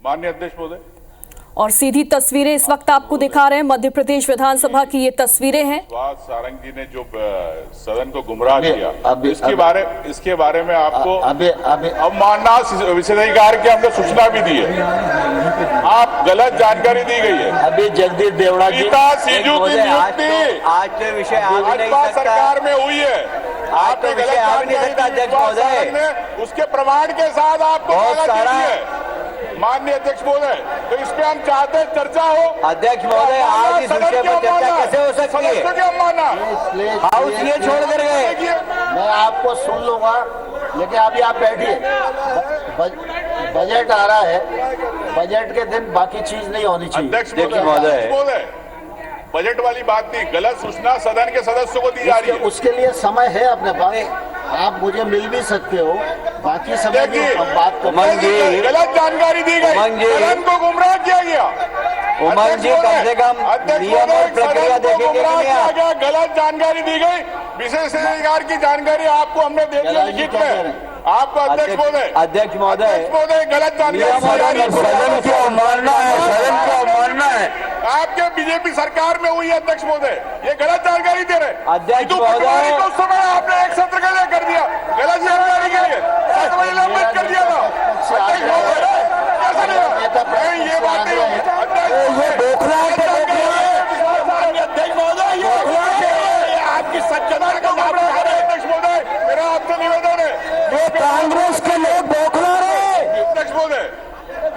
माननीय अध्यक्ष महोदय, और सीधी तस्वीरें इस वक्त आपको दिखा रहे हैं, मध्य प्रदेश विधानसभा की ये तस्वीरें हैं। सारंग जी ने जो सदन को गुमराह किया, इसके बारे में आपको अवमानना विशेषाधिकार की हमने सूचना भी दी है। आप गलत जानकारी दी गई है। अभी जगदीश देवड़ा जी सीजू की नियुक्ति आज के विषय भाजपा सरकार में हुई है। आपने गलत अध्यक्ष महोदय, उसके प्रमाण के साथ आपको बहुत सारा माननीय अध्यक्ष महोदय, तो इस पे हम चाहते हैं चर्चा हो। अध्यक्ष महोदय, आज इस विषय पर चर्चा कैसे हो सकती है? हाउस ये छोड़ कर गए। मैं आपको सुन लूंगा, लेकिन अभी आप बैठिए। बजट आ रहा है, बजट के दिन बाकी चीज नहीं होनी चाहिए। अध्यक्ष महोदय, बजट वाली बात नहीं, गलत सूचना सदन के सदस्यों को दी जा रही है। उसके लिए समय है अपने पास, आप मुझे मिल भी सकते हो। बाकी समय की बात को गलत जानकारी दी गई, सदन को गुमराह किया गया। उमंग जी, कम से कम नियम और प्रक्रिया देखेंगे क्या? गलत जानकारी दी गई, विशेषाधिकार की जानकारी आपको हमने दे दी लिखित में। आपको अध्यक्ष महोदय गलत जानकारी, सदन की अवमानना है, सदन की अवमानना है। आपके बीजेपी सरकार में हुई है अध्यक्ष महोदय, ये गलत जानकारी दे रहे। अध्यक्ष महोदय, उस समय आपने एक सत्र के लिए कर दिया, गलत जानकारी के लिए 7 बजे लंबित कर दिया था। अध्यक्ष महोदय, कैसे नहीं, ये बात नहीं होगी। अध्यक्ष महोदय, आपकी सज्जता का अध्यक्ष महोदय, मेरा आपसे निवेदन है, कांग्रेस के लोग बौखला रहे। अध्यक्ष महोदय,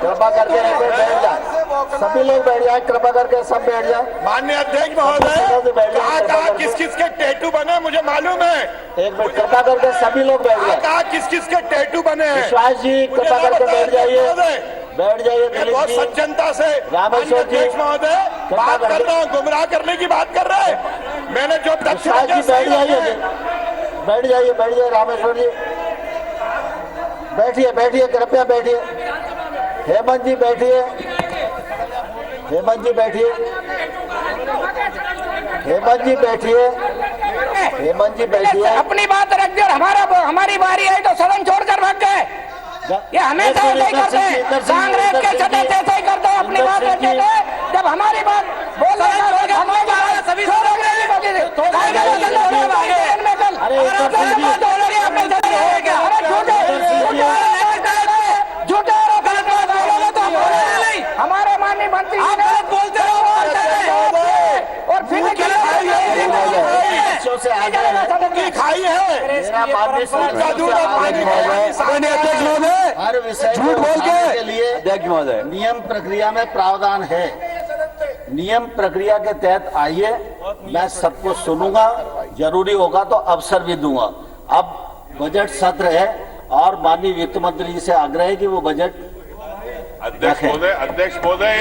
कृपा करके बैठ जाए, सभी लोग बैठ जाए, कृपा करके सब बैठ जाए। माननीय अध्यक्ष महोदय, कहाँ किस किस के टैटू बने मुझे मालूम है। एक मिनट, कृपा करके सभी लोग बैठ जाए। कहाँ किस किस के टैटू बने हैं? विश्वास जी, कृपा करके बैठ जाइए, बैठ जाइए। बहुत सज्जनता से रामेश्वर जी, अध्यक्ष महोदय बात कर रहा हूँ, गुमराह करने की बात कर रहे हैं। मैंने जो विश्वास जी बैठ जाइए, बैठ जाइए, बैठ जाइए। रामेश्वर जी बैठिए, बैठिए, कृपया बैठिए। हेमंत जी बैठिए, हेमंत जी बैठिए, हेमंत जी बैठिए, हेमंत जी बैठिए। अपनी बात रख दे, हमारी बारी है तो सदन छोड़कर भाग गए। ये हमेशा ऐसे ही करते हैं, कांग्रेस के सदस्य ऐसे ही करते हैं, अपनी बात रखते थे। जब हमारी बात बोल सभी झूठे आरोप तो हमारे माननीय मंत्री बोलते और फिर खाई है झूठ बोल के लिए अध्यक्ष महोदय, नियम प्रक्रिया में प्रावधान है। नियम प्रक्रिया के तहत आइए, मैं सबको सुनूंगा, जरूरी होगा तो अवसर भी दूंगा। अब बजट सत्र है और माननीय वित्त मंत्री जी से आग्रह है कि वो बजट अध्यक्ष महोदय,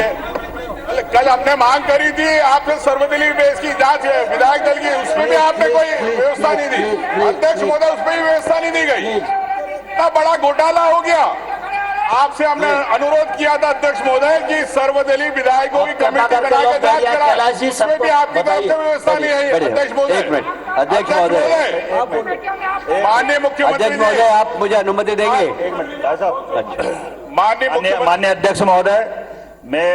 कल हमने मांग करी थी आपसे सर्वदलीय बेंच की जांच विधायक दल की, उसमें भी आपने कोई व्यवस्था नहीं दी। अध्यक्ष महोदय, उसमें भी व्यवस्था नहीं दी गई। इतना बड़ा घोटाला हो गया। आपसे हमने अनुरोध किया था अध्यक्ष महोदय कि सर्वदलीय विधायकों की कमेटी बनाकर जांच कराएं, उसमें भी आपकी तरफ से व्यवस्था नहीं है। अध्यक्ष महोदय, अध्यक्ष महोदय, माननीय मुख्यमंत्री महोदय, आप मुझे अनुमति देंगे? माननीय अध्यक्ष महोदय, मैं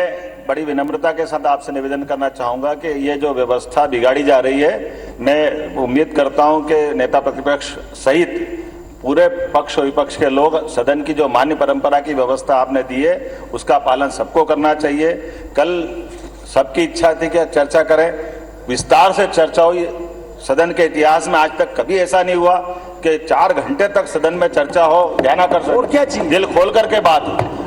बड़ी विनम्रता के साथ आपसे निवेदन करना चाहूंगा कि ये जो व्यवस्था बिगाड़ी जा रही है, मैं उम्मीद करता हूं कि नेता प्रतिपक्ष सहित पूरे पक्ष और विपक्ष के लोग सदन की जो मान्य परंपरा की व्यवस्था आपने दी है उसका पालन सबको करना चाहिए। कल सबकी इच्छा थी कि चर्चा करें, विस्तार से चर्चा हुई। सदन के इतिहास में आज तक कभी ऐसा नहीं हुआ कि 4 घंटे तक सदन में चर्चा हो, ध्यानाकर्षण, क्या चीज दिल खोल करके बात।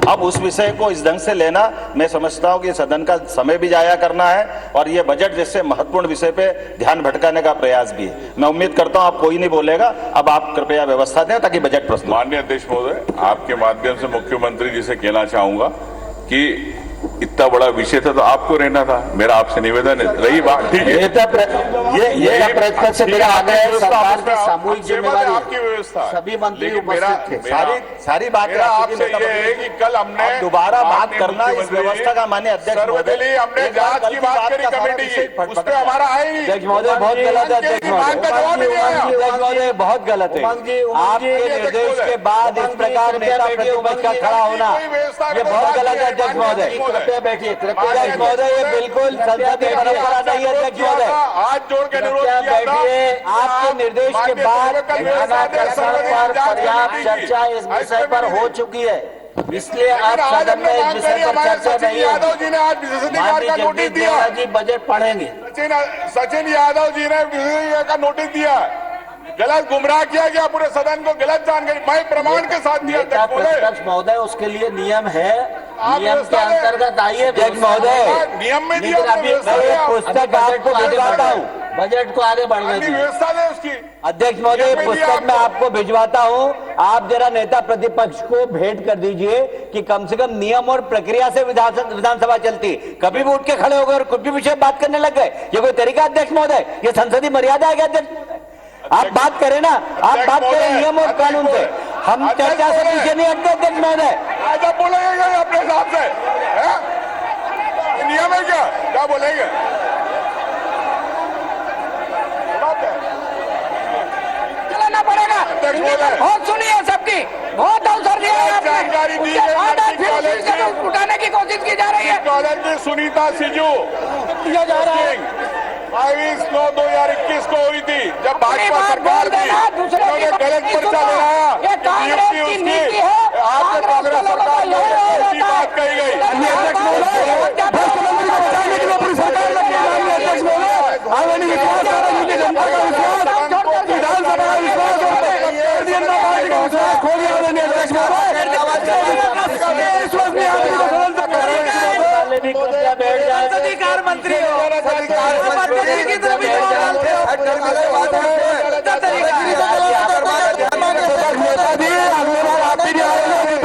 अब उस विषय को इस ढंग से लेना, मैं समझता हूं कि सदन का समय भी जाया करना है और ये बजट जैसे महत्वपूर्ण विषय पे ध्यान भटकाने का प्रयास भी है। मैं उम्मीद करता हूं आप कोई नहीं बोलेगा। अब आप कृपया व्यवस्था दें ताकि बजट प्रस्तुत। माननीय अध्यक्ष महोदय, आपके माध्यम से मुख्यमंत्री जी से कहना चाहूंगा कि इतना बड़ा विषय था तो आपको रहना था। मेरा आपसे निवेदन है, रही बात ठीक है, ये प्रतिपक्ष से मेरा आग्रह है, सरकार की सामूहिक जिम्मेदारी आपकी व्यवस्था, सभी मंत्री लेकिन मेरा उपस्थित थे। सारी बात मेरा आपसे ये है कि कल हमने दोबारा बात माननीय करना इस मुख्यमंत्री व्यवस्था का माननीय अध्यक्ष सर्वदलीय हमने जांच की बात करी कमेटी की, उस पर हमारा है ही अध्यक्ष महोदय बहुत गलत है। अध्यक्ष मांग का जवाब नहीं दिया। अध्यक्ष महोदय बहुत गलत है। आपके निर्देश के बाद इस प्रकार नेता प्रतिपक्ष का खड़ा होना ये बहुत गलत है। अध्यक्ष महोदय कृपया बैठिए। अध्यक्ष महोदय ये बिल्कुल संसदीय परंपरा नहीं है। अध्यक्ष महोदय हाथ जोड़ के अनुरोध कृपया किया था। बैठिए। आपके निर्देश के बाद ध्यानाकर्षण पर पर्याप्त चर्चा इस विषय पर हो चुकी है, इसलिए आप सदन में इस विषय पर चर्चा नहीं यादव होगी। जी ने आज बीसीसीआई माननीय का नोटिस जगदीश दिया। देवड़ा जी बजट पढ़ेंगे। सचिन यादव जी ने बीसीसीआई का नोटिस दिया, गलत गुमराह किया गया, पूरे सदन को गलत जानकारी, मैं प्रमाण के साथ दिया। नेता प्रतिपक्ष महोदय उसके लिए नियम है, नियम के अंतर्गत आइए। अध्यक्ष महोदय नियम में दिया, अभी पुस्तक आपको भिजवाता हूँ, बजट को आगे बढ़ने दीजिए। व्यवस्था है उसकी। अध्यक्ष महोदय पुस्तक मैं आपको भिजवाता हूँ, आप जरा नेता प्रतिपक्ष को भेंट कर दीजिए कि कम से कम नियम और प्रक्रिया से विधानसभा चलती। कभी भी उठ के खड़े हो गए और कुछ भी विषय बात करने लग गए, ये कोई तरीका? अध्यक्ष महोदय ये संसदीय मर्यादा है क्या? अध्यक्ष आप बात करें ना, आप बात करें नियम और कानून से, हम चर्चा से पीछे नहीं हटते। अध्यक्ष महोदय आज आप बोलेंगे अपने हिसाब से, नियम है क्या बोलेंगे? चलाना पड़ेगा। बहुत सुनी है सबकी, बहुत अवसर दिया है आपने। जानकारी दी उसके है। बाद आज फिर उसी से उठाने की कोशिश की जा रही है। कॉलेज की सुनीता सिजू दिया जा रहा है। 22/9/2021 को हुई थी, जब भाजपा बार सरकार बोल थी, देना, दूसरे की उन्होंने बात गलत नहीं पर्चा सुनना। लगाया। ये कांग्रेस की उसकी नीति है। आपके कांग्रेस के लोगों सरकार का में यही हाल ऐसी होता है। बात कही गई। मुख्यमंत्री को बचाने के लिए पूरी सरकार लगी है। अध्यक्ष महोदय आगे नहीं विश्वास आ रहा है, जनता का विश्वास, विधानसभा का विश्वास और भारतीय जनता पार्टी का विश्वास खो गया। अध्यक्ष महोदय विश्वास नहीं आदमी को सदन से बैठ जाए। अधिकार मंत्री हो, की तरफ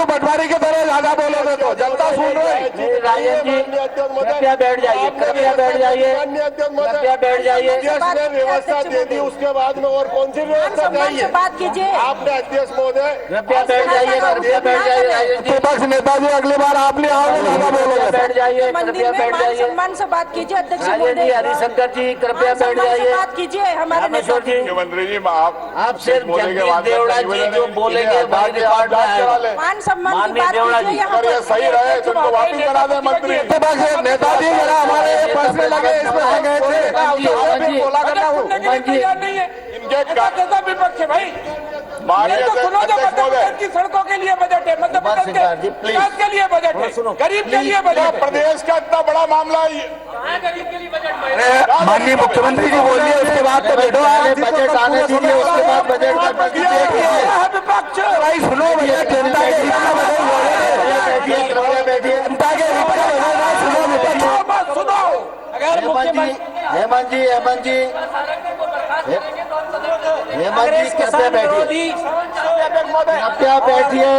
बंटवारे की तरह ज्यादा बोलोगे तो जनता सुन रही। राजन जी कृपया बैठ जाइए, कृपया बैठ जाइए, कृपया बैठ जाइए। अध्यक्ष ने व्यवस्था दे दी, उसके बाद में और कौन सी व्यवस्था चाहिए? बात कीजिए। आपने अध्यक्ष महोदय कृपया बैठ जाइए, कृपया बैठ जाइए। राजन जी विपक्ष नेताजी अगली बार आप नहीं आओगे ज्यादा बोलोगे। बैठ जाइए, कृपया बैठ जाइए। सम्मान से बात कीजिए। अध्यक्ष राजन जी, महोदय हरिशंकर जी कृपया बैठ सम्मान से जाइए। बात कीजिए। हमारे नेता रामेश्वर जी मुख्यमंत्री जी आप सिर्फ जगदीश देवड़ा जी जो बोलेंगे वही रिकॉर्ड में आएगा। मान सम्मान की माननीय बात देवड़ा कीजिए जी, यहाँ अगर ये पर। सही रहे तो इनको वापिस करा दे मंत्री। नेताजी जरा हमारे फैसले लगे इसमें आ गए थे, बोला करना हो नहीं है। इनके विपक्ष है भाई। माननीय ये तो सुनो, जो अध्यक्ष मध्य महोदय, प्रदेश की सड़कों के लिए बजट है, मध्य प्रदेश सरकार जी, के प्लीज। विकास के लिए बजट है, गरीब के लिए बजट है। प्रदेश का इतना बड़ा मामला है। गरीब के लिए बजट माननीय मुख्यमंत्री जी बोलिए, उसके बाद तो बैठो। पहले बजट आने दीजिए, उसके बाद बजट का प्रतिक्रिया कीजिए। विपक्ष भाई सुनो भैया, जनता के हित में बैठिए, कृपया बैठिए। जनता के हित में बदलना, सुनो विपक्ष। बात सुनो। अगर हेमंत जी कृपया बैठिए, कृपया बैठिए।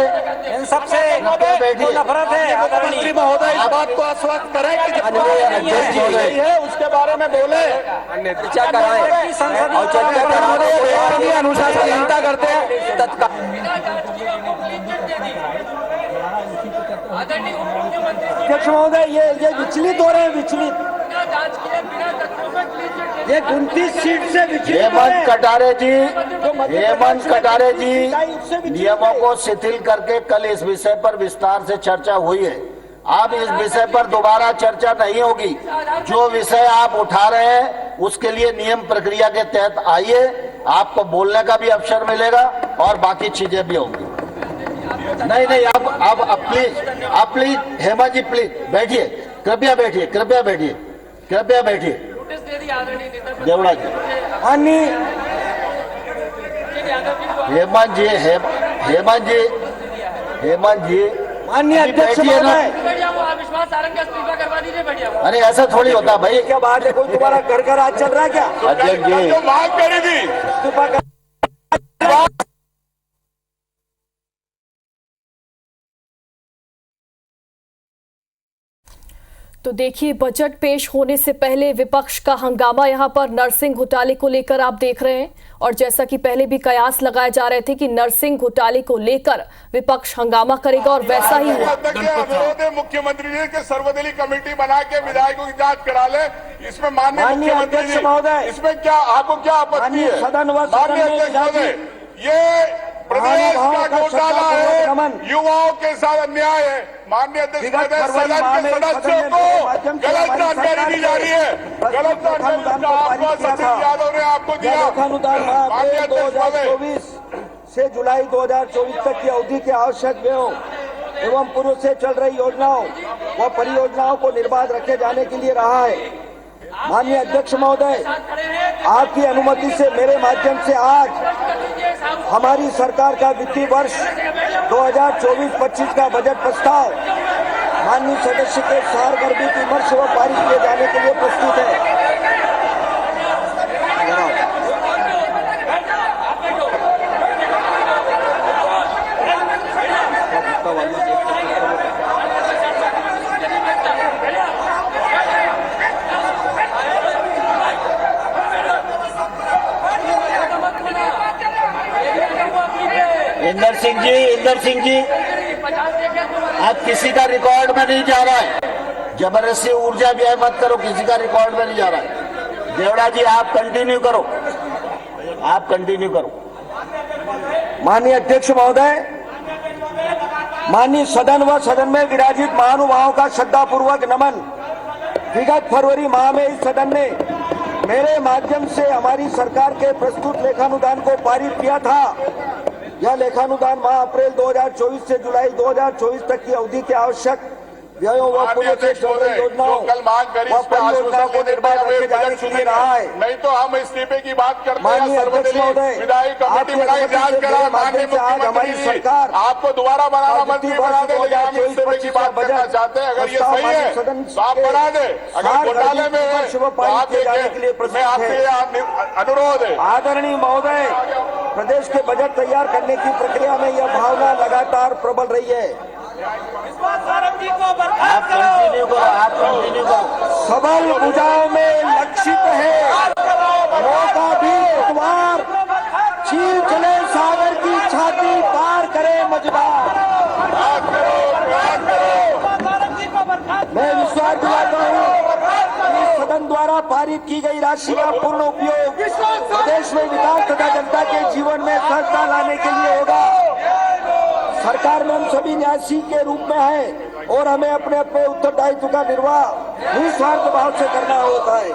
इन सबसे कृपया बैठिए। नफरत है। मंत्री महोदय इस बात को आश्वस्त करें कि अध्यक्ष महोदय है उसके बारे में बोले। चर्चा कराएं और चर्चा कराने अनुशासनहीनता करते हैं तत्काल। अध्यक्ष महोदय ये विचलित हो रहे हैं, विचलित। ये 29 सीट से विचलित हो रहे हेमंत हैं। कटारे जी नियमों को शिथिल करके कल इस विषय पर विस्तार से चर्चा हुई है। अब इस विषय पर दोबारा चर्चा नहीं होगी। जो विषय आप उठा रहे हैं उसके लिए नियम प्रक्रिया के तहत आइए, आपको बोलने का भी अवसर मिलेगा और बाकी चीजें भी होंगी। नहीं आप प्लीज हेमा जी प्लीज बैठिए, कृपया बैठिए, कृपया बैठिए, कृपया बैठिए। देवड़ा जी, हेमंत जी माननीय अध्यक्ष बैठिए ना। महोदय, अरे ऐसा थोड़ी होता भाई। क्या बात है? कोई तुम्हारा घर आज चल रहा है क्या? अध्यक्ष जी जो मांग करी थी तो देखिए, बजट पेश होने से पहले विपक्ष का हंगामा यहां पर नरसिंह घोटाले को लेकर आप देख रहे हैं। और जैसा कि पहले भी कयास लगाए जा रहे थे कि नरसिंह घोटाले को लेकर विपक्ष हंगामा करेगा और वैसा ही हुआ। अनुरोध है मुख्यमंत्री जी के सर्वदलीय कमेटी बना के विधायकों की जांच करा ले। इसमें माननीय मुख्यमंत्री जी, इसमें क्या आपको क्या आपत्ति है? माननीय अध्यक्ष महोदय, ये प्रदेश का घोटाला है, युवाओं के साथ अन्याय है। माननीय अध्यक्ष महोदय, सदन के सदस्यों को गलत जानकारी दी जा रही है। गलत जानकारी आपको सचिन यादव ने आपको दिया। माननीय अध्यक्ष महोदय, से जुलाई 2024 तक की अवधि के आवश्यक व्ययों एवं पूर्व से चल रही योजनाओं व परियोजनाओं को निर्बाध रखे जाने के लिए रहा है। माननीय अध्यक्ष महोदय, आपकी अनुमति से मेरे माध्यम से आज हमारी सरकार का वित्तीय वर्ष 2024-25 का बजट प्रस्ताव माननीय सदस्य के सारगर्भित विमर्श व पारित किए जाने के लिए प्रस्तुत है। इंदर सिंह जी, आप किसी का रिकॉर्ड में नहीं जा रहा है। जबरदस्ती ऊर्जा व्यय मत करो, किसी का रिकॉर्ड में नहीं जा रहा है। देवड़ा जी, आप कंटिन्यू करो। माननीय अध्यक्ष महोदय, माननीय सदन व सदन में विराजित महानुभावों का श्रद्धापूर्वक नमन। विगत फरवरी माह में इस सदन ने मेरे माध्यम से हमारी सरकार के प्रस्तुत लेखानुदान को पारित किया था। यह लेखानुदान माह अप्रैल 2024 से जुलाई 2024 तक की अवधि के आवश्यक व्ययों व पूर्व से चल रही योजनाओं कल मांग करी, इस पर आश्वासन को निर्बाध रखे जाने के लिए रहा है। नहीं तो हम इस्तीफे की बात करते हैं। माननीय अध्यक्ष महोदय, विधायी कमेटी बनाई, जांच करा। माननीय मुख्यमंत्री सरकार आपको दोबारा बनाना मंत्री बना दे, लेकिन हम इस्तीफे की बात करना चाहते हैं। अगर ये सही है तो आप बना दे। अगर घोटाले में है तो आप देखें। मैं आपसे अनुरोध है। आदरणीय महोदय, प्रदेश के बजट तैयार करने की प्रक्रिया में यह भावना लगातार प्रबल रही है। आप कंटिन्यू करो। सबल भुजाओं में लक्षित है, मौका भी द्वार, चीर चले सागर की छाती, पार करे मझधार। मैं विश्वास दिलाता हूँ कि सदन द्वारा पारित की गई राशि का पूर्ण उपयोग प्रदेश में विकास तथा जनता के जीवन में सहजता लाने के लिए होगा। सरकार में हम सभी न्यासी के रूप में हैं और हमें अपने अपने उत्तरदायित्व का निर्वाह निस्वार्थ भाव से करना होता है।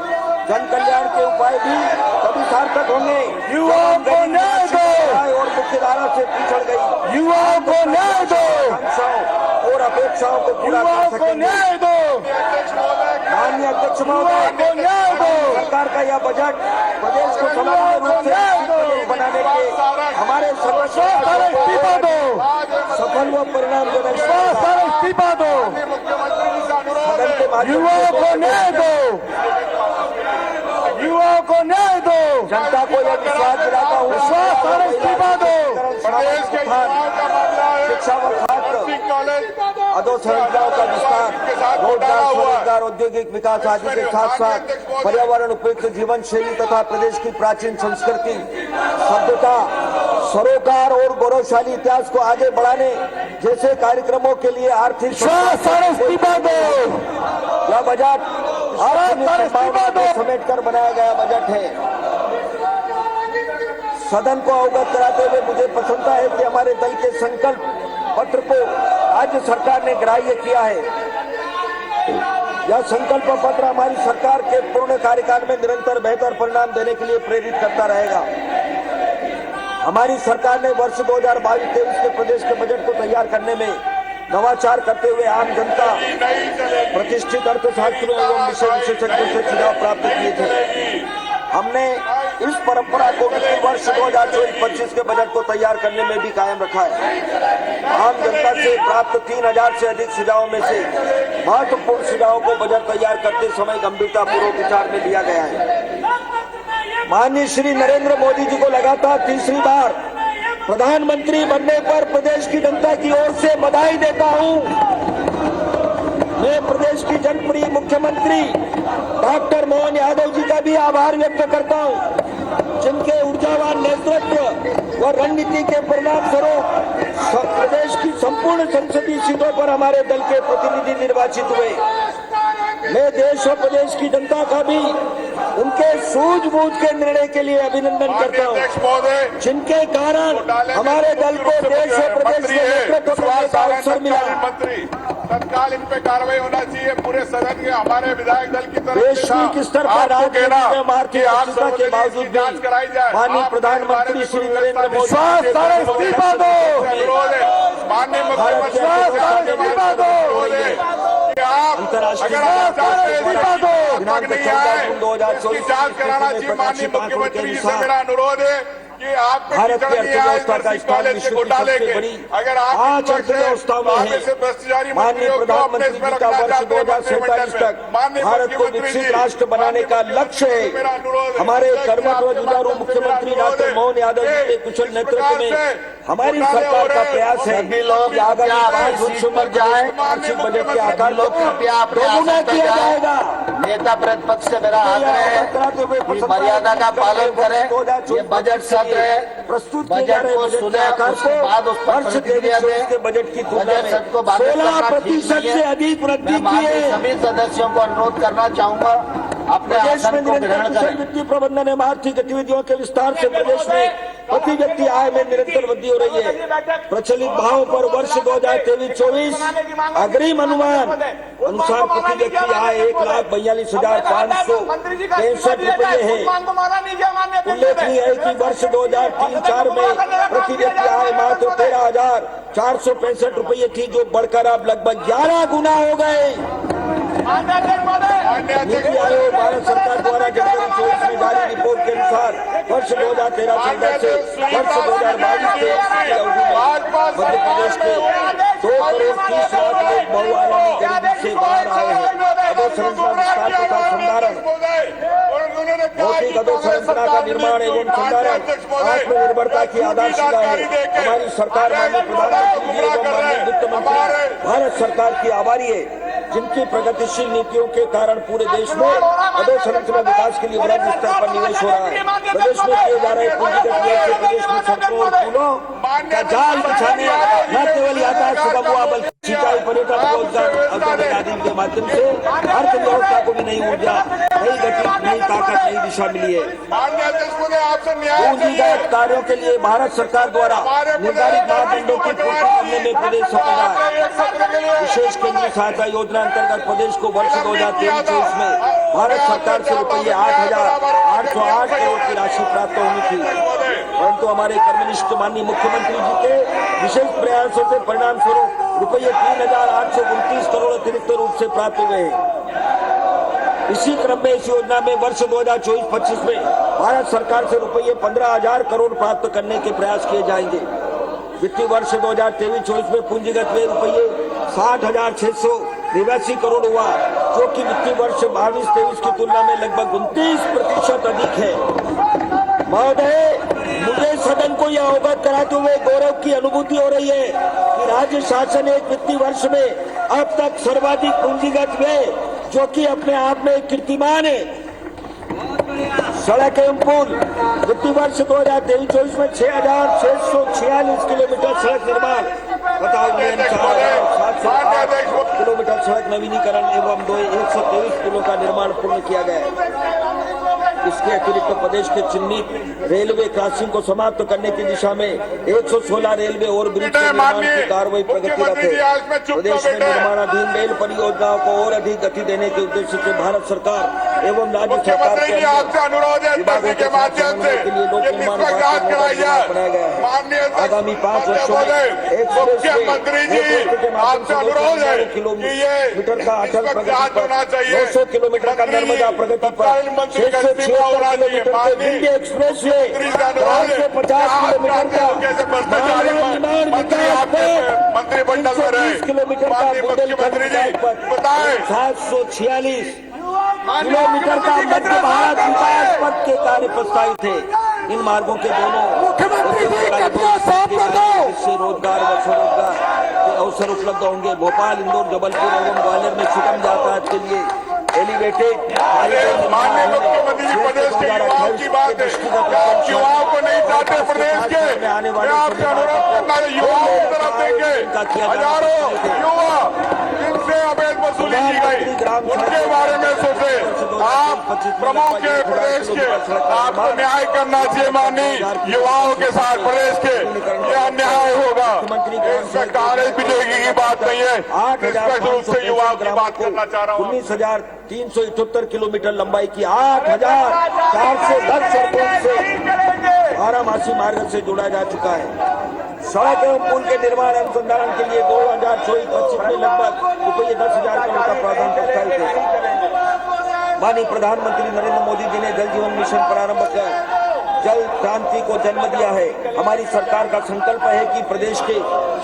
जन कल्याण के उपाय भी तभी सार्थक होंगे। युवाओं को न्याय दो और मुख्यधारा से पिछड़ गई युवाओं को न्याय दो, आकांक्षाओं और अपेक्षाओं को पूरा कर सकेंगे। माननीय अध्यक्ष महोदय, सरकार का यह बजट प्रदेश को समग्र रूप से बनाने के हमारे सफल व परिणामजनक इस्तीफा दो। युवाओं को न्याय दो, युवाओं को न्याय दो। जनता को यह विश्वास दिलाता हूँ, इस्तीफा दो। शिक्षा व छात्र अधोसंरचनाओं का विस्तार, रोजगार, स्वरोजगार, औद्योगिक विकास आदि के साथ साथ पर्यावरण उपयुक्त जीवन शैली तथा प्रदेश की प्राचीन संस्कृति, सभ्यता, सरोकार और गौरवशाली इतिहास को आगे बढ़ाने जैसे कार्यक्रमों के लिए आर्थिक इस्तीफा दो। यह बजट समेट कर बनाया गया बजट है। सदन को अवगत कराते हुए मुझे प्रसन्नता है कि हमारे दल के संकल्प पत्र को राज्य सरकार ने ग्राह्य किया है। यह संकल्प पत्र हमारी सरकार के पूर्ण कार्यकाल में निरंतर बेहतर परिणाम देने के लिए प्रेरित करता रहेगा। हमारी सरकार ने वर्ष 2022-23 के प्रदेश के बजट को तैयार करने में नवाचार करते हुए आम जनता, प्रतिष्ठित अर्थशास्त्रियों एवं विषय विशेषज्ञों से सुझाव प्राप्त किए थे। हमने इस परंपरा को वित्तीय वर्ष 2024-25 के बजट को तैयार करने में भी कायम रखा है। आम जनता से प्राप्त 3000 से अधिक सुझावों में से महत्वपूर्ण सुझावों को बजट तैयार करते समय गंभीरता पूर्वक विचार में लिया गया है। माननीय श्री नरेंद्र मोदी जी को लगातार तीसरी बार प्रधानमंत्री बनने पर प्रदेश की जनता की ओर से बधाई देता हूं। मैं प्रदेश की जनप्रिय मुख्यमंत्री डॉक्टर मोहन यादव जी का भी आभार व्यक्त करता हूं, जिनके ऊर्जावान नेतृत्व व रणनीति के परिणाम स्वरूप प्रदेश की संपूर्ण संसदीय सीटों पर हमारे दल के प्रतिनिधि निर्वाचित हुए। मैं देश और प्रदेश की जनता का भी उनके सूझबूझ के निर्णय के लिए अभिनंदन करता हूं, जिनके कारण हमारे दल को देश और प्रदेश में नेतृत्व करने का अवसर मिला। तत्काल इन पे कार्रवाई होना चाहिए पूरे सदन के हमारे विधायक दल की तरफ से। वैश्विक स्तर पर आर्थिक अवस्था के बावजूद भी माननीय प्रधानमंत्री श्री नरेंद्र मोदी इस्तीफा दो, माननीय मुख्यमंत्री अंतर्राष्ट्रीय जांच कराना चाहिए। माननीय मुख्यमंत्री जी से मेरा अनुरोध है कि आप भारत की अर्थव्यवस्था का स्थान विश्व की सबसे बड़ी अगर पांच अर्थव्यवस्थाओं में है। माननीय प्रधानमंत्री जी का वर्ष 2047 तक भारत को विकसित राष्ट्र बनाने का लक्ष्य है। हमारे कर्मठ व जुझारू मुख्यमंत्री डॉक्टर मोहन यादव जी के कुशल नेतृत्व में हमारी सरकार का प्रयास है कि आगामी 5 वर्षों में वार्षिक बजट के आकार को दोगुना किया जाएगा। नेता प्रतिपक्ष से मेरा आग्रह है कि मर्यादा का पालन करें। ये बजट सत्र है, प्रस्तुत बजट को सुने, उसके बाद उस पर प्रतिक्रिया दें। बजट की तुलना बजट सत्र को बाधित करना ठीक 16% नहीं से है। अधिक वृद्धि मैं की माननीय है। सभी सदस्यों को अनुरोध करना चाहूंगा अपने प्रदेश में आसन को निरंतर ग्रहण कुशल करें। वित्तीय प्रबंधन एवं आर्थिक गतिविधियों के विस्तार से प्रदेश में प्रति व्यक्ति आय में निरंतर वृद्धि हो रही है। प्रचलित भावों पर वर्ष 2023-24 अग्रिम अनुमान अनुसार प्रति व्यक्ति आय 1,42,563 रुपये है। उल्लेखनीय है कि वर्ष 2003-04 में प्रति व्यक्ति आय मात्र 13,465 रुपये थी, जो बढ़कर अब लगभग 11 गुना हो गए। नीति आयोग भारत सरकार द्वारा जनवरी 24 में जारी रिपोर्ट के अनुसार वर्ष 2013-14 से वर्ष 2022 के अवधि में मध्य प्रदेश के 2,30,00,000 लोग बहुआयामी गरीबी से बाहर आए हैं। अधोसंरचना विस्तार तथा संधारण, भौतिक अधोसंरचना का निर्माण एवं संधारण आत्मनिर्भरता की आधारशिला है। हमारी सरकार माननीय प्रधानमंत्री जी एवं माननीय वित्त मंत्री भारत सरकार की आभारी है, जिनकी प्रगतिशील नीतियों के कारण पूरे देश में अधोसंरचना विकास के लिए बड़े स्तर पर निवेश हो रहा है। प्रदेश में किए जा रहे पूंजीगत निवेश से प्रदेश में सड़कों और पुलों का जाल बिछाने न केवल यातायात सुगम हुआ, बल्कि सिंचाई, पर्यटन, रोजगार, औद्योगिक आदि के माध्यम से अर्थव्यवस्था को भी नई ऊर्जा, नई गति, नई ताकत, नई दिशा मिली है। पूंजीगत कार्यों के लिए भारत सरकार द्वारा निर्धारित मापदंडों की पूर्ति करने में प्रदेश सफल रहा है। विशेष केंद्रीय सहायता योजना अंतर्गत प्रदेश को वर्ष 2023-24 में भारत सरकार से रुपये 8,808 करोड़ की राशि प्राप्त होनी थी, परंतु हमारे कर्मनिष्ठ माननीय मुख्यमंत्री जी के विशेष प्रयासों से परिणाम स्वरूप रुपये 3,829 करोड़ अतिरिक्त रूप से प्राप्त हुए हैं। इसी क्रम में इस योजना में वर्ष 2024-25 में भारत सरकार से रुपये 15,000 करोड़ प्राप्त करने के प्रयास किए जाएंगे। वित्तीय वर्ष 2023-24 में पूंजीगत व्यय रुपये 60,689 करोड़ हुआ, जो कि वित्तीय वर्ष 22-23 की तुलना में लगभग 29% अधिक है। महोदय, मुझे सदन को यह अवगत कराते हुए गौरव की अनुभूति हो रही है कि राज्य शासन एक वित्तीय वर्ष में अब तक सर्वाधिक पूंजीगत व्यय, जो कि अपने आप में कीर्तिमान है। सड़क एवं पुल वित्तीय वर्ष 2023-24 में 6,646 किलोमीटर सड़क निर्माण तथा 4,708 किलोमीटर सड़क नवीनीकरण एवं 123 पुलों का निर्माण पूर्ण किया गया है। इसके अतिरिक्त प्रदेश के चिन्हित रेलवे क्रॉसिंग को समाप्त करने की दिशा में 116 रेलवे और ब्रिज के निर्माण की कार्रवाई प्रगतिरत है। प्रदेश में निर्माणाधीन रेल परियोजनाओं को और अधिक गति देने के उद्देश्य से भारत सरकार एवं राज्य सरकार के विभागों के माध्यम से के लिए लोक निर्माण विभाग को बनाया गया है। आगामी 5 वर्षों में मुख्यमंत्री जी आपसे अनुरोध है किलोमीटर का अटल प्रगति पर 900 किलोमीटर का नर्मदा प्रगति पर 676 किलोमीटर के विंध्य एक्सप्रेस वे 450 किलोमीटर का निर्माण विकास पर मंत्रिमंडल में 320 किलोमीटर का बुंदेलखंड विकास पर 746 किलोमीटर का मध्य भारत विकास पथ के कार्य प्रस्तावित थे। इन मार्गों के दोनों इससे रोजगार व स्वरोजगार अवसर उपलब्ध होंगे। भोपाल, इंदौर, जबलपुर एवं ग्वालियर में सुगम यातायात के लिए एलिवेटेड माननीय मुख्यमंत्री जी, प्रदेश के युवाओं की बात है, क्या आप युवाओं को नहीं चाहते प्रदेश के? मैं आपसे अनुरोध करना है, युवाओं की तरफ देंगे। हजारों युवा जिनसे अवैध वसूली की गई, उनके बारे में सोचे। आप प्रमुख है प्रदेश के, आपको न्याय करना चाहिए माननीय युवाओं के साथ प्रदेश के। यह अन्याय होगा, इसमें कांग्रेस बीजेपी की बात नहीं है, स्पष्ट रूप से युवाओं की बात करना चाह रहा हूँ। 19,378 किलोमीटर लंबाई की 8,410 सड़कों से बारामासी मार्ग से जोड़ा जा चुका है। सड़क एवं पुल के निर्माण अनुसंधान के लिए 2024-25 में लगभग रुपये 10,000 करोड़ का प्रावधान प्रस्तावित है। माननीय प्रधानमंत्री नरेंद्र मोदी जी ने जल जीवन मिशन प्रारंभ कर जल क्रांति को जन्म दिया है। हमारी सरकार का संकल्प है कि प्रदेश के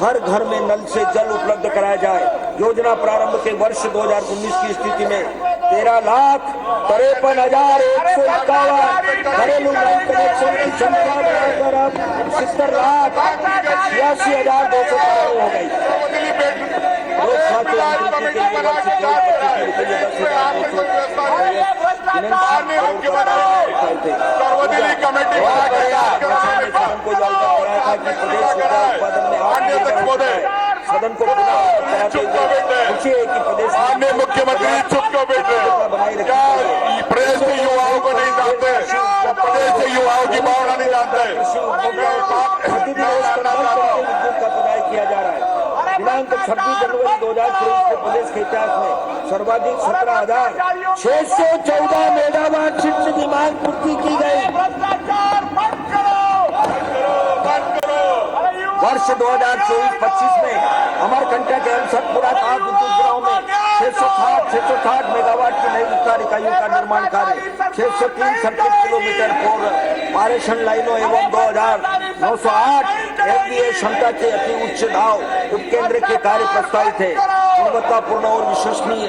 हर घर में नल से जल उपलब्ध कराया जाए। योजना प्रारंभ के वर्ष 2019 की स्थिति में 13,53,151 घरेलू नल कनेक्शन की संख्या बढ़कर अब 70,86,200 हो गई। सर्वदलीय कमेटी सदन को खुशी है कि प्रदेश माननीय मुख्यमंत्री चुप को बैठे। क्या प्रदेश के युवाओं को नहीं जानते? प्रदेश के युवाओं की भावना नहीं जानते? विद्युत का प्रदाय किया जा रहा है। दिनांक 26 जनवरी 2023 को प्रदेश के इतिहास में सर्वाधिक 17,614 मेगावाट शिफ्ट की मांग पूर्ति की गई। वर्ष 2024-25 में अमरकंटक एवं सतपुरा ताप विद्युत ग्रामों में 660 मेगावाट की नई विस्तार इकाइयों का निर्माण कार्य, 603 सर्किट किलोमीटर पारेषण लाइनों एवं 2,908 MVA क्षमता के अति उच्च दाब उपकेंद्र के कार्य प्रस्तावित है। गुणवत्तापूर्ण और विश्वसनीय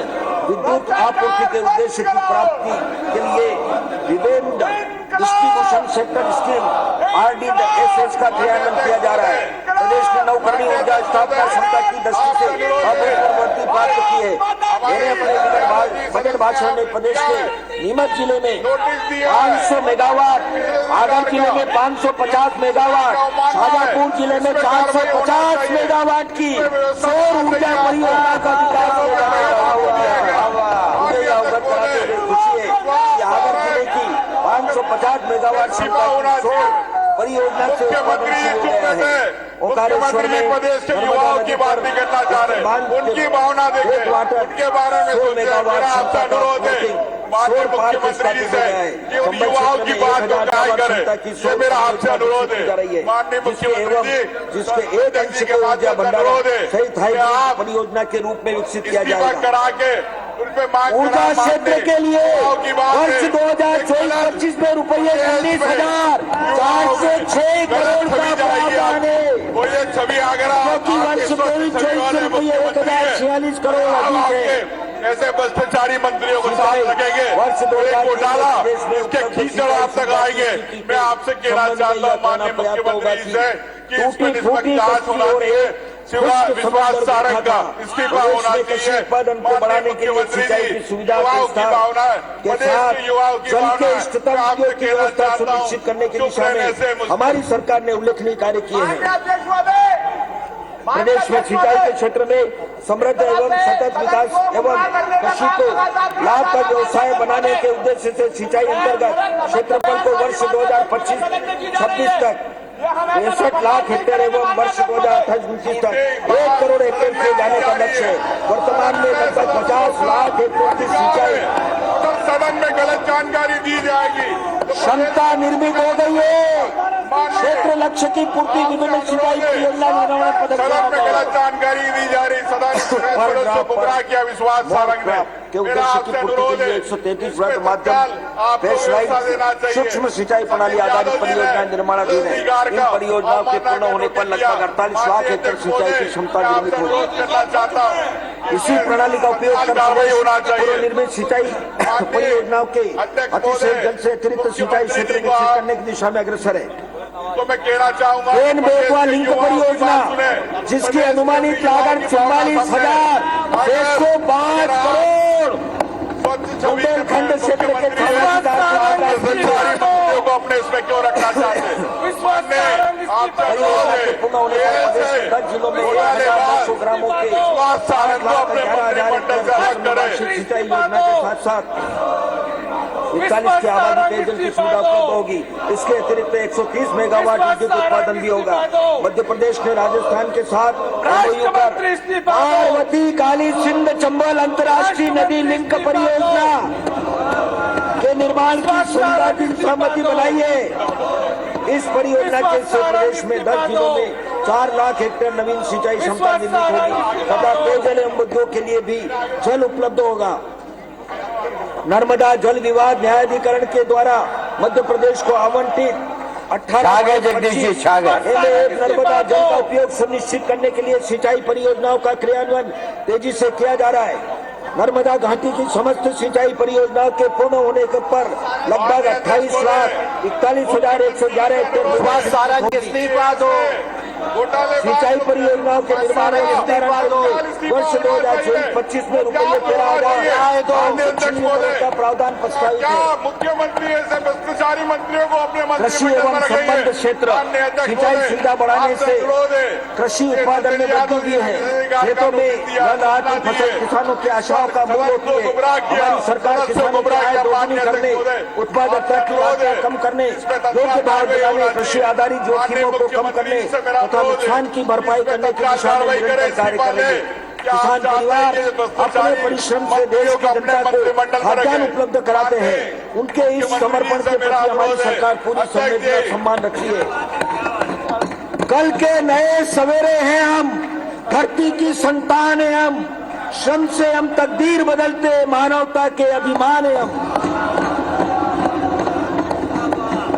विद्युत आपूर्ति के उद्देश्य की प्राप्ति के लिए विभिन्न डिस्ट्रीब्यूशन सेक्टर स्कीम RDSS का क्रियान्वयन किया जा रहा है। प्रदेश में नवकरणीय ऊर्जा स्थापना क्षमता की दृष्टि से अग्रवर्ती प्राप्त की है। मैंने अपने बजट भाषण में प्रदेश के नीमच जिले में 500 मेगावाट, आगर जिले में 550 मेगावाट, शाजापुर जिले में 450 मेगावाट की सौर ऊर्जा परियोजना का विकास अवगत कराते हुए खुशी है कि आगर जिले की 550 मेगावाट क्षमता सौर परियोजना से मुख्यमंत्री जी प्रदेश के युवाओं की बात नहीं करना चाह रहे, उनकी भावना देखें, उनके बारे में सोचें। मेरा आपसे अनुरोध है माननीय मुख्यमंत्री जी से कि उन युवाओं की बात को न्याय करें। ये मेरा आपसे अनुरोध है माननीय मुख्यमंत्री जी, जिसके एक अंश को ऊर्जा भंडारण सहित हाइड्रो परियोजना के रूप में विकसित किया जाएगा। करा के ऊर्जा क्षेत्र के लिए वर्ष 2024-25 में रुपये 19,406 करोड़ का प्रावधान है। वो ये छवि आगरा क्योंकि वर्ष 2024 में रुपये 1,046 करोड़ अधिक है। ऐसे भ्रष्टाचारी मंत्रियों को साथ लगेंगे, वर्ष 2024 घोटाला इसके कीचड़ आप तक आएंगे। मैं आपसे कहना चाहता हूँ माननीय मुख्यमंत्री जी से कि इसमें निष्पक्ष जांच होना चाहिए। शिवराज विश्वास सारंग का इस्तीफा होना चाहिए। बढ़ाने के लिए सिंचाई की सुविधा युवाओं की भावना है, प्रदेश के युवाओं की भावना है। इष्टतम आपसे की कहना व्यवस्था चाहता हूँ सुनिश्चित करने की दिशा में हमारी सरकार ने उल्लेखनीय कार्य किए हैं। प्रदेश में सिंचाई के क्षेत्र में समृद्ध एवं सतत विकास एवं कृषि को लाभ का व्यवसाय बनाने के उद्देश्य से सिंचाई अंतर्गत क्षेत्रफल को वर्ष 2025-26 तक 63 लाख हेक्टेयर एवं वर्ष 2028-29 तक 1 करोड़ हेक्टेयर किए जाने का लक्ष्य है। वर्तमान में लगभग 50 लाख हेक्टेयर की सिंचाई सदन में गलत जानकारी दी जाएगी। क्षमता निर्मित हो गई है। क्षेत्र लक्ष्य की पूर्ति विभिन्न सिंचाई परियोजना निर्माण पदक सदन में गलत जानकारी दी जा रही। सदन को गुमराह किया विश्वास सारंग ने। के उद्देश्य की पूर्ति के लिए 133 वर्ग माध्यम बेस लाइन सूक्ष्म सिंचाई प्रणाली आधारित परियोजना निर्माणाधीन है। इन परियोजनाओं के पूर्ण होने पर लगभग 48 लाख हेक्टेयर सिंचाई की क्षमता निर्मित होगी। इसी प्रणाली का उपयोग कर निर्मित सिंचाई परियोजनाओं के अतिशय जल से अतिरिक्त सिंचाई क्षेत्र विकसित करने की दिशा में अग्रसर है। तो मैं कहना चाहूंगा ट्रेन बेतवा लिंक परियोजना जिसकी अनुमानित लागत 44,605 करोड़ बुंदेलखंड क्षेत्र के मंत्रियों को अपने इसमें क्यों रखना चाहते हैं? आप जिलों में 1,200 ग्रामों के 11,000 सिंचाई योजना के साथ साथ 41 की आबादी पेयजल की सुविधा उपलब्ध होगी। इसके अतिरिक्त 130 मेगावाट विद्युत उत्पादन भी होगा। मध्य प्रदेश ने राजस्थान के साथ MOU पर पार्वती काली सिंध चंबल अंतर्राष्ट्रीय नदी लिंक परियोजना के निर्माण की सुविधा की सहमति बनाई है। इस परियोजना के से प्रदेश में 10 जिलों में 4 लाख हेक्टेयर नवीन सिंचाई क्षमता निर्मित होगी तथा पेयजल एवं उद्योग के लिए भी जल उपलब्ध होगा। नर्मदा जल विवाद न्यायाधिकरण के द्वारा मध्य प्रदेश को आवंटित 18 नर्मदा जल का उपयोग सुनिश्चित करने के लिए सिंचाई परियोजनाओं का क्रियान्वयन तेजी से किया जा रहा है। नर्मदा घाटी की समस्त सिंचाई परियोजनाओं के पूर्ण होने पर लगभग 28,41,111 हेक्टेयर सिंचाई परियोजनाओं के निर्माण और विस्तारण के लिए वर्ष 2024-25 में रुपये 13,000 का प्रावधान प्रस्तावित है। मुख्यमंत्री ऐसे भ्रष्टाचारी मंत्रियों को अपने कृषि एवं संबद्ध क्षेत्र सिंचाई सुविधा बढ़ाने से कृषि उत्पादन में वृद्धि हुई है। खेतों में लहलहाती फसल किसानों की आशाओं का मूल होती है। हमारी सरकार किसानों की आय दोगुनी करने, उत्पादकता की मात्रा कम करने, योग्य भाव दिलाने, कृषि आधारित जोखिमों को कम करने तथा नुकसान की भरपाई करने की दिशा में निरंतर कार्य करेंगे। किसान परिवार अपने परिश्रम से देश की जनता को खाद्यान्न उपलब्ध कराते हैं। उनके इस समर्पण के प्रति हमारी सरकार पूरी संवेदना सम्मान रखती है। कल के नए सवेरे हैं हम, धरती की संतान है हम, श्रम से हम तकदीर बदलते, मानवता के अभिमान है हम।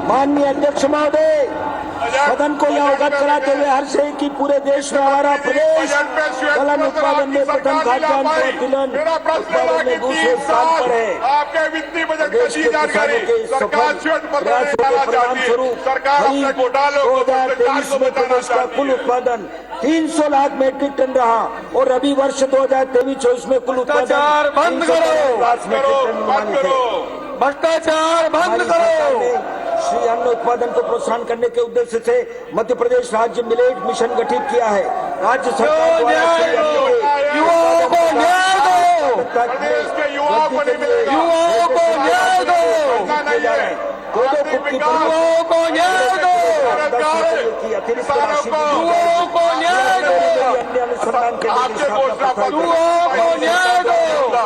माननीय अध्यक्ष महोदय, सदन को यह अवगत कराते हुए हर्ष है कि पूरे देश में हमारा प्रदेश कलन उत्पादन में प्रथम, खाद्यान्न उत्पादन में दूसरे स्थान पर है। आपके वित्तीय बजट देश के किसानों के सफल प्रयासों के परिणाम स्वरूप 2023 में प्रदेश का कुल उत्पादन 300 लाख मीट्रिक टन रहा और रबी वर्ष 2023-24 में कुल उत्पादन 350 लाख मीट्रिक टन अनुमानित है। भ्रष्टाचार बंद करो। श्री अन्न उत्पादन को प्रोत्साहन करने के उद्देश्य से मध्य प्रदेश राज्य मिलेट मिशन गठित किया है। राज्य सरकार युवाओं को न्याय दो, प्रदेश के युवाओं को नहीं मिलेगा। युवाओं को न्याय दो, युवाओं को न्याय दो, अतिरिक्त युवाओं को न्याय दो, अनुसंधान के युवाओं को न्याय दो।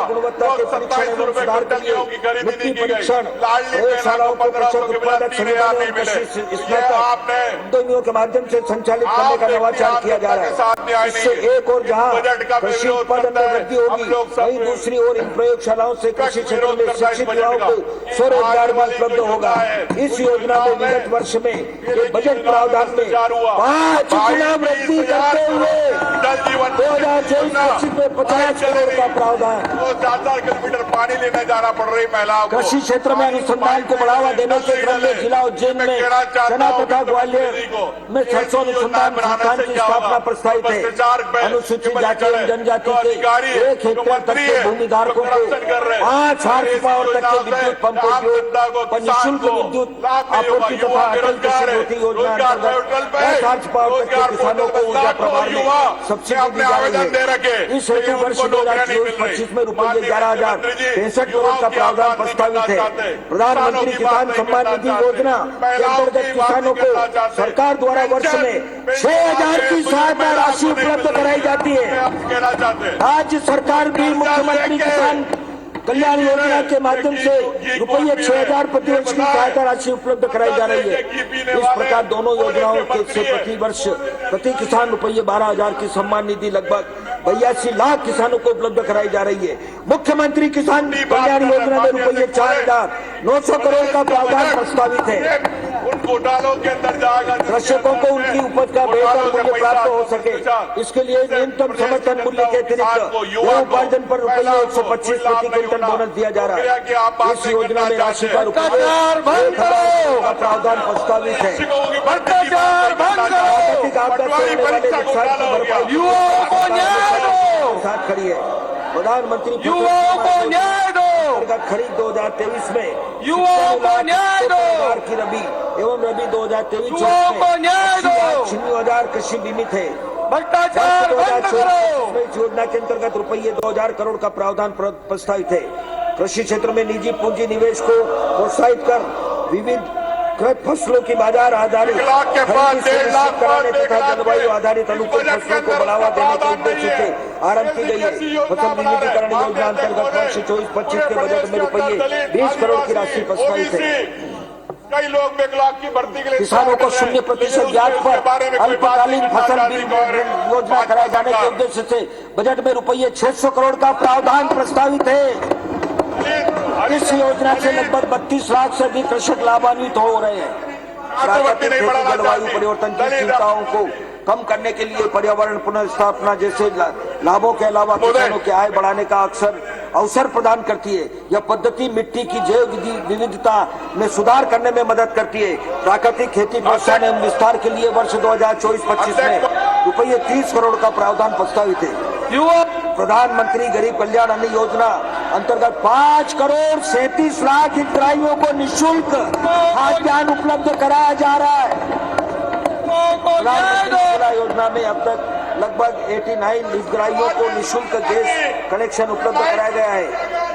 गुणवत्ता के परीक्षण एवं सुधार के लिए मिट्टी परीक्षण प्रयोगशालाओं को प्रचुर उत्पादक संविधान एवं कृषि उद्यमियों के माध्यम से संचालित करने का नवाचार किया जा रहा है। इससे एक और जहां कृषि उत्पादन में वृद्धि होगी, वहीं दूसरी ओर इन प्रयोगशालाओं से कृषि क्षेत्र में शिक्षित युवाओं को स्वरोजगार भी उपलब्ध होगा। इस योजना में विगत वर्ष में बजट प्रावधान में 5 गुना वृद्धि करते हुए 2024-25 में 50 करोड़ का प्रावधान। 4 किलोमीटर पानी लेने जाना पड़ रही महिलाओं को। कृषि क्षेत्र में अनुसंधान को बढ़ावा देने के क्रम में जिला उज्जैन में चना तथा ग्वालियर में सरसों अनुसंधान संस्थान की स्थापना प्रस्तावित है। अनुसूचित जाति एवं जनजाति के 1 हेक्टेयर तक के भूमिधारकों को 5 हार्स पावर तक के विद्युत पंप उपयोग पर निःशुल्क विद्युत आपूर्ति तथा अटल कृषि ज्योति योजना अंतर्गत 10 हार्स पावर तक के किसानों को ऊर्जा प्रभार में सब्सिडी दी जा रही है। इस हेतु वर्ष 2024-25 में रुपये 11,063 करोड़ का प्रावधान प्रस्तावित है। प्रधानमंत्री किसान सम्मान निधि योजना के अंतर्गत किसानों को सरकार द्वारा वर्ष में 6,000 की सहायता राशि उपलब्ध कराई जाती है। राज्य सरकार भी मुख्यमंत्री किसान कल्याण योजना के माध्यम से रुपये 6,000 प्रति वर्ष की सहायता राशि उपलब्ध कराई जा रही है। इस प्रकार दोनों योजनाओं के से प्रति वर्ष प्रति किसान रुपये 12,000 की सम्मान निधि लगभग 82 लाख किसानों को उपलब्ध कराई जा रही है। मुख्यमंत्री किसान कल्याण योजना में रुपये 4,900 करोड़ का प्रावधान प्रस्तावित है। घोटालों के अंदर जाएगा। कृषकों को उनकी उपज का बेहतर मूल्य प्राप्त हो सके, इसके लिए न्यूनतम समर्थन मूल्य के अतिरिक्त उपार्जन पर रुपये 125 प्रति क्विंटल बोनस दिया जा रहा है। इस योजना में राशि का प्रावधान प्रस्तावित है। प्राकृतिक आपदा से होने वाले नुकसान की भरपाई युवाओं को न्याय दो साथ खड़ी है। प्रधानमंत्री युवाओं को न्याय दो खरीद 2023 में युवाओं को न्याय दो की रबी एवं रबी 2023 को न्याय दो 96,000 कृषि बीमित है। भ्रष्टाचार बंद करो। इस योजना के अंतर्गत रुपये 2,000 करोड़ का प्रावधान प्रस्तावित है। कृषि क्षेत्र में निजी पूंजी निवेश को प्रोत्साहित कर विविध फसलों की बाजार आधारित कराने तथा जलवायु आधारित अनुकूल फसलों को बढ़ावा देने के उद्देश्य से आरंभ की गई है। फसल विविधीकरण योजना अंतर्गत वर्ष 24-25 के बजट में रुपये 20 करोड़ की राशि प्रस्तावित है। कई लोग बैकलॉग की भर्ती के लिए किसानों को 0% ब्याज पर अल्पकालीन फसल बीमा योजना कराए जाने के उद्देश्य से बजट में रुपये 600 करोड़ का प्रावधान प्रस्तावित है। इस योजना से लगभग 32 लाख से अधिक कृषक लाभान्वित हो रहे हैं। प्राकृतिक खेती जलवायु परिवर्तन की चिंताओं को कम करने के लिए पर्यावरण पुनर्स्थापना जैसे लाभों के अलावा किसानों की आय बढ़ाने का अवसर प्रदान करती है। यह पद्धति मिट्टी की जैव विविधता में सुधार करने में मदद करती है। प्राकृतिक खेती प्रोत्साहन एवं विस्तार के लिए वर्ष 2024-25 में रुपये 30 करोड़ का प्रावधान प्रस्तावित है। प्रधानमंत्री गरीब कल्याण अन्न योजना अंतर्गत 5 करोड़ 37 लाख हितग्राहियों को निःशुल्क खाद्यान्न उपलब्ध कराया जा रहा है। प्रधानमंत्री योजना में अब तक लगभग 89 हितग्राहियों को निःशुल्क गैस कनेक्शन उपलब्ध कराया गया है।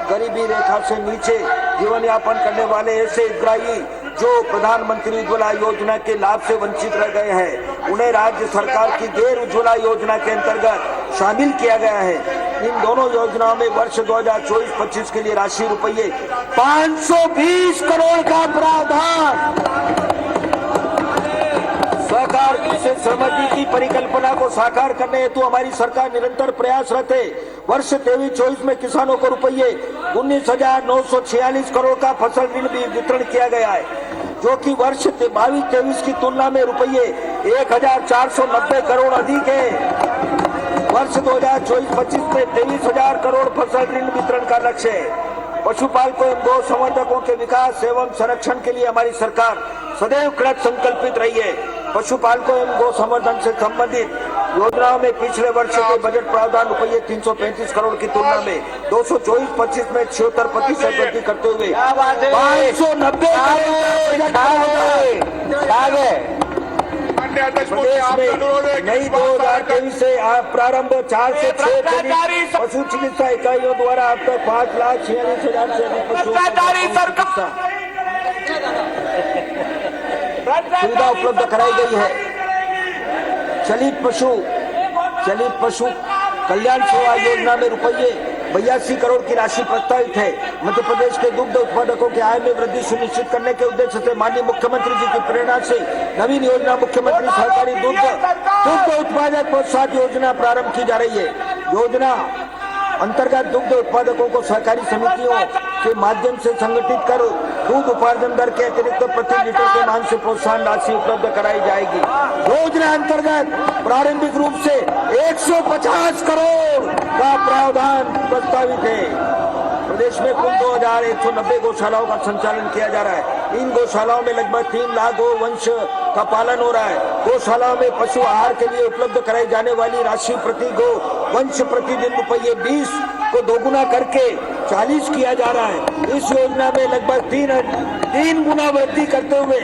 गरीबी रेखा से नीचे जीवन यापन करने वाले ऐसे हितग्राही जो प्रधानमंत्री उज्ज्वला योजना के लाभ से वंचित रह गए हैं, उन्हें राज्य सरकार की गैर उज्ज्वला योजना के अंतर्गत शामिल किया गया है। इन दोनों योजनाओं में वर्ष 2024-25 के लिए राशि रुपये 520 करोड़ का प्रावधान। सरकार से श्रमयोगी की परिकल्पना को साकार करने हेतु हमारी सरकार निरंतर प्रयासरत है। वर्ष 23-24 में किसानों को रुपये 19,946 करोड़ का फसल ऋण भी वितरण किया गया है, जो कि वर्ष 22-23 की तुलना में रुपये 1,490 करोड़ अधिक है। वर्ष 2024-25 में 23,000 करोड़ फसल ऋण वितरण का लक्ष्य है। पशुपालकों एवं गौ संवर्धकों के विकास एवं संरक्षण के लिए हमारी सरकार सदैव कृत संकल्पित रही है। पशुपालकों एवं गौ संवर्धन से संबंधित योजनाओं में पिछले वर्ष के बजट प्रावधान रुपये 335 करोड़ की तुलना में 2024-25 में 76% वृद्धि करते हुए 590 नई 2023 से प्रारंभ 4 से 6 पशु चिकित्सा इकाइयों द्वारा अब तक 5,46,000 से अधिक सुविधा उपलब्ध कराई गई है। चलित पशु कल्याण सेवा योजना में रुपये 82 करोड़ की राशि प्रस्तावित है। मध्य प्रदेश के दुग्ध उत्पादकों की आय में वृद्धि सुनिश्चित करने के उद्देश्य से माननीय मुख्यमंत्री जी की प्रेरणा से नवीन योजना मुख्यमंत्री सहकारी दुग्ध उत्पादक प्रोत्साहन योजना प्रारंभ की जा रही है। योजना अंतर्गत दुग्ध उत्पादकों को सहकारी समितियों के माध्यम से संगठित कर दूध उपार्जन दर के अतिरिक्त प्रति लीटर के मान से प्रोत्साहन राशि उपलब्ध कराई जाएगी। योजना अंतर्गत प्रारंभिक रूप से 150 करोड़ का प्रावधान प्रस्तावित है। प्रदेश में कुल 2,190 गौशालाओं का संचालन किया जा रहा है। इन गौशालाओं में लगभग 3 लाख गौ वंश का पालन हो रहा है। गौशालाओं में पशु आहार के लिए उपलब्ध कराई जाने वाली राशि प्रति गौ वंश प्रतिदिन रुपये 20 को दोगुना करके 40 किया जा रहा है। इस योजना में लगभग 3 गुना वृद्धि करते हुए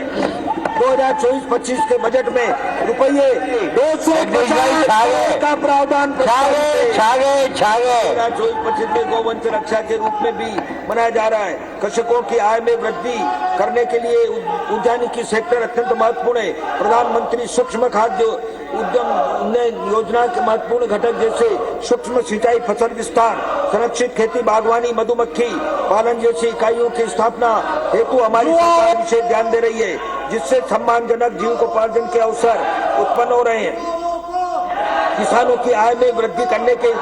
2024-25 के बजट में रुपये 250 का प्रावधान 2024-25 में गौवंश रक्षा के रूप में भी मनाया जा रहा है। कृषकों की आय में वृद्धि करने के लिए उद्यानिकी सेक्टर अत्यंत महत्वपूर्ण है। प्रधानमंत्री सूक्ष्म खाद्य उद्यम योजना के महत्वपूर्ण घटक जैसे सूक्ष्म सिंचाई, फसल विस्तार, संरक्षित खेती, बागवानी, मधुमक्खी पालन जैसी इकाइयों की स्थापना हेतु हमारी सरकार विशेष ध्यान दे रही है, जिससे सम्मानजनक जीविकोपार्जन के अवसर उत्पन्न हो रहे हैं। किसानों की आय में वृद्धि करने के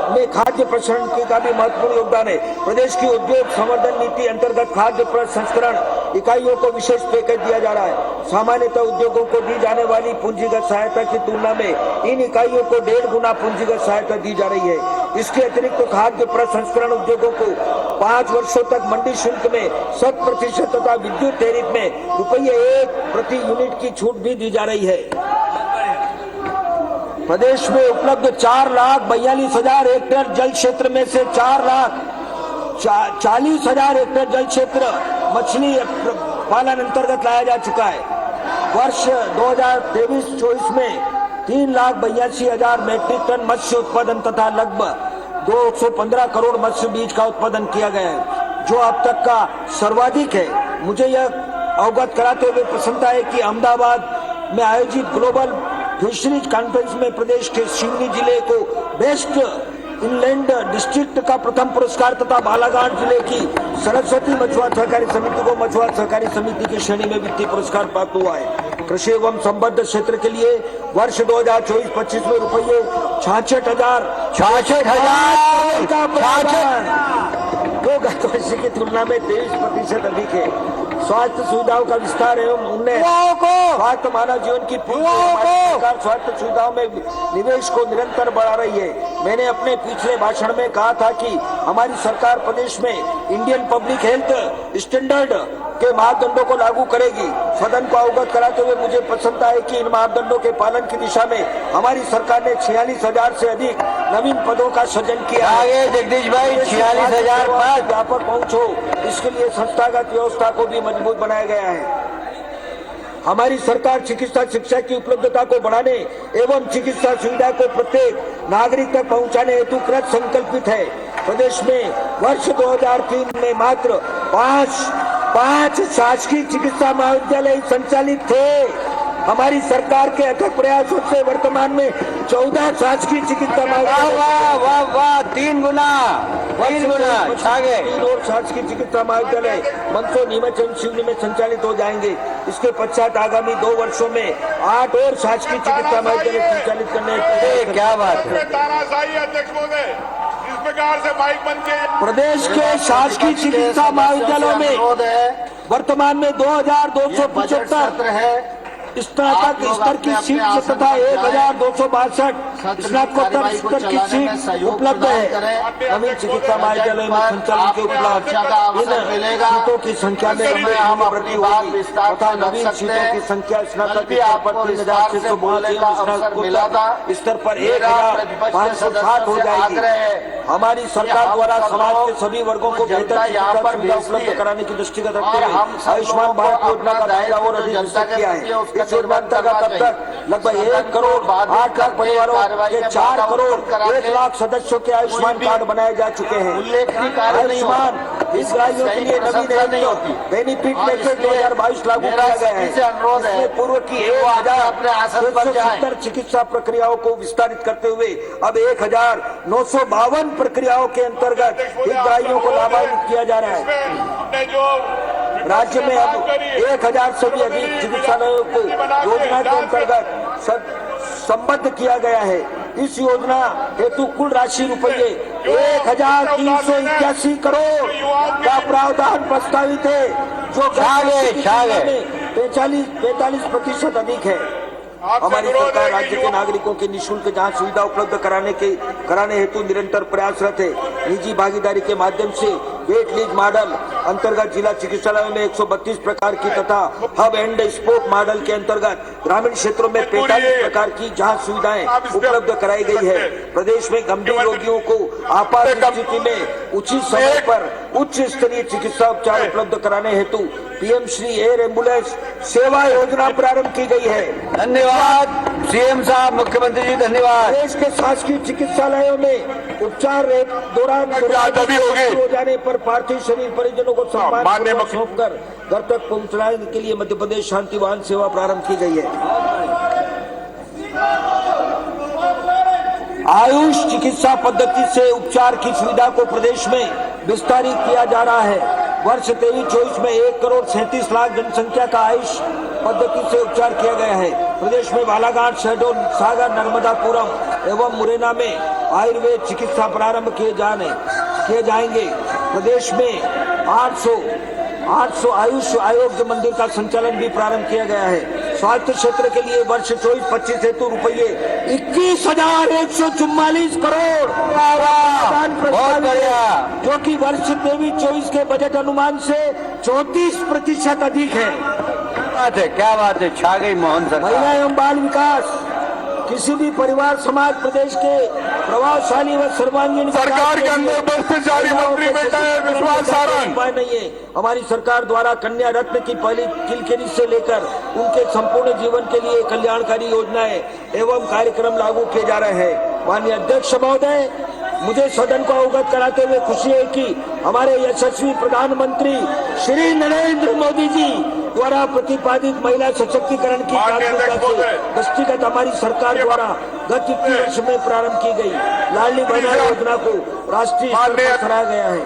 में खाद्य प्रसंस्करण का भी महत्वपूर्ण योगदान है। प्रदेश की उद्योग संवर्धन नीति अंतर्गत खाद्य प्रसंस्करण इकाइयों को विशेष पैकेज दिया जा रहा है। सामान्यतः उद्योगों को दी जाने वाली पूंजीगत सहायता की तुलना में इन इकाइयों को 1.5 गुना पूंजीगत सहायता दी जा रही है। इसके अतिरिक्त तो खाद्य प्रसंस्करण उद्योगों को 5 वर्षों तक मंडी शुल्क में 100% तथा विद्युत टैरिफ में ₹1 प्रति यूनिट की छूट भी दी जा रही है। प्रदेश में उपलब्ध 4,42,000 हेक्टेयर जल क्षेत्र में से 4,40,000 हेक्टेयर जल क्षेत्र मछली पालन अंतर्गत लाया जा चुका है। वर्ष 2023-24 में 3,82,000 मैट्रिक टन मत्स्य उत्पादन तथा लगभग 215 करोड़ मत्स्य बीज का उत्पादन किया गया है, जो अब तक का सर्वाधिक है। मुझे यह अवगत कराते हुए प्रसन्नता है कि अहमदाबाद में आयोजित ग्लोबल फिशरीज कॉन्फ्रेंस में प्रदेश के सिवनी जिले को बेस्ट इनलैंड डिस्ट्रिक्ट का प्रथम पुरस्कार तथा बालाघाट जिले की सरस्वती मछुआरा सहकारी समिति को मछुआरा सहकारी समिति की श्रेणी में वित्तीय पुरस्कार प्राप्त हुआ है। कृषि एवं संबद्ध क्षेत्र के लिए वर्ष 2024-25 में रुपये 66,000 का प्रावधान 2 वर्ष की तुलना में 23% अधिक है। स्वास्थ्य सुविधाओं का विस्तार एवं उन्नयन, स्वास्थ्य मानव जीवन की पूर्ति, हमारी सरकार स्वास्थ्य सुविधाओं में निवेश को निरंतर बढ़ा रही है। मैंने अपने पिछले भाषण में कहा था कि हमारी सरकार प्रदेश में इंडियन पब्लिक हेल्थ स्टैंडर्ड के मापदंडों को लागू करेगी। सदन को अवगत कराते हुए मुझे प्रसन्नता है कि इन मापदंडों के पालन की दिशा में हमारी सरकार ने 46,000 से अधिक नवीन पदों का सृजन किया है। जगदीश भाई 46,000 पद व्यापक पहुंच हो, इसके लिए संस्थागत व्यवस्था को भी मजबूत बनाया गया है। हमारी सरकार चिकित्सा शिक्षा की उपलब्धता को बढ़ाने एवं चिकित्सा सुविधा को प्रत्येक नागरिक तक पहुंचाने हेतु कृत संकल्पित है। प्रदेश में वर्ष 2003 में मात्र 5 शासकीय चिकित्सा महाविद्यालय संचालित थे। हमारी सरकार के अथक प्रयासों से वर्तमान में 14 शासकीय चिकित्सा महाविद्यालय 3 गुना छा गए। 3 और शासकीय चिकित्सा महाविद्यालय मंदसौर, नीमच एवं सिवनी में संचालित हो जाएंगे। इसके पश्चात आगामी 2 वर्षों में 8 और शासकीय चिकित्सा महाविद्यालय संचालित करने क्या बात है। तानाशाही अध्यक्ष महोदय, इस प्रकार से माइक बंद किए। प्रदेश के शासकीय चिकित्सा महाविद्यालयों में वर्तमान में 2,275 है स्नातक स्तर की सीट तथा 1,262 स्नातकोत्तर स्तर की सीट उपलब्ध है। नवीन चिकित्सा महाविद्यालय में संचालन के उपलब्ध इन सीटों की संख्या में हम वृद्धि होगी तथा नवीन सीटों की संख्या स्नातक स्तर पर 3,662 स्तर पर 1,560 हो जाएगी। हमारी सरकार द्वारा समाज के सभी वर्गों को बेहतर चिकित्सा सुविधा उपलब्ध कराने की दृष्टिगत रखते हुए आयुष्मान भारत योजना का दायरा और अधिक विस्तृत किया है। योजना अंतर्गत अब तक लगभग 1 करोड़ 8 लाख परिवारों के 4 करोड़ 1 लाख सदस्यों के आयुष्मान कार्ड बनाए जा चुके हैं। आयुष्मान हितग्राहियों के लिए नवीन बेनिफिट पैकेज 2022 लागू किया गया है। इसमें पूर्व की 1,670 चिकित्सा प्रक्रियाओं को विस्तारित करते हुए अब 1,952 प्रक्रियाओं के अंतर्गत हितग्राहियों को लाभान्वित किया जा रहा है। राज्य में अब 1,000 से भी अधिक चिकित्सालयों को योजना के अंतर्गत संबद्ध किया गया है। इस योजना हेतु कुल राशि रुपये 1,381 करोड़ का प्रावधान प्रस्तावित है, जो 45% अधिक है। हमारी सरकार राज्य के नागरिकों के निःशुल्क जांच सुविधा उपलब्ध कराने हेतु निरंतर प्रयासरत है। निजी भागीदारी के माध्यम से वेट लीज मॉडल अंतर्गत जिला चिकित्सालयों में 132 प्रकार की तथा हब एंड स्पोक मॉडल के अंतर्गत ग्रामीण क्षेत्रों में 45 प्रकार की जांच सुविधाएं उपलब्ध कराई गई है। प्रदेश में गंभीर रोगियों को आपात स्थिति में उचित समय पर उच्च स्तरीय चिकित्सा उपचार उपलब्ध कराने हेतु पीएम श्री एयर एम्बुलेंस सेवा योजना प्रारंभ की गई है। धन्यवाद सीएम साहब, मुख्यमंत्री जी धन्यवाद। देश के शासकीय चिकित्सालयों में उपचार दौरान हो जाने पर पार्थिव शरीर परिजनों को सम्मान सौंपकर घर तक पहुंचाने के लिए मध्य प्रदेश शांति वाहन सेवा प्रारंभ की गई है। आयुष चिकित्सा पद्धति से उपचार की सुविधा को प्रदेश में विस्तारित किया जा रहा है। वर्ष 23-24 में 1 करोड़ 37 लाख जनसंख्या का आयुष पद्धति से उपचार किया गया है। प्रदेश में बालाघाट, शहडोल, सागर, नर्मदापुरम एवं मुरैना में आयुर्वेद चिकित्सा प्रारंभ किए जाएंगे। प्रदेश में 800 आयुष आरोग्य मंदिर का संचालन भी प्रारंभ किया गया है। स्वास्थ्य क्षेत्र के लिए वर्ष 24-25 हेतु रुपये 21,144 करोड़ जो कि वर्ष 23-24 के बजट अनुमान से 34% अधिक है। क्या बात है, छा गई मोहन सरकार। महिला एवं बाल विकास, किसी भी परिवार समाज प्रदेश के प्रभावशाली व सर्वांगीण सरकार के अंदर भ्रष्टाचारी मंत्री बैठा है विश्वास सारंग। उपाय नहीं है। हमारी सरकार द्वारा कन्या रत्न की पहली किलकिरी से लेकर उनके संपूर्ण जीवन के लिए कल्याणकारी योजनाएं एवं कार्यक्रम लागू किए जा रहे हैं। माननीय अध्यक्ष महोदय, मुझे सदन को अवगत कराते हुए खुशी है कि हमारे यशस्वी प्रधानमंत्री श्री नरेंद्र मोदी जी द्वारा प्रतिपादित महिला सशक्तिकरण की दृष्टिगत हमारी सरकार द्वारा गत 21 वर्ष में प्रारंभ की गई लाडली बहना योजना को राष्ट्रीय स्तर पर सराहा गया है।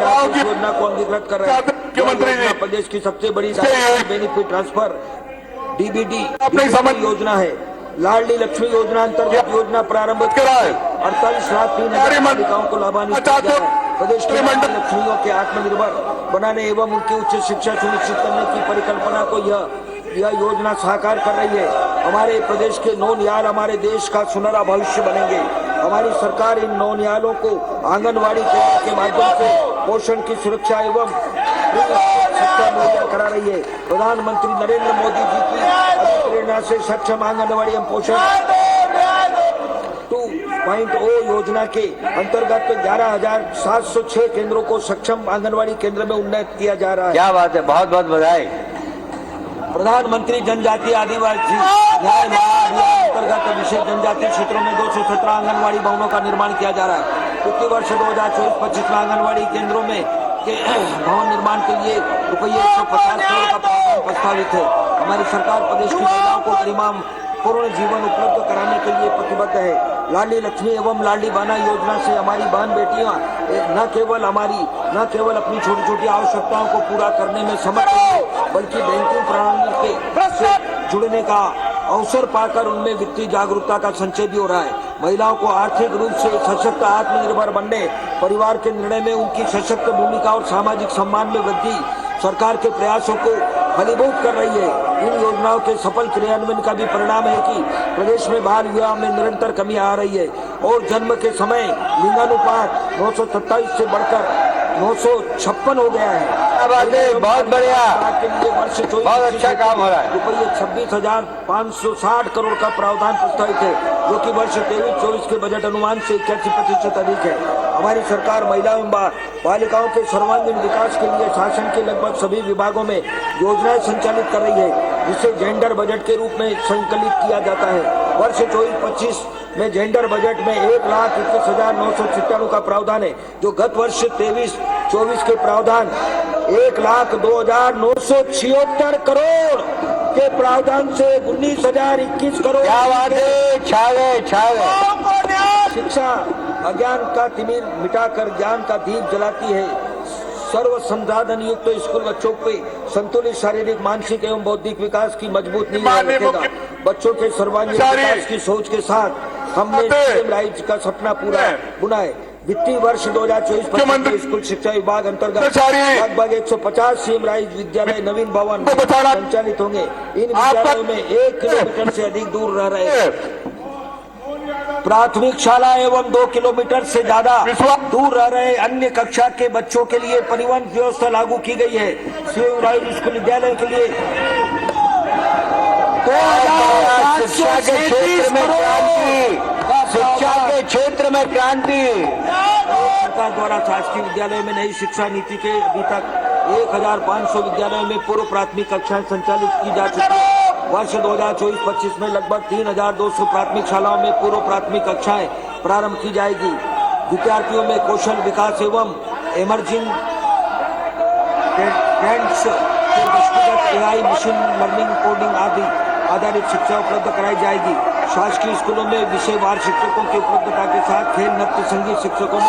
राष्ट्रीय योजना को अंगीकृत कर रहे हैं। प्रदेश की सबसे बड़ी बेनिफिट ट्रांसफर डीबीडी योजना है। लाडली लक्ष्मी योजना अंतर्गत योजना प्रारंभ 48 लाख 3,000 बालिकाओं को लाभान्वित किया गया है। प्रदेश की लक्ष्मियों के आत्मनिर्भर बनाने एवं उनकी उच्च शिक्षा सुनिश्चित करने की परिकल्पना को यह योजना साकार कर रही है। हमारे प्रदेश के नौनिहाल हमारे देश का सुनहरा भविष्य बनेंगे। हमारी सरकार इन नौनिहालों को आंगनवाड़ी केंद्र के माध्यम से पोषण की सुरक्षा एवं शिक्षा मुहैया करा रही है। प्रधानमंत्री नरेंद्र मोदी जी की प्रेरणा से सक्षम आंगनवाड़ी एवं पोषण 2.0 योजना के अंतर्गत 11,706 केंद्रों को सक्षम आंगनवाड़ी केंद्र में उन्नत किया जा रहा है। क्या बात है, बहुत बहुत बधाई। प्रधानमंत्री जनजातीय आदिवासी न्याय अंतर्गत विशेष जनजातीय क्षेत्रों में 217 आंगनवाड़ी भवनों का निर्माण किया जा रहा है। वित्तीय वर्ष 2024-25 में आंगनवाड़ी केंद्रों में के भवन निर्माण के लिए रुपये 150 करोड़ का प्रावधान प्रस्तावित है। हमारी सरकार प्रदेश की महिलाओं को गरिमा पूर्ण जीवन उपलब्ध कराने के लिए प्रतिबद्ध है। लाडली लक्ष्मी एवं लाडली बहना योजना से हमारी बहन बेटियां न केवल अपनी छोटी छोटी आवश्यकताओं को पूरा करने में समर्थ है, बल्कि बैंकिंग प्रणाली से जुड़ने का अवसर पाकर उनमें वित्तीय जागरूकता का संचय भी हो रहा है। महिलाओं को आर्थिक रूप से सशक्त आत्मनिर्भर बनने, परिवार के निर्णय में उनकी सशक्त भूमिका और सामाजिक सम्मान में वृद्धि सरकार के प्रयासों को फलीभूत कर रही है। इन योजनाओं के सफल क्रियान्वयन का भी परिणाम है कि प्रदेश में बाल विवाह में निरंतर कमी आ रही है और जन्म के समय लिंगानुपात 927 से बढ़कर 956 हो गया है। बहुत बढ़िया, के लिए वर्ष बहुत अच्छा काम हो रहा है। रुपये 26,560 करोड़ का प्रावधान प्रस्तावित है, जो कि वर्ष 23-24 के बजट अनुमान से 81% अधिक है। हमारी सरकार महिलाओं एवं बालिकाओं के सर्वांगीण विकास के लिए शासन के लगभग सभी विभागों में योजनाएं संचालित कर रही है, जिसे जेंडर बजट के रूप में संकलित किया जाता है। वर्ष 24-25 में जेंडर बजट में 1,21,997 का प्रावधान है, जो गत वर्ष 23-24 के प्रावधान 1,02,976 करोड़ के प्रावधान से 19,021 करोड़। क्या बात है, छा गए। शिक्षा अज्ञान का तिमिर मिटाकर ज्ञान का दीप जलाती है। सर्व संसाधन युक्त स्कूल बच्चों पे संतुलित शारीरिक, मानसिक एवं बौद्धिक विकास की मजबूत नींव रखेगा। बच्चों के सर्वांगीण विकास की सोच के साथ हमने लाइफ का सपना पूरा बुना है। वित्तीय वर्ष 2024-25 स्कूल शिक्षा विभाग अंतर्गत लगभग 150 सीएम राइज विद्यालय नवीन भवन संचालित होंगे। इन विद्यालयों में 1 किलोमीटर से अधिक दूर रह रहे प्राथमिक शाला एवं 2 किलोमीटर से ज्यादा दूर रह रहे अन्य कक्षा के बच्चों के लिए परिवहन व्यवस्था लागू की गई है। सीएम राइज स्कूल विद्यालय के लिए शिक्षा के क्षेत्र में क्रांति। सरकार द्वारा शासकीय विद्यालयों में नई शिक्षा नीति के अभी तक 1,500 विद्यालयों में पूर्व प्राथमिक कक्षाएं संचालित की जा चुकी है। वर्ष 2024-25 में लगभग 3,200 प्राथमिक शालाओं में पूर्व प्राथमिक कक्षाएं प्रारंभ की जाएगी। विद्यार्थियों में कौशल विकास एवं इमर्जिंग ट्रेंड्स के दृष्टिगत AI, मशीन लर्निंग, कोडिंग आदि आधारित शिक्षा उपलब्ध कराई जाएगी। शासकीय स्कूलों में विषयवार शिक्षकों की उपलब्धता के साथ खेल, नृत्य, संगीत शिक्षकों में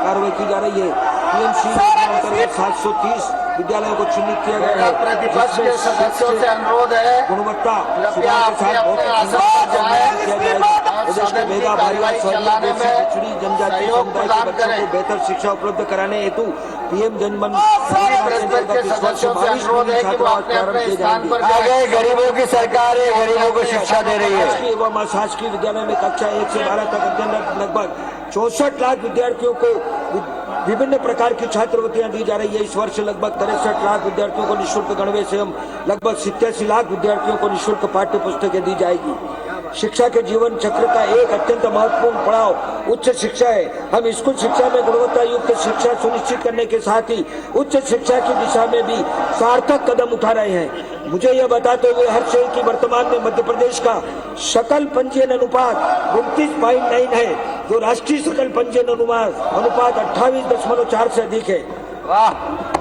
कार्रवाई की जा रही है। टीएमसी अंतर्गत 730 विद्यालयों को चिन्हित किया गया मेरा है। प्रतिपक्ष के सदस्यों से अनुरोध है गुणवत्ता कृपया सुधार के साथ अपने बहुत आसन पर जाएं किया जाएगा। प्रदेश के सदन की मेधा भाइयों कार्यवाही स्वर्ण चलाने में पिछड़ी जनजाति सहयोग समुदाय के प्रदान बच्चों करें। को बेहतर शिक्षा उपलब्ध कराने हेतु पीएम जनमन प्रतिपक्ष के सदस्यों से अनुरोध है कि वो अपने अपने स्थान पर जाएं। गरीबों की सरकार है, गरीबों को शिक्षा दे रही है। शासकीय एवं अशासकीय विद्यालय में कक्षा 1 से 12 तक अध्ययनरत लगभग 64 लाख विद्यार्थियों को विभिन्न प्रकार की छात्रवृत्तियां दी जा रही है। इस वर्ष लगभग 63 लाख विद्यार्थियों को निःशुल्क गणवेश एवं लगभग 87 लाख विद्यार्थियों को निःशुल्क पाठ्य पुस्तकें दी जाएगी। शिक्षा के जीवन चक्र का एक अत्यंत महत्वपूर्ण पड़ाव उच्च शिक्षा है। हम स्कूल शिक्षा में गुणवत्ता युक्त शिक्षा सुनिश्चित करने के साथ ही उच्च शिक्षा की दिशा में भी सार्थक कदम उठा रहे हैं। मुझे यह बताते हुए हर्ष है कि वर्तमान में मध्य प्रदेश का सकल पंजीयन अनुपात 29.9 है, जो राष्ट्रीय सकल पंजीयन अनुपात 28.4 से अधिक है। वाह,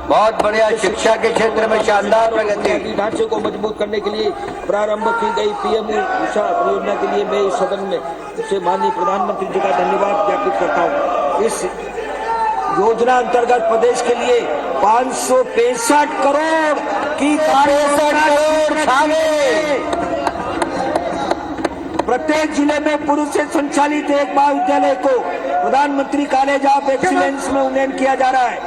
बहुत बढ़िया। शिक्षा के क्षेत्र में शानदार प्रगति। ढांचे को मजबूत करने के लिए प्रारंभ की गई पीएम उषा परियोजना के लिए मैं इस सदन में से माननीय प्रधानमंत्री जी का धन्यवाद ज्ञापित करता हूँ। इस योजना अंतर्गत प्रदेश के लिए 565 करोड़ की प्रत्येक जिले में पूर्व से संचालित एक महाविद्यालय को प्रधानमंत्री कॉलेज ऑफ एक्सीलेंस में उन्नयन किया जा रहा है।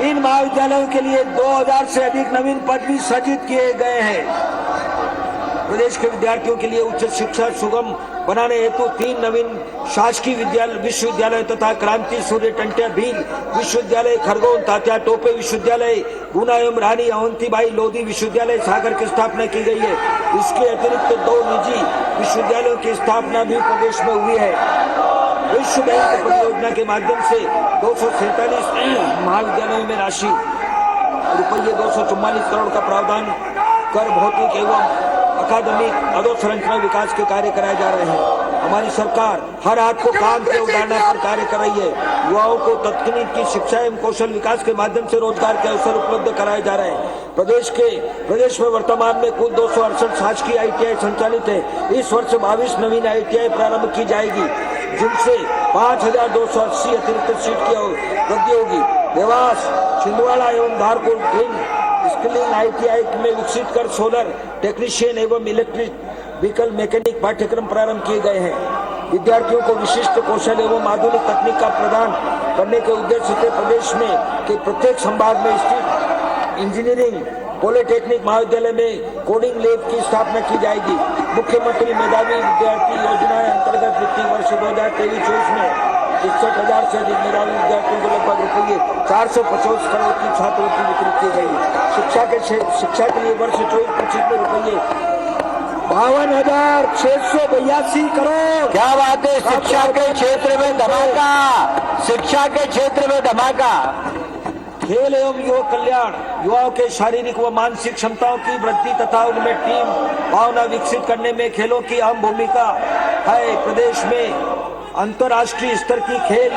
इन महाविद्यालयों के लिए 2000 से अधिक नवीन पद भी सृजित किए गए हैं। प्रदेश के विद्यार्थियों के लिए उच्च शिक्षा सुगम बनाने हेतु 3 नवीन शासकीय विश्वविद्यालय तथा क्रांति सूर्य टंट्या भील विश्वविद्यालय, खरगोन तात्या टोपे विश्वविद्यालय, गुना एवं रानी अवंतीबाई लोधी विश्वविद्यालय सागर की स्थापना की गई है। इसके अतिरिक्त 2 निजी विश्वविद्यालयों की स्थापना भी प्रदेश में हुई है। विश्व बैंक परियोजना के माध्यम से 247 महाविद्यालयों में राशि रुपये 244 करोड़ का प्रावधान कर भौतिक एवं अकादमिक अधोसंरचना विकास के कार्य कराए जा रहे हैं। हमारी सरकार हर हाथ को काम के उदाहरण पर कार्य कर रही है। युवाओं को तकनीकी शिक्षा एवं कौशल विकास के माध्यम से रोजगार के अवसर उपलब्ध कराए जा रहे हैं। प्रदेश में वर्तमान में कुल 268 शासकीय ITI संचालित है। इस वर्ष 22 नवीन ITI प्रारंभ की जाएगी, जिनसे 5280 अतिरिक्त सीट की वृद्धि होगी। देवास, छिंदवाड़ा एवं धारपुर स्किलिंग ITI में विकसित कर सोलर टेक्नीशियन एवं इलेक्ट्रिक व्हीकल मैकेनिक पाठ्यक्रम प्रारंभ किए गए हैं। विद्यार्थियों को विशिष्ट कौशल एवं आधुनिक तकनीक का प्रदान करने के उद्देश्य से प्रदेश में के प्रत्येक संभाग में स्थित इंजीनियरिंग पॉलिटेक्निक महाविद्यालय में कोडिंग लैब की स्थापना की जाएगी। मुख्यमंत्री मेधावी विद्यार्थी योजना अंतर्गत वित्तीय वर्ष 2023-24 में 61,000 से अधिक मेधावी विद्यार्थियों को लगभग रुपये 450 करोड़ की छात्रवृत्ति वितरित की गई। शिक्षा के लिए वर्ष 24-25 में रुपये 52,682 करोड़। क्या बात है। शिक्षा के क्षेत्र में धमाका, शिक्षा के क्षेत्र में धमाका। खेल एवं युवा कल्याण, युवाओं के शारीरिक व मानसिक क्षमताओं की वृद्धि तथा उनमें टीम भावना विकसित करने में खेलों की अहम भूमिका है। प्रदेश में अंतर्राष्ट्रीय स्तर की खेल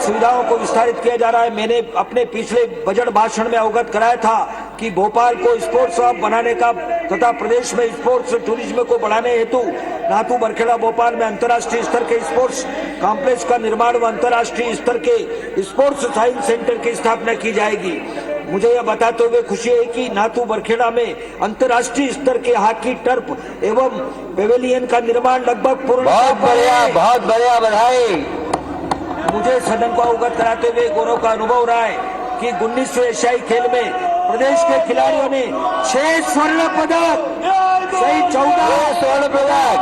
सुविधाओं को विस्तारित किया जा रहा है। मैंने अपने पिछले बजट भाषण में अवगत कराया था कि भोपाल को स्पोर्ट्स हब बनाने का तथा प्रदेश में स्पोर्ट्स टूरिज्म को बढ़ाने हेतु नाथू बरखेड़ा भोपाल में अंतर्राष्ट्रीय स्तर के स्पोर्ट्स कॉम्प्लेक्स का निर्माण व अंतर्राष्ट्रीय स्तर के स्पोर्ट्स साइंस सेंटर की स्थापना की जाएगी। मुझे यह बताते हुए खुशी है कि नाथू बरखेड़ा में अंतर्राष्ट्रीय स्तर के हॉकी टर्फ एवं पेवेलियन का निर्माण लगभग पूर्ण। बहुत बढ़िया, बधाई। मुझे सदन को अवगत कराते हुए गौरव का अनुभव हो रहा है कि 19वें एशियाई खेल में प्रदेश के खिलाड़ियों ने 6 स्वर्ण पदक सहित 14 स्वर्ण पदक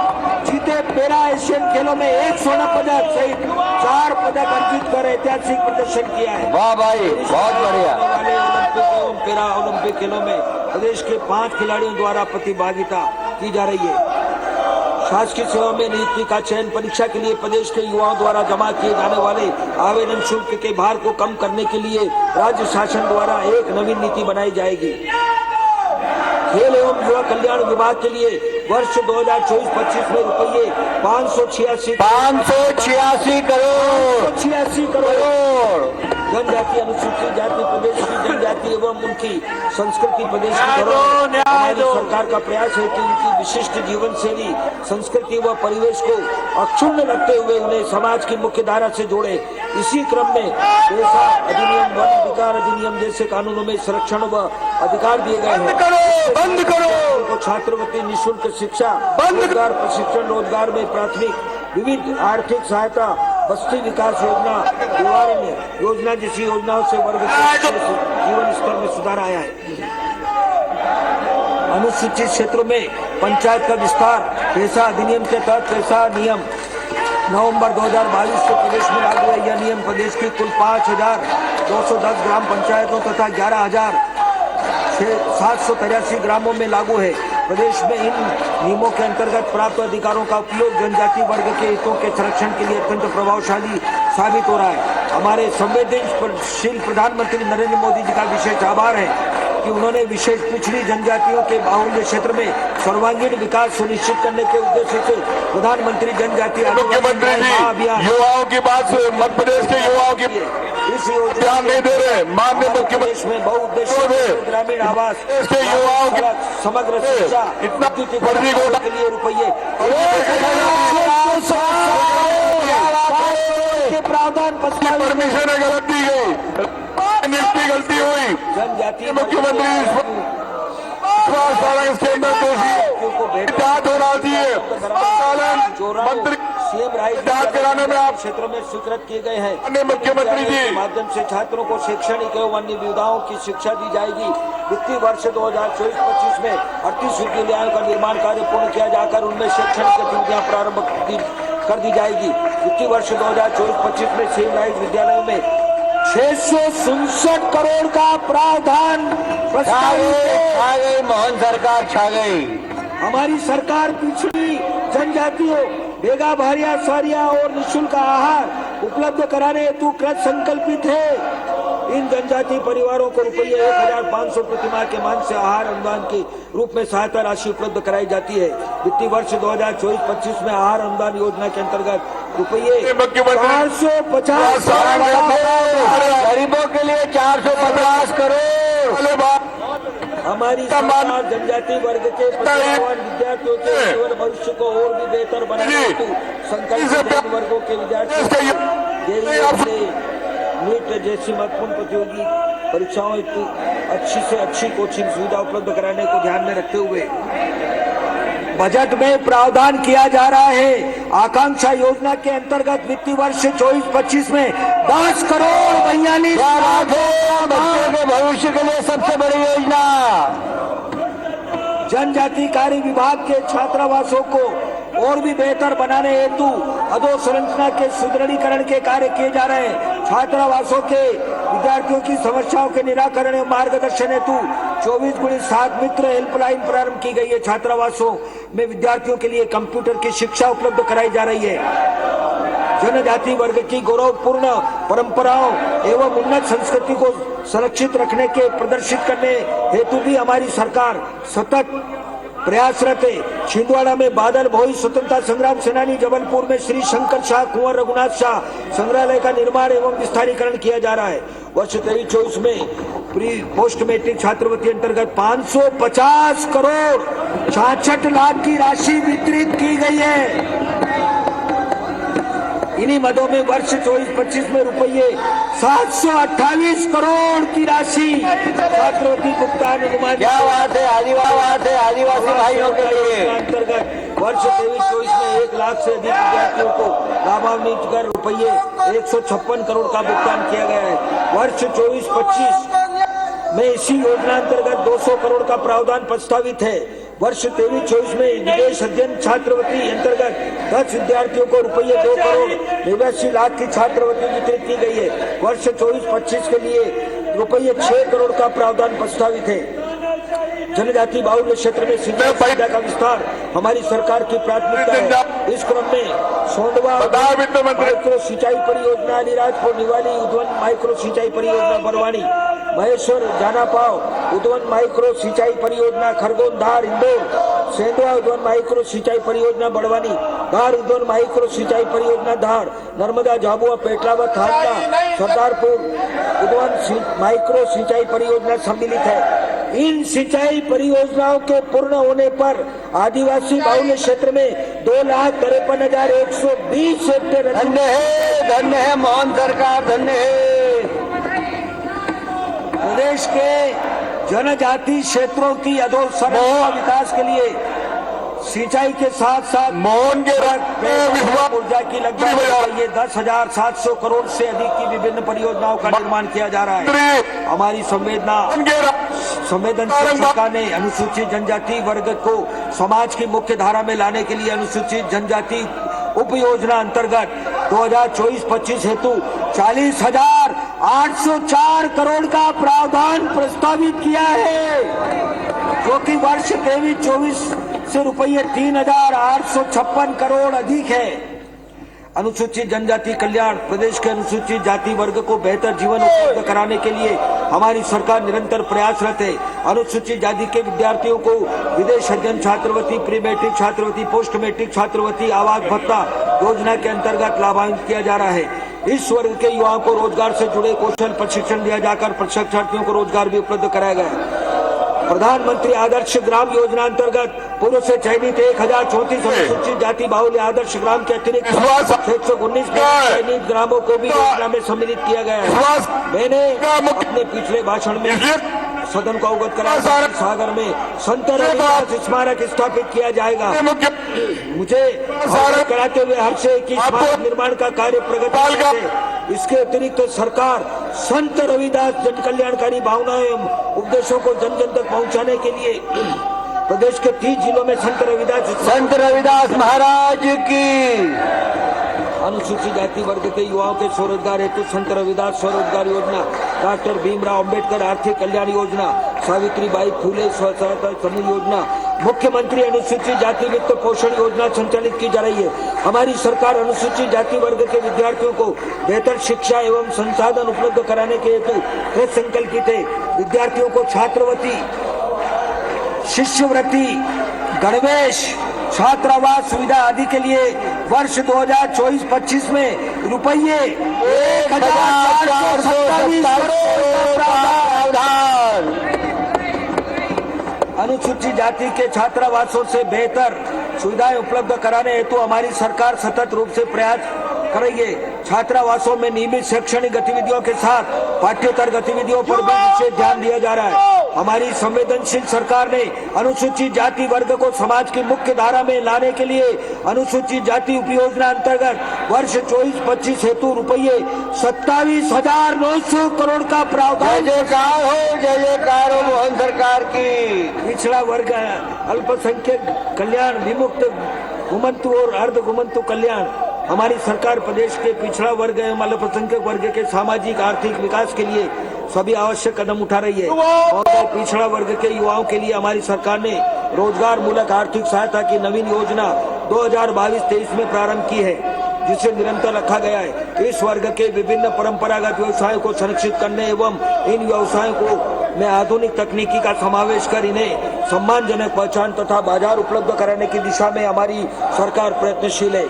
जीते। पैरा एशियन खेलों में 1 स्वर्ण पदक सहित 4 पदक अर्जित कर ऐतिहासिक प्रदर्शन किया है। वाह भाई, बहुत बढ़िया। ओलंपिक एवं पैरा ओलंपिक खेलों में प्रदेश के 5 खिलाड़ियों द्वारा प्रतिभागिता की जा रही है। शासकीय सेवा में नियुक्ति का चयन परीक्षा के लिए प्रदेश के युवाओं द्वारा जमा किए जाने वाले आवेदन शुल्क के भार को कम करने के लिए राज्य शासन द्वारा एक नवीन नीति बनाई जाएगी। खेल एवं युवा कल्याण विभाग के लिए वर्ष 2024-25 में रुपये 586 करोड़। जनजाति अनुसूचित जाति प्रदेश की जनजाति एवं उनकी संस्कृति प्रदेश की धरोहर है। हमारी सरकार का प्रयास है कि उनकी विशिष्ट जीवन शैली, संस्कृति व परिवेश को अक्षुण्ण रखते हुए उन्हें समाज की मुख्य धारा से जोड़े। इसी क्रम में पेशा अधिनियम, वन अधिकार अधिनियम जैसे कानूनों में संरक्षण व अधिकार दिए गए हैं। बंद करो को छात्रवृत्ति, निःशुल्क शिक्षा, रोजगार प्रशिक्षण, रोजगार में प्राथमिक विविध आर्थिक सहायता, बस्ती विकास योजना, निवारण योजना जैसी योजनाओं से वर्ग के जीवन स्तर में सुधार आया है। अनुसूचित क्षेत्रों में पंचायत का विस्तार, पेशा अधिनियम के तहत पेशा नियम नवंबर 2022 से प्रदेश में लागू है। यह नियम प्रदेश की कुल 5,210 ग्राम पंचायतों तथा 11,783 ग्रामों में लागू है। प्रदेश में इन नियमों के अंतर्गत प्राप्त अधिकारों का उपयोग जनजाति वर्ग के हितों के संरक्षण के लिए अत्यंत प्रभावशाली साबित हो रहा है। हमारे संवेदनशील प्रधानमंत्री नरेंद्र मोदी जी का विशेष आभार है कि उन्होंने विशेष पिछड़ी जनजातियों के बाहुल्य क्षेत्र में सर्वांगीण विकास सुनिश्चित करने के उद्देश्य से प्रधानमंत्री जनजाति मुख्यमंत्री जी युवाओं की बात, मध्य प्रदेश के युवाओं की इस योजना ध्यान नहीं दे रहे। माननीय मुख्यमंत्री में बहुउद्देशीय ग्रामीण आवास, के युवाओं की समग्र शिक्षा, इतना फर्जी के लिए रुपये प्रावधान परमिशन गलत दी गई, गलती हुई। जनजाति मुख्यमंत्री इसके अंदर दोषी जांच होना चाहिए। मंत्री जांच कराने में आप क्षेत्रों में स्वीकृत किए गए हैं। अन्य मुख्यमंत्री जी के माध्यम से छात्रों को शैक्षणिक एवं अन्य विधाओं की शिक्षा दी जाएगी। वित्तीय वर्ष 2024-25 में 38 विद्यालयों का निर्माण कार्य पूर्ण किया जाकर उनमें शैक्षणिक गतिविधियां प्रारंभ कर दी जाएगी। वित्तीय वर्ष 2024-25 में सेम राइज विद्यालयों में 667 करोड़ का प्रावधान छा गई मोहन सरकार, छा गई। हमारी सरकार पिछड़ी जनजातियों बेगा भारिया स्वारिया और निःशुल्क आहार उपलब्ध कराने हेतु कृत संकल्पित है। इन जनजाति परिवारों को रुपये 1,500 प्रतिमाह के मान से आहार अनुदान के रूप में सहायता राशि उपलब्ध कराई जाती है। वित्तीय वर्ष 2024-25 में आहार अनुदान योजना के अंतर्गत रुपये 450 गरीबों के लिए 450 करोड़। हमारी सरकार जनजाति वर्ग के विद्यार्थियों के केवल भविष्य को और भी बेहतर बनाने हेतु संकल्पित वर्गों के विद्यार्थियों नीट जैसी महत्वपूर्ण प्रतियोगी परीक्षाओं हेतु अच्छी से अच्छी कोचिंग सुविधा उपलब्ध कराने को ध्यान में रखते हुए बजट में प्रावधान किया जा रहा है। आकांक्षा योजना के अंतर्गत वित्तीय वर्ष 24-25 में 10 करोड़ 42 बच्चों के भविष्य के लिए सबसे बड़ी योजना। जनजाति कार्य विभाग के छात्रावासों को और भी बेहतर बनाने हेतु अधोसंरचना के सुदृढ़ीकरण के कार्य किए जा रहे हैं। छात्रावासों के विद्यार्थियों की समस्याओं के निराकरण एवं मार्गदर्शन हेतु 24x7 मित्र हेल्पलाइन प्रारंभ की गई है। छात्रावासों में विद्यार्थियों के लिए कंप्यूटर की शिक्षा उपलब्ध कराई जा रही है। जनजाति वर्ग की गौरवपूर्ण परंपराओं एवं उन्नत संस्कृति को संरक्षित रखने के प्रदर्शित करने हेतु भी हमारी सरकार सतत प्रयासरत है। छिंदवाड़ा में बादल भोई स्वतंत्रता संग्राम सेनानी, जबलपुर में श्री शंकर शाह कुंवर रघुनाथ शाह संग्रहालय का निर्माण एवं विस्तारीकरण किया जा रहा है। वर्ष 23-24 में प्री पोस्ट मैट्रिक छात्रवृत्ति अंतर्गत 550 करोड़ 66 लाख की राशि वितरित की गई है। इन्हीं मदों में वर्ष 24-25 में रुपये 728 करोड़ की राशि छात्रवृत्ति भुगतान अनुमान। क्या बात है, आदिवासी भाइयों के लिए अंतर्गत वर्ष 23-24 में 1 लाख से अधिक विद्यार्थियों को लाभान्वित कर रुपये 156 करोड़ का भुगतान किया गया है। वर्ष 24-25 में इसी योजना अंतर्गत 200 करोड़ का प्रावधान प्रस्तावित है। वर्ष 23-24 में विदेश अध्ययन छात्रवृत्ति अंतर्गत 10 विद्यार्थियों को रुपये 2 करोड़ 89 लाख की छात्रवृत्ति वितरित की गई है। वर्ष 24-25 के लिए रुपये 6 करोड़ का प्रावधान प्रस्तावित है। जनजाति बाहुल्य क्षेत्र में सिंचाई सुविधा का विस्तार हमारी सरकार की प्राथमिकता है। इस क्रम में सोंडवा माइक्रो सिंचाई परियोजना, अलीराजपुर निवाली उद्वन माइक्रो सिंचाई परियोजना बरवानी, महेश्वर जानापाव उद्वन माइक्रो सिंचाई परियोजना खरगोन धार इंदौर, सेंधवा उद्वन माइक्रो सिंचाई परियोजना बड़वानी, धार उद्वन माइक्रो सिंचाई परियोजना धार, नर्मदा झाबुआ पेटलावत थाना सरदारपुर उद्वन माइक्रो सिंचाई परियोजना सम्मिलित है। इन सिंचाई परियोजनाओं के पूर्ण होने पर आदिवासी बाहुल्य क्षेत्र में 2,53,120 हेक्टेयर धन्य है मोहन सरकार, धन्य है। प्रदेश के जनजाति क्षेत्रों की अधोसरंचना विकास के लिए सिंचाई के साथ साथ मोहन के ऊर्जा की लगभग ये 10,700 करोड़ से अधिक की विभिन्न परियोजनाओं का निर्माण किया जा रहा है। हमारी संवेदनशील सरकार ने अनुसूचित जनजाति वर्ग को समाज की मुख्य धारा में लाने के लिए अनुसूचित जनजाति उप योजना अंतर्गत 2024-25 हेतु 40,804 करोड़ का प्रावधान प्रस्तावित किया है, जो कि वर्ष 23-24 से रुपये 3,856 करोड़ अधिक है। अनुसूचित जनजाति कल्याण प्रदेश के अनुसूचित जाति वर्ग को बेहतर जीवन उपलब्ध कराने के लिए हमारी सरकार निरंतर प्रयासरत है। अनुसूचित जाति के विद्यार्थियों को विदेश अध्ययन छात्रवृत्ति, प्री मैट्रिक छात्रवृत्ति, पोस्ट मैट्रिक छात्रवृत्ति, आवास भत्ता योजना के अंतर्गत लाभान्वित किया जा रहा है। इस वर्ग के युवाओं को रोजगार से जुड़े कौशल प्रशिक्षण दिया जाकर प्रशिक्षार्थियों को रोजगार भी उपलब्ध कराया गया। प्रधानमंत्री आदर्श ग्राम योजना अंतर्गत पूर्व से चयनित 1,034 अनुसूचित जाति बाहुल्य आदर्श ग्राम के अतिरिक्त 619 चयनित ग्रामों को भी योजना में सम्मिलित किया गया है। मैंने अपने पिछले भाषण में सदन को अवगत कराया, सागर में संत रविदास स्मारक स्थापित किया जाएगा। मुझे अवगत कराते हुए हर्ष है कि स्मारक निर्माण का कार्य प्रगति है। इसके अतिरिक्त सरकार संत रविदास जन कल्याणकारी भावनाओं एवं उपदेशों को जन जन तक पहुंचाने के लिए प्रदेश के 30 जिलों में संत रविदास महाराज की अनुसूचित जाति वर्ग के युवाओं के स्वरोजगार हेतु संत रविदास स्वरोजगार योजना, डॉक्टर भीमराव अंबेडकर आर्थिक कल्याण योजना, सावित्रीबाई फुले स्व सहायता समूह योजना, मुख्यमंत्री अनुसूचित जाति वित्त पोषण योजना संचालित की जा रही है। हमारी सरकार अनुसूचित जाति वर्ग के विद्यार्थियों को बेहतर शिक्षा एवं संसाधन उपलब्ध कराने के हेतु कृत संकल्पित है। विद्यार्थियों को छात्रवृत्ति, शिष्यवृत्ति, गणवेश, छात्रावास सुविधा आदि के लिए वर्ष 2024-25 में रुपये 1,427 करोड़ अनुसूचित जाति के छात्रावासों से बेहतर सुविधाएं उपलब्ध कराने हेतु हमारी सरकार सतत रूप से प्रयास कर रही है। छात्रावासों में नियमित शैक्षणिक गतिविधियों के साथ पाठ्येतर गतिविधियों पर भी विशेष ध्यान दिया जा रहा है। हमारी संवेदनशील सरकार ने अनुसूचित जाति वर्ग को समाज की मुख्य धारा में लाने के लिए अनुसूचित जाति उपयोजना अंतर्गत वर्ष 24-25 हेतु रुपये 27,900 करोड़ का प्रावधान। जय जयकार हो मोहन सरकार की। पिछड़ा वर्ग, अल्पसंख्यक कल्याण, विमुक्त घुमंतु और अर्ध घुमंतु कल्याण हमारी सरकार प्रदेश के पिछड़ा वर्ग एवं अल्पसंख्यक वर्ग के सामाजिक आर्थिक विकास के लिए सभी आवश्यक कदम उठा रही है। और पिछड़ा वर्ग के युवाओं के लिए हमारी सरकार ने रोजगार मूलक आर्थिक सहायता की नवीन योजना 2022-23 में प्रारंभ की है, जिसे निरंतर रखा गया है। इस वर्ग के विभिन्न परंपरागत व्यवसायों को संरक्षित करने एवं इन व्यवसायों को में आधुनिक तकनीकी का समावेश कर इन्हें सम्मानजनक पहचान तथा बाजार उपलब्ध कराने की दिशा में हमारी सरकार प्रयत्नशील है।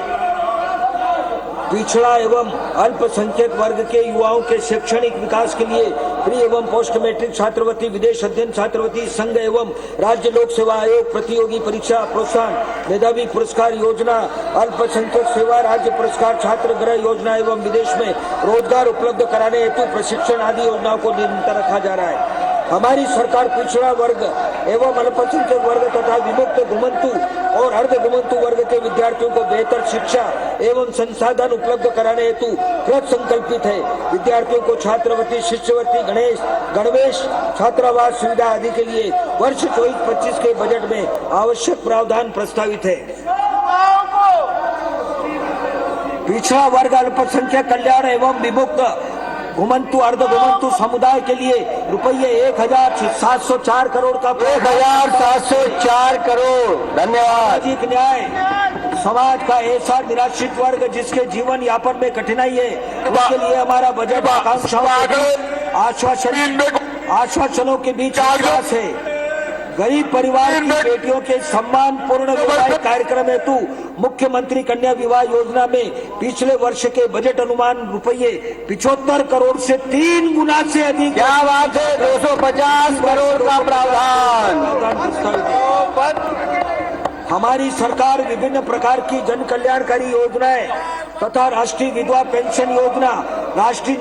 पिछड़ा एवं अल्पसंख्यक वर्ग के युवाओं के शैक्षणिक विकास के लिए प्री एवं पोस्ट मैट्रिक छात्रवृत्ति, विदेश अध्ययन छात्रवृत्ति, संघ एवं राज्य लोक सेवा आयोग प्रतियोगी परीक्षा प्रोत्साहन, मेधावी पुरस्कार योजना, अल्पसंख्यक सेवा राज्य पुरस्कार, छात्र गृह योजना एवं विदेश में रोजगार उपलब्ध कराने हेतु प्रशिक्षण आदि योजनाओं को निरंतर रखा जा रहा है। हमारी सरकार पिछड़ा वर्ग एवं अल्पसंख्यक वर्ग तथा विमुक्त घुमंतु और अर्ध घुमंतु वर्ग के विद्यार्थियों को बेहतर शिक्षा एवं संसाधन उपलब्ध कराने हेतु कृत संकल्पित है। विद्यार्थियों को छात्रवृत्ति, शिष्यवृत्ति, गणवेश, छात्रावास सुविधा आदि के लिए वर्ष 24-25 के बजट में आवश्यक प्रावधान प्रस्तावित है। पिछड़ा वर्ग, अल्पसंख्यक कल्याण एवं विमुक्त घुमंतु अर्ध घुमंतु समुदाय के लिए रुपये 1704 करोड़ का 1704 करोड़। धन्यवाद। सामाजिक न्याय, समाज का ऐसा निराश्रित वर्ग जिसके जीवन यापन में कठिनाई है, उसके लिए हमारा बजट आश्वासनों के बीच विश्वास है। गरीब परिवार की बेटियों के सम्मान पूर्ण विवाह कार्यक्रम हेतु मुख्यमंत्री कन्या विवाह योजना में पिछले वर्ष के बजट अनुमान रुपये 75 करोड़ से 3 गुना से अधिक। क्या बात है। 250 करोड़ का प्रावधान। हमारी सरकार विभिन्न प्रकार की जन कल्याणकारी योजनाएं तथा राष्ट्रीय विधवा पेंशन योजना, राष्ट्रीय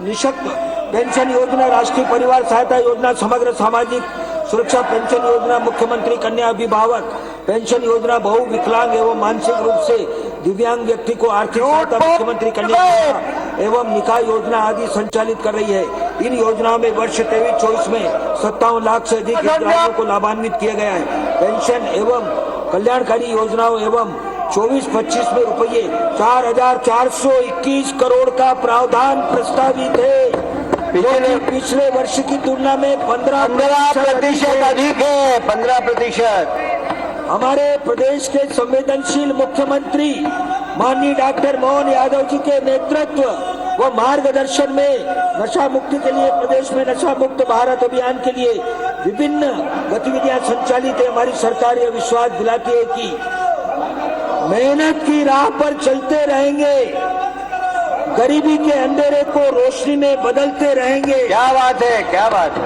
निःशक्त पेंशन योजना, राष्ट्रीय परिवार सहायता योजना, समग्र सामाजिक सुरक्षा पेंशन योजना, मुख्यमंत्री कन्या अभिभावक पेंशन योजना, बहु विकलांग एवं मानसिक रूप से दिव्यांग व्यक्ति को आर्थिक सहायता मुख्यमंत्री कन्या एवं निकाह योजना आदि संचालित कर रही है। इन योजनाओं में वर्ष 23-24 में 57 लाख से अधिक हितग्राहियों को लाभान्वित किया गया है। पेंशन एवं कल्याणकारी योजनाओं एवं 24-25 में रुपये 4421 करोड़ का प्रावधान प्रस्तावित है। पिछले वर्ष की तुलना में 15% अधिक है। 15%। हमारे प्रदेश के संवेदनशील मुख्यमंत्री माननीय डॉक्टर मोहन यादव जी के नेतृत्व व मार्गदर्शन में नशा मुक्ति के लिए प्रदेश में नशा मुक्त भारत अभियान के लिए विभिन्न गतिविधियां संचालित है। हमारी सरकार यह विश्वास दिलाती है कि मेहनत की राह पर चलते रहेंगे, गरीबी के अंधेरे को रोशनी में बदलते रहेंगे। क्या बात है, क्या बात है।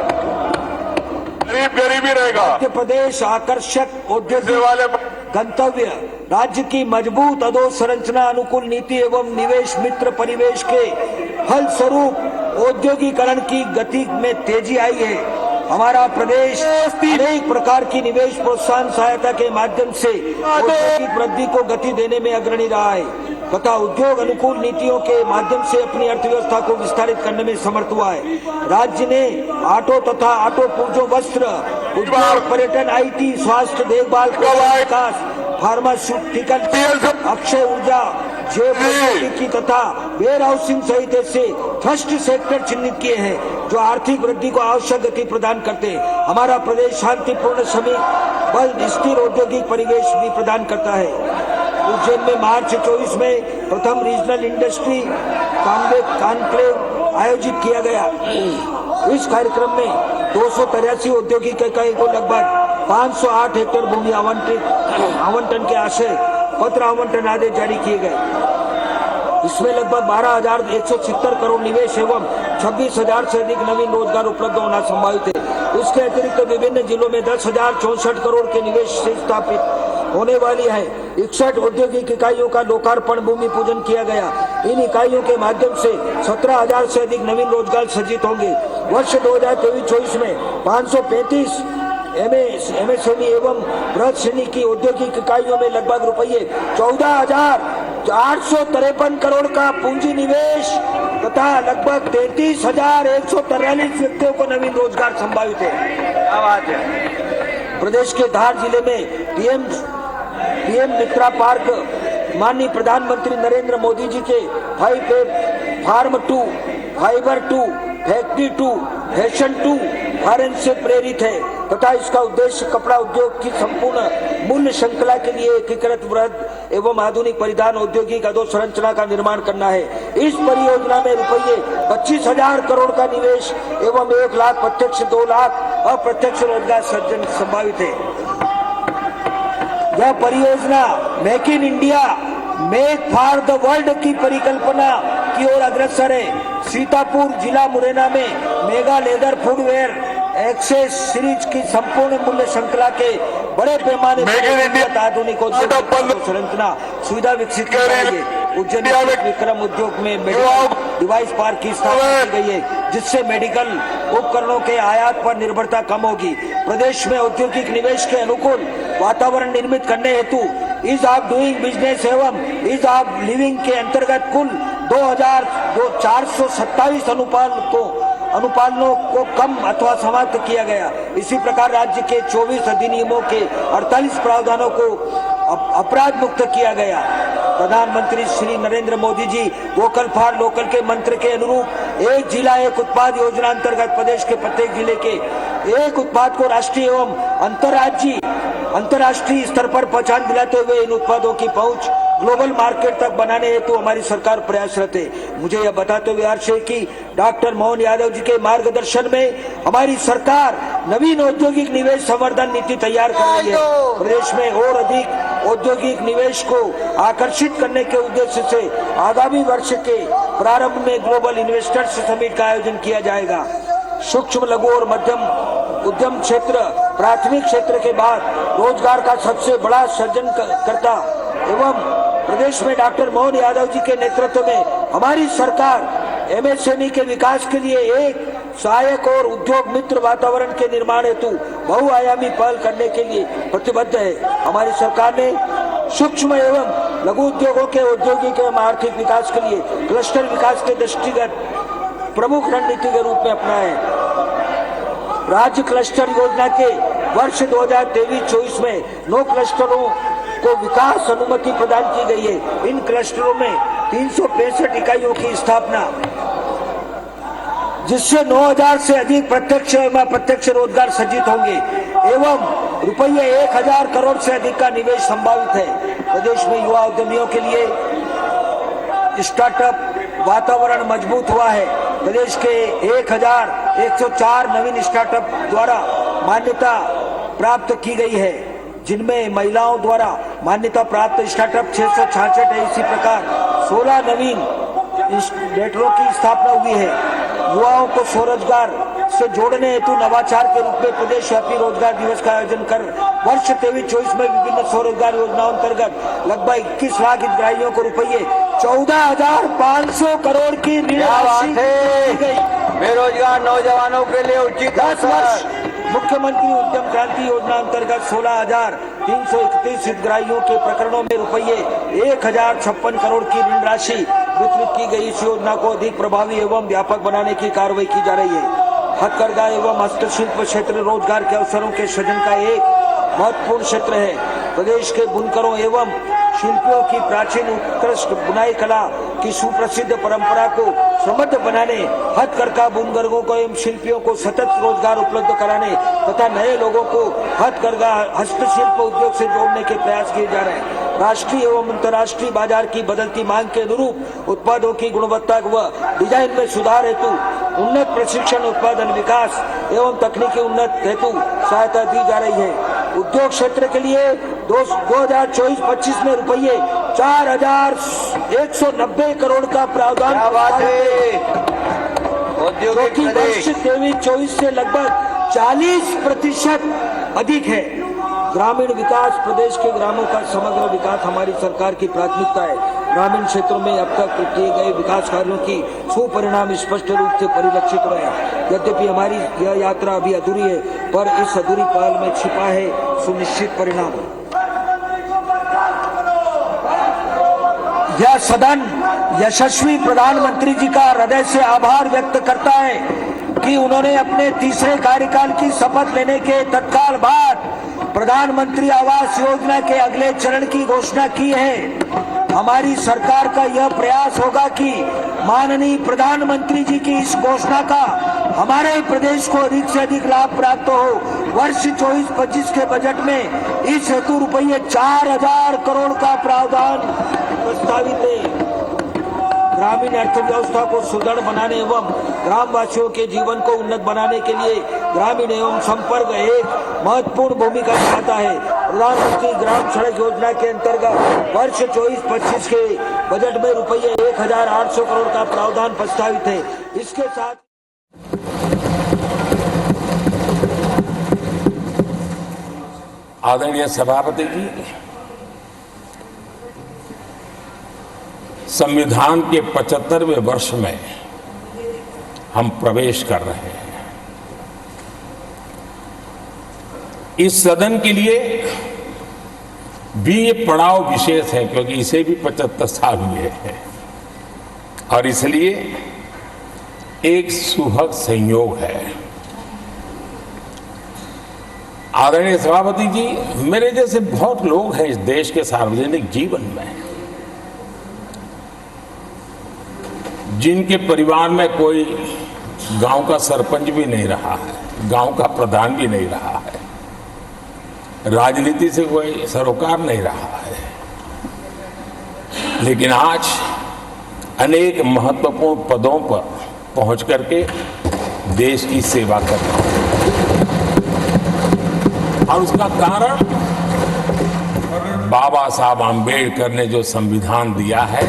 गरीबी रहेगा। मध्य प्रदेश आकर्षक औद्योगिक गंतव्य, राज्य की मजबूत अधोसंरचना, अनुकूल नीति एवं निवेश मित्र परिवेश के फल स्वरूप औद्योगिकरण की गति में तेजी आई है। हमारा प्रदेश अनेक प्रकार की निवेश प्रोत्साहन सहायता के माध्यम से औद्योगिक वृद्धि को गति देने में अग्रणी रहा है तथा उद्योग अनुकूल नीतियों के माध्यम से अपनी अर्थव्यवस्था को विस्तारित करने में समर्थ हुआ है। राज्य ने ऑटो तथा ऑटो पूर्जो वस्त्र उद्योग, पर्यटन, IT, स्वास्थ्य देखभाल, विकास, फार्मास्यूटिकल, अक्षय ऊर्जा, जैव प्रौद्योगिकी तथा वेयर हाउसिंग सहित ऐसे थ्रस्ट सेक्टर चिन्हित किए हैं जो आर्थिक वृद्धि को आवश्यक गति प्रदान करते हैं। हमारा प्रदेश शांतिपूर्ण, श्रमिक बल, स्थिर औद्योगिक परिवेश भी प्रदान करता है। उज्जैन में मार्च 24 में प्रथम रीजनल इंडस्ट्री कॉन्क्लेव आयोजित किया गया। इस कार्यक्रम में 283 औद्योगिक इकाई को लगभग 508 हेक्टेयर भूमि आवंटन के आशय पत्र आवंटन आदेश जारी किए गए। इसमें लगभग 12,170 करोड़ निवेश एवं 26,000 से अधिक नवीन रोजगार उपलब्ध होना संभावित है। इसके अतिरिक्त विभिन्न जिलों में 10,064 करोड़ के निवेश से स्थापित होने वाली है। 61 औद्योगिक इकाइयों का लोकार्पण भूमि पूजन किया गया। इन इकाइयों के माध्यम से 17,000 से अधिक नवीन रोजगार सृजित होंगे। वर्ष 2023-24 में 535 MSME एवं बृहद श्रेणी की औद्योगिक इकाइयों में लगभग रुपये 14,853 करोड़ का पूंजी निवेश तथा लगभग 33,143 व्यक्तियों को नवीन रोजगार संभावित है। क्या बात है। प्रदेश के धार जिले में पीएम मित्रा पार्क माननीय प्रधानमंत्री नरेंद्र मोदी जी के farm to, fiber to, factory to, fashion to foreign से प्रेरित है तथा इसका उद्देश्य कपड़ा उद्योग की संपूर्ण मूल्य श्रृंखला के लिए एकीकृत वृहद एवं आधुनिक परिधान औद्योगिक अधोसंरचना का निर्माण करना है। इस परियोजना में रुपये 25,000 करोड़ का निवेश एवं 1 लाख प्रत्यक्ष, 2 लाख अप्रत्यक्ष रोजगार सृजन संभावित है। यह परियोजना make in India, make for the world की परिकल्पना की ओर अग्रसर है। सीतापुर जिला मुरैना में mega leather footwear accessories की संपूर्ण मूल्य श्रृंखला के बड़े पैमाने पर आधुनिक संरचना सुविधा विकसित की जाएगी। उज्जैन में विक्रम उद्योग में मेडिकल डिवाइस पार्क की स्थापना की गई है जिससे मेडिकल उपकरणों के आयात पर निर्भरता कम होगी। प्रदेश में औद्योगिक निवेश के अनुकूल वातावरण निर्मित करने हेतु ईज ऑफ डूइंग बिजनेस एवं ईज ऑफ लिविंग के अंतर्गत कुल 2,427 अनुपालनों को कम अथवा समाप्त किया गया। इसी प्रकार राज्य के 24 अधिनियमों के 48 प्रावधानों को अपराध मुक्त किया गया। प्रधानमंत्री श्री नरेंद्र मोदी जी वोकल फॉर लोकल के मंत्र के अनुरूप एक जिला एक उत्पाद योजना अंतर्गत प्रदेश के प्रत्येक जिले के एक उत्पाद को राष्ट्रीय एवं अंतर्राष्ट्रीय स्तर पर पहचान दिलाते हुए इन उत्पादों की पहुंच ग्लोबल मार्केट तक बनाने हेतु हमारी सरकार प्रयासरत है। मुझे यह बताते हुए हर्ष है कि डॉक्टर मोहन यादव जी के मार्गदर्शन में हमारी सरकार नवीन औद्योगिक निवेश संवर्धन नीति तैयार कर रही है। प्रदेश में और अधिक औद्योगिक निवेश को आकर्षित करने के उद्देश्य से आगामी वर्ष के प्रारंभ में ग्लोबल इन्वेस्टर्स समिट का आयोजन किया जाएगा। सूक्ष्म लघु और मध्यम उद्यम क्षेत्र प्राथमिक क्षेत्र के बाद रोजगार का सबसे बड़ा सृजन करता एवं प्रदेश में डॉक्टर मोहन यादव जी के नेतृत्व में हमारी सरकार एमएसएमई के विकास के लिए एक सहायक और उद्योग मित्र वातावरण के निर्माण हेतु बहुआयामी पहल करने के लिए प्रतिबद्ध है। हमारी सरकार ने सूक्ष्म एवं लघु उद्योगों के औद्योगिक एवं आर्थिक विकास के लिए क्लस्टर विकास के दृष्टिगत प्रमुख रणनीति के रूप में अपनाया है। राज्य क्लस्टर योजना के वर्ष 2023-24 में 9 क्लस्टरों को विकास अनुमति प्रदान की गई है। इन क्लस्टरों में 365 इकाइयों की स्थापना, जिससे 9000 से अधिक प्रत्यक्ष एवं अप्रत्यक्ष रोजगार सृजित होंगे एवं रुपये 1000 करोड़ से अधिक का निवेश संभावित है। प्रदेश में युवा उद्यमियों के लिए स्टार्टअप वातावरण मजबूत हुआ है। प्रदेश के 1104 नवीन स्टार्टअप द्वारा मान्यता प्राप्त की गई है, जिनमें महिलाओं द्वारा मान्यता प्राप्त स्टार्टअप 666 है। इसी प्रकार 16 नवीन इंक्यूबेटरों की स्थापना हुई है। युवाओं को स्वरोजगार से जोड़ने हेतु नवाचार के रूप में प्रदेश व्यापी रोजगार दिवस का आयोजन कर वर्ष 23-24 में विभिन्न स्वरोजगार योजनाओं अंतर्गत लगभग 21 लाख हितग्राहियों को रुपये 14,500 करोड़ की ऋण राशि दी गई। बेरोजगार नौजवानों के लिए उचित 10 वर्ष मुख्यमंत्री उद्यम क्रांति योजना अंतर्गत 16,331 हितग्राहियों के प्रकरणों में रुपये 1,056 करोड़ की ऋण राशि वितरित की गई। इस योजना को अधिक प्रभावी एवं व्यापक बनाने की कार्रवाई की जा रही है। हथकरघा एवं हस्तशिल्प क्षेत्र रोजगार के अवसरों के सृजन का एक महत्वपूर्ण क्षेत्र है। प्रदेश के बुनकरों एवं शिल्पियों की प्राचीन उत्कृष्ट बुनाई कला की सुप्रसिद्ध परंपरा को समृद्ध बनाने, हथकरघा बुनकरों को एवं शिल्पियों को सतत रोजगार उपलब्ध कराने तथा नए लोगों को हथकरघा हस्तशिल्प उद्योग से जोड़ने के प्रयास किए जा रहे हैं। राष्ट्रीय एवं अंतर्राष्ट्रीय बाजार की बदलती मांग के अनुरूप उत्पादों की गुणवत्ता व डिजाइन में सुधार हेतु उन्नत प्रशिक्षण, उत्पादन विकास एवं तकनीकी उन्नत हेतु सहायता दी जा रही है। उद्योग क्षेत्र के लिए 2024-25 में रुपये 4,190 करोड़ का प्रावधान जो कि वर्ष 23-24 से लगभग 40% अधिक है। ग्रामीण विकास, प्रदेश के ग्रामों का समग्र विकास हमारी सरकार की प्राथमिकता है। ग्रामीण क्षेत्रों में अब तक किए गए विकास कार्यों की सुपरिणाम स्पष्ट रूप से परिलक्षित हुए हैं। यद्यपि हमारी यह यात्रा अभी अधूरी है, पर इस अधूरी पहल में छिपा है सुनिश्चित परिणाम। यह सदन यशस्वी प्रधानमंत्री जी का हृदय से आभार व्यक्त करता है कि उन्होंने अपने तीसरे कार्यकाल की शपथ लेने के तत्काल बाद प्रधानमंत्री आवास योजना के अगले चरण की घोषणा की है। हमारी सरकार का यह प्रयास होगा कि माननीय प्रधानमंत्री जी की इस घोषणा का हमारे प्रदेश को अधिक से अधिक लाभ प्राप्त हो। वर्ष 24-25 के बजट में इस हेतु रुपये 4,000 करोड़ का प्रावधान प्रस्तावित है। ग्रामीण अर्थव्यवस्था को सुदृढ़ बनाने एवं ग्रामवासियों के जीवन को उन्नत बनाने के लिए ग्रामीण एवं संपर्क एक महत्वपूर्ण भूमिका निभाता है। प्रधानमंत्री ग्राम सड़क योजना के अंतर्गत वर्ष 24-25 के बजट में रुपये 1,800 करोड़ का प्रावधान प्रस्तावित है। इसके साथ आदरणीय सभापति जी, संविधान के 75वें वर्ष में हम प्रवेश कर रहे हैं। इस सदन के लिए भी ये पड़ाव विशेष है, क्योंकि इसे भी 75 साल हुए हैं और इसलिए एक सुखद संयोग है। आदरणीय सभापति जी, मेरे जैसे बहुत लोग हैं इस देश के सार्वजनिक जीवन में जिनके परिवार में कोई गांव का सरपंच भी नहीं रहा है, गांव का प्रधान भी नहीं रहा है, राजनीति से कोई सरोकार नहीं रहा है, लेकिन आज अनेक महत्वपूर्ण पदों पर पहुंच करके देश की सेवा कर रहा है। और उसका कारण बाबा साहब आम्बेडकर ने जो संविधान दिया है,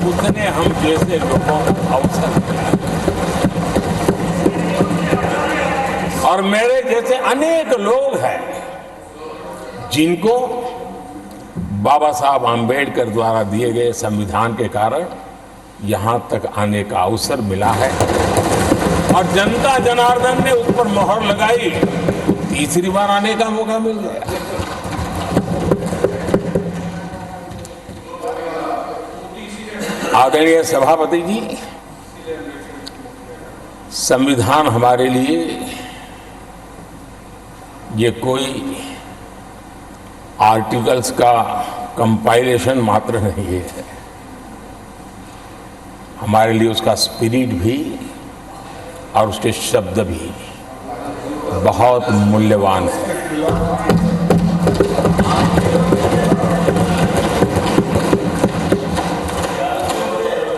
उसने हम जैसे लोगों को अवसर दिया है। और मेरे जैसे अनेक लोग हैं जिनको बाबा साहब आम्बेडकर द्वारा दिए गए संविधान के कारण यहां तक आने का अवसर मिला है। और जनता जनार्दन ने उस पर मोहर लगाई, तीसरी बार आने का मौका मिल गया। आदरणीय सभापति जी, संविधान हमारे लिए ये कोई आर्टिकल्स का कंपाइलेशन मात्र नहीं है, हमारे लिए उसका स्पिरिट भी और उसके शब्द भी बहुत मूल्यवान है।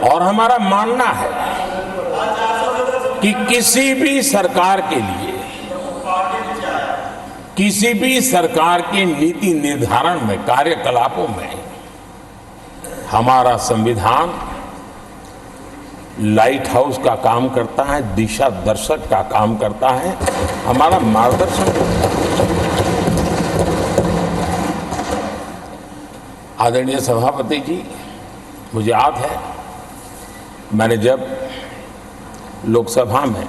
और हमारा मानना है कि किसी भी सरकार के लिए, किसी भी सरकार के नीति निर्धारण में, कार्यकलापों में हमारा संविधान लाइट हाउस का काम करता है, दिशा दर्शक का काम करता है, हमारा मार्गदर्शन करता है। आदरणीय सभापति जी, मुझे याद है मैंने जब लोकसभा में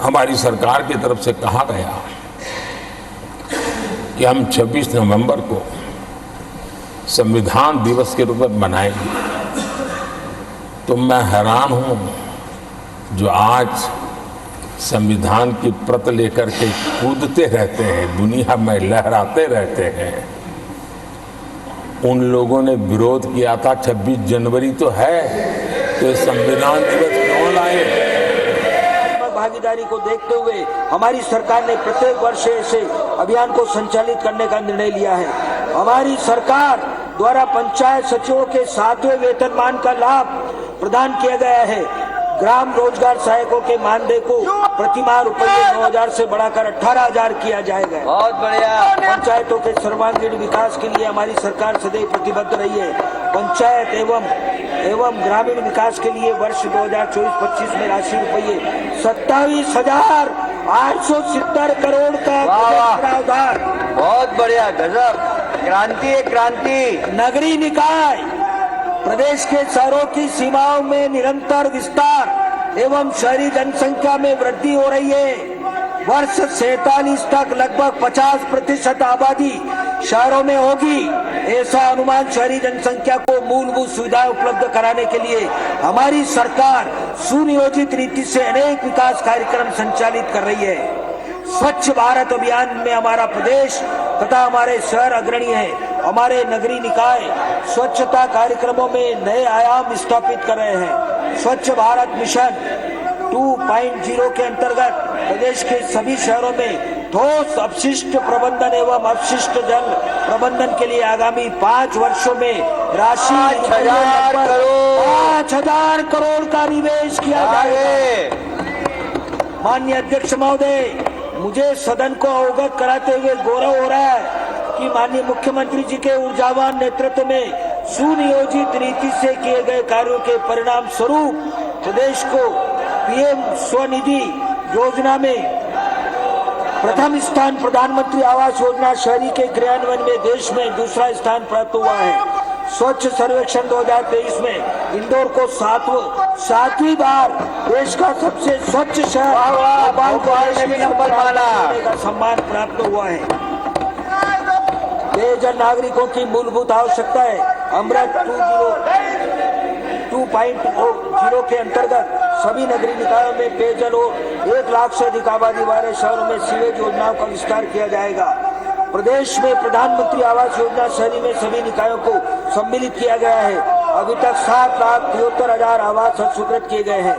हमारी सरकार की तरफ से कहा गया कि हम 26 नवंबर को संविधान दिवस के रूप में मनाएंगे, तो मैं हैरान हूं जो आज संविधान की प्रत लेकर के कूदते रहते हैं, दुनिया में लहराते रहते हैं, उन लोगों ने विरोध किया था 26 जनवरी तो है, तो संविधान दिवस क्यों लाए। भागीदारी को देखते हुए हमारी सरकार ने प्रत्येक वर्ष ऐसे अभियान को संचालित करने का निर्णय लिया है। हमारी सरकार द्वारा पंचायत सचिवों के 7वें वेतनमान का लाभ प्रदान किया गया है। ग्राम रोजगार सहायकों के मानदेय को प्रतिमाह रुपये 9,000 से बढ़ाकर 18,000 किया जाएगा। बहुत बढ़िया। पंचायतों के सर्वांगीण विकास के लिए हमारी सरकार सदैव प्रतिबद्ध रही है। पंचायत एवं ग्रामीण विकास के लिए वर्ष 2024-25 में राशि रुपये 27,870 करोड़ का प्रावधान। बहुत बढ़िया, गजब, क्रांति है क्रांति। नगरीय निकाय, प्रदेश के शहरों की सीमाओं में निरंतर विस्तार एवं शहरी जनसंख्या में वृद्धि हो रही है। वर्ष 47 तक लगभग 50% आबादी शहरों में होगी, ऐसा अनुमान शहरी जनसंख्या को मूलभूत सुविधाएं उपलब्ध कराने के लिए हमारी सरकार सुनियोजित रीति से अनेक विकास कार्यक्रम संचालित कर रही है। स्वच्छ भारत अभियान में हमारा प्रदेश तथा हमारे शहर अग्रणी है। हमारे नगरीय निकाय स्वच्छता कार्यक्रमों में नए आयाम स्थापित कर रहे हैं। स्वच्छ भारत मिशन 2.0 के अंतर्गत प्रदेश के सभी शहरों में ठोस अपशिष्ट प्रबंधन एवं अपशिष्ट जल प्रबंधन के लिए आगामी 5 वर्षों में राशि 5,000 करोड़ का निवेश किया जाएगा। माननीय अध्यक्ष महोदय, मुझे सदन को अवगत कराते हुए गौरव हो रहा है कि माननीय मुख्यमंत्री जी के ऊर्जावान नेतृत्व में सुनियोजित रीति से किए गए कार्यों के परिणाम स्वरूप प्रदेश को पीएम स्वनिधि योजना में प्रथम स्थान, प्रधानमंत्री आवास योजना शहरी के क्रियान्वयन में देश में दूसरा स्थान प्राप्त हुआ है। स्वच्छ सर्वेक्षण 2023 में इंदौर को 7वीं बार देश का सबसे स्वच्छ शहर का सम्मान प्राप्त हुआ है। पेयजल नागरिकों की मूलभूत आवश्यकता है। अमृत 2.0 के अंतर्गत सभी नगरीय निकायों में पेयजल और 1 लाख से अधिक आबादी वाले शहरों में सीवेज योजनाओं का विस्तार किया जाएगा। प्रदेश में प्रधानमंत्री आवास योजना शहरी में सभी निकायों को सम्मिलित किया गया है। अभी तक 7,73,000 आवास स्वीकृत किए गए हैं।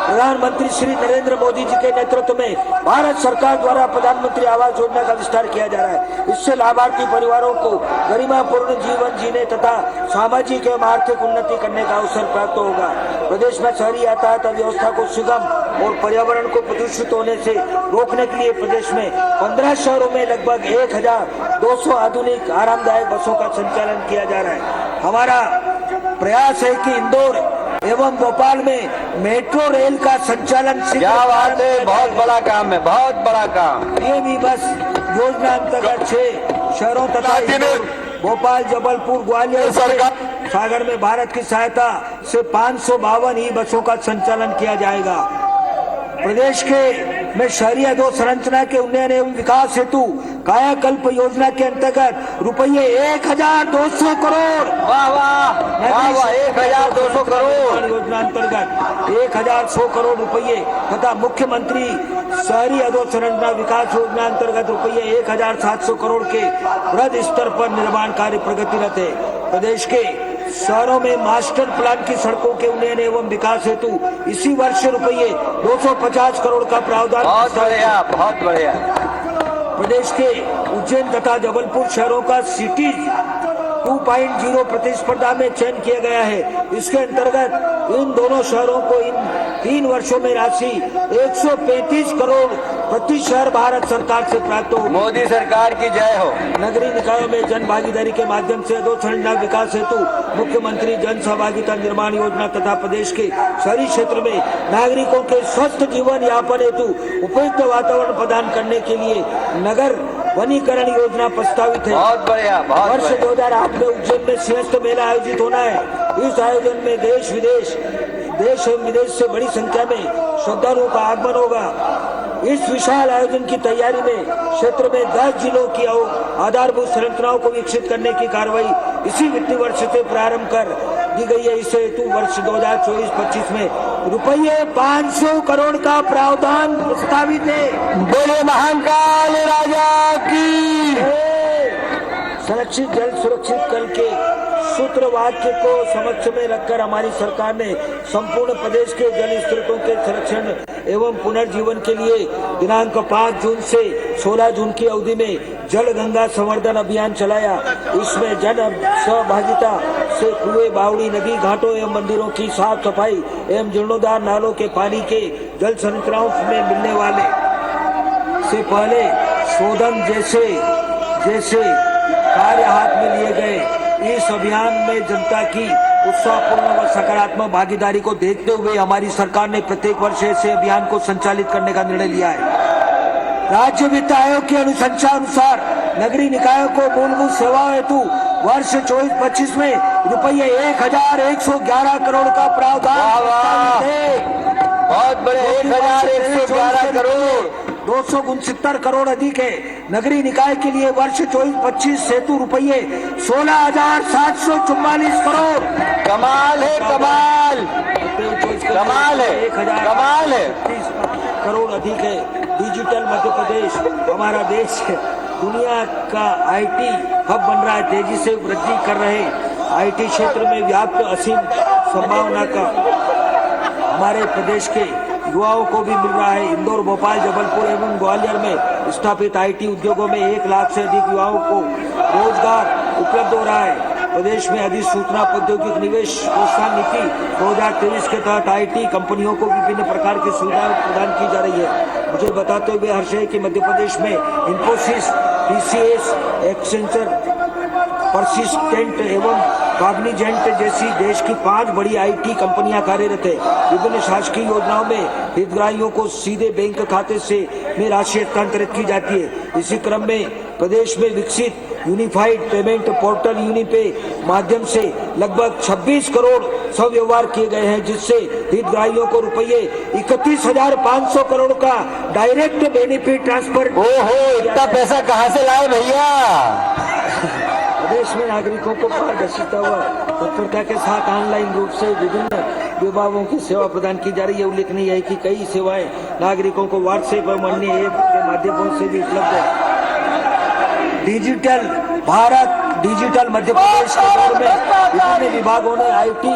प्रधानमंत्री श्री नरेंद्र मोदी जी के नेतृत्व में भारत सरकार द्वारा प्रधानमंत्री आवास योजना का विस्तार किया जा रहा है। इससे लाभार्थी परिवारों को गरिमापूर्ण जीवन जीने तथा सामाजिक एवं आर्थिक उन्नति करने का अवसर प्राप्त होगा। प्रदेश में शहरी यातायात व्यवस्था को सुगम और पर्यावरण को प्रदूषित होने से रोकने के लिए प्रदेश में 15 शहरों में लगभग 1,200 आधुनिक आरामदायक बसों का संचालन किया जा रहा है। हमारा प्रयास है कि इंदौर एवं भोपाल में मेट्रो रेल का संचालन क्या बात है, बहुत बड़ा काम है, बहुत बड़ा काम। ये भी बस योजना अंतर्गत 6 शहरों तथा इंदौर, भोपाल, जबलपुर, ग्वालियर, सागर में भारत की सहायता से 552 ई बसों का संचालन किया जाएगा। प्रदेश के में शहरी अधोसंरचना के उन्नयन एवं विकास हेतु कायाकल्प योजना के अंतर्गत रुपये 1,200 करोड़, वाह वाह वाह वाह, 1,200 करोड़ योजना अंतर्गत 1,100 करोड़ रुपये तथा मुख्यमंत्री शहरी अधोसंरचना विकास योजना अंतर्गत रुपये 1,700 करोड़ के वृहद स्तर पर निर्माण कार्य प्रगतिरत है। प्रदेश के शहरों में मास्टर प्लान की सड़कों के उन्नयन एवं विकास हेतु इसी वर्ष रुपये 250 करोड़ का प्रावधान। बहुत बढ़िया, बहुत बढ़िया। प्रदेश के उज्जैन तथा जबलपुर शहरों का सिटी 2.0 प्रतिस्पर्धा में चयन किया गया है। इसके अंतर्गत इन दोनों शहरों को इन 3 वर्षों में राशि 135 करोड़ प्रति शहर भारत सरकार से प्राप्त हो। मोदी सरकार की जय हो। नगरीय निकायों में जन भागीदारी के माध्यम से अधोसंरचना विकास हेतु मुख्यमंत्री जन सहभागिता निर्माण योजना तथा प्रदेश के शहरी क्षेत्र में नागरिकों के स्वस्थ जीवन यापन हेतु उपयुक्त वातावरण प्रदान करने के लिए नगर वनीकरण योजना प्रस्तावित है। बहुत बढ़िया, बहुत वर्ष 2008 में उज्जैन में सिंहस्थ मेला आयोजित होना है। इस आयोजन में देश एवं विदेश से बड़ी संख्या में श्रद्धालुओं का आगमन होगा। इस विशाल आयोजन की तैयारी में क्षेत्र में 10 जिलों की आधारभूत संरचनाओं को विकसित करने की कार्रवाई इसी वित्तीय वर्ष से प्रारंभ कर दी गई है। इस हेतु वर्ष 2024-25 में रुपये 500 करोड़ का प्रावधान प्रस्तावित है। बोले महाकाल राजा की। संरक्षित जल सुरक्षित कल के सूत्र वाक्य को समक्ष में रखकर हमारी सरकार ने संपूर्ण प्रदेश के जल स्रोतों के संरक्षण एवं पुनर्जीवन के लिए दिनांक 5 जून से 16 जून की अवधि में जल गंगा संवर्धन अभियान चलाया। इसमें जन सहभागिता से कुएं, बावड़ी, नदी, घाटों एवं मंदिरों की साफ सफाई एवं जीर्णोद्धार, नालों के पानी के जल संरचनाओं में मिलने वाले से पहले शोधन जैसे कार्य हाथ में लिए गए। इस अभियान में जनता की उत्साहपूर्ण व सकारात्मक भागीदारी को देखते हुए हमारी सरकार ने प्रत्येक वर्ष ऐसे अभियान को संचालित करने का निर्णय लिया है। राज्य वित्त आयोग की अनुशंसा अनुसार नगरीय निकायों को मूलभूत सेवाओं हेतु वर्ष 24-25 में रुपये 1,111 करोड़ का प्रावधान है। बहुत बड़े 1,111 करोड़, 269 करोड़ अधिक है। नगरीय निकाय के लिए वर्ष 24-25 हेतु रुपये 16,744 करोड़। कमाल है, कमाल कमाल है, कमाल है। 30 करोड़ अधिक है। डिजिटल मध्य प्रदेश हमारा देश दुनिया का IT हब बन रहा है। तेजी से वृद्धि कर रहे IT क्षेत्र में व्याप्त असीम संभावना का हमारे प्रदेश के युवाओं को भी मिल रहा है। इंदौर, भोपाल, जबलपुर एवं ग्वालियर में स्थापित IT उद्योगों में 1 लाख से अधिक युवाओं को रोजगार उपलब्ध हो रहा है। प्रदेश में अधिसूचना प्रौद्योगिक निवेश प्रोत्साहन नीति 2023 के तहत IT कंपनियों को विभिन्न प्रकार की सुविधाएं प्रदान की जा रही है। मुझे बताते हुए हर्ष है कि मध्य प्रदेश में इंफोसिस, TCS, एक्सेंचर, परसिस्टेंट एवं कॉग्निजेंट जैसी देश की 5 बड़ी IT कंपनियां कार्यरत है। विभिन्न शासकीय योजनाओं में हितग्राहियों को सीधे बैंक खाते में राशि हस्तांतरित की जाती है। इसी क्रम में प्रदेश में विकसित यूनिफाइड पेमेंट पोर्टल यूनिपे माध्यम से लगभग 26 करोड़ व्यवहार किए गए हैं, जिससे हितग्राहियों को रुपये 31,500 करोड़ का डायरेक्ट बेनिफिट ट्रांसफर। ओहो, इतना पैसा कहाँ से लाए भैया। प्रदेश में नागरिकों को पारदर्शिता व तत्परता के साथ ऑनलाइन रूप से विभिन्न विभागों की सेवा प्रदान की जा रही है। उल्लेखनीय है कि कई सेवाएं नागरिकों को व्हाट्सएप एवं अन्य ऐप के माध्यमों से भी उपलब्ध है। डिजिटल भारत डिजिटल मध्य प्रदेश के दौर में विभिन्न विभागों ने आईटी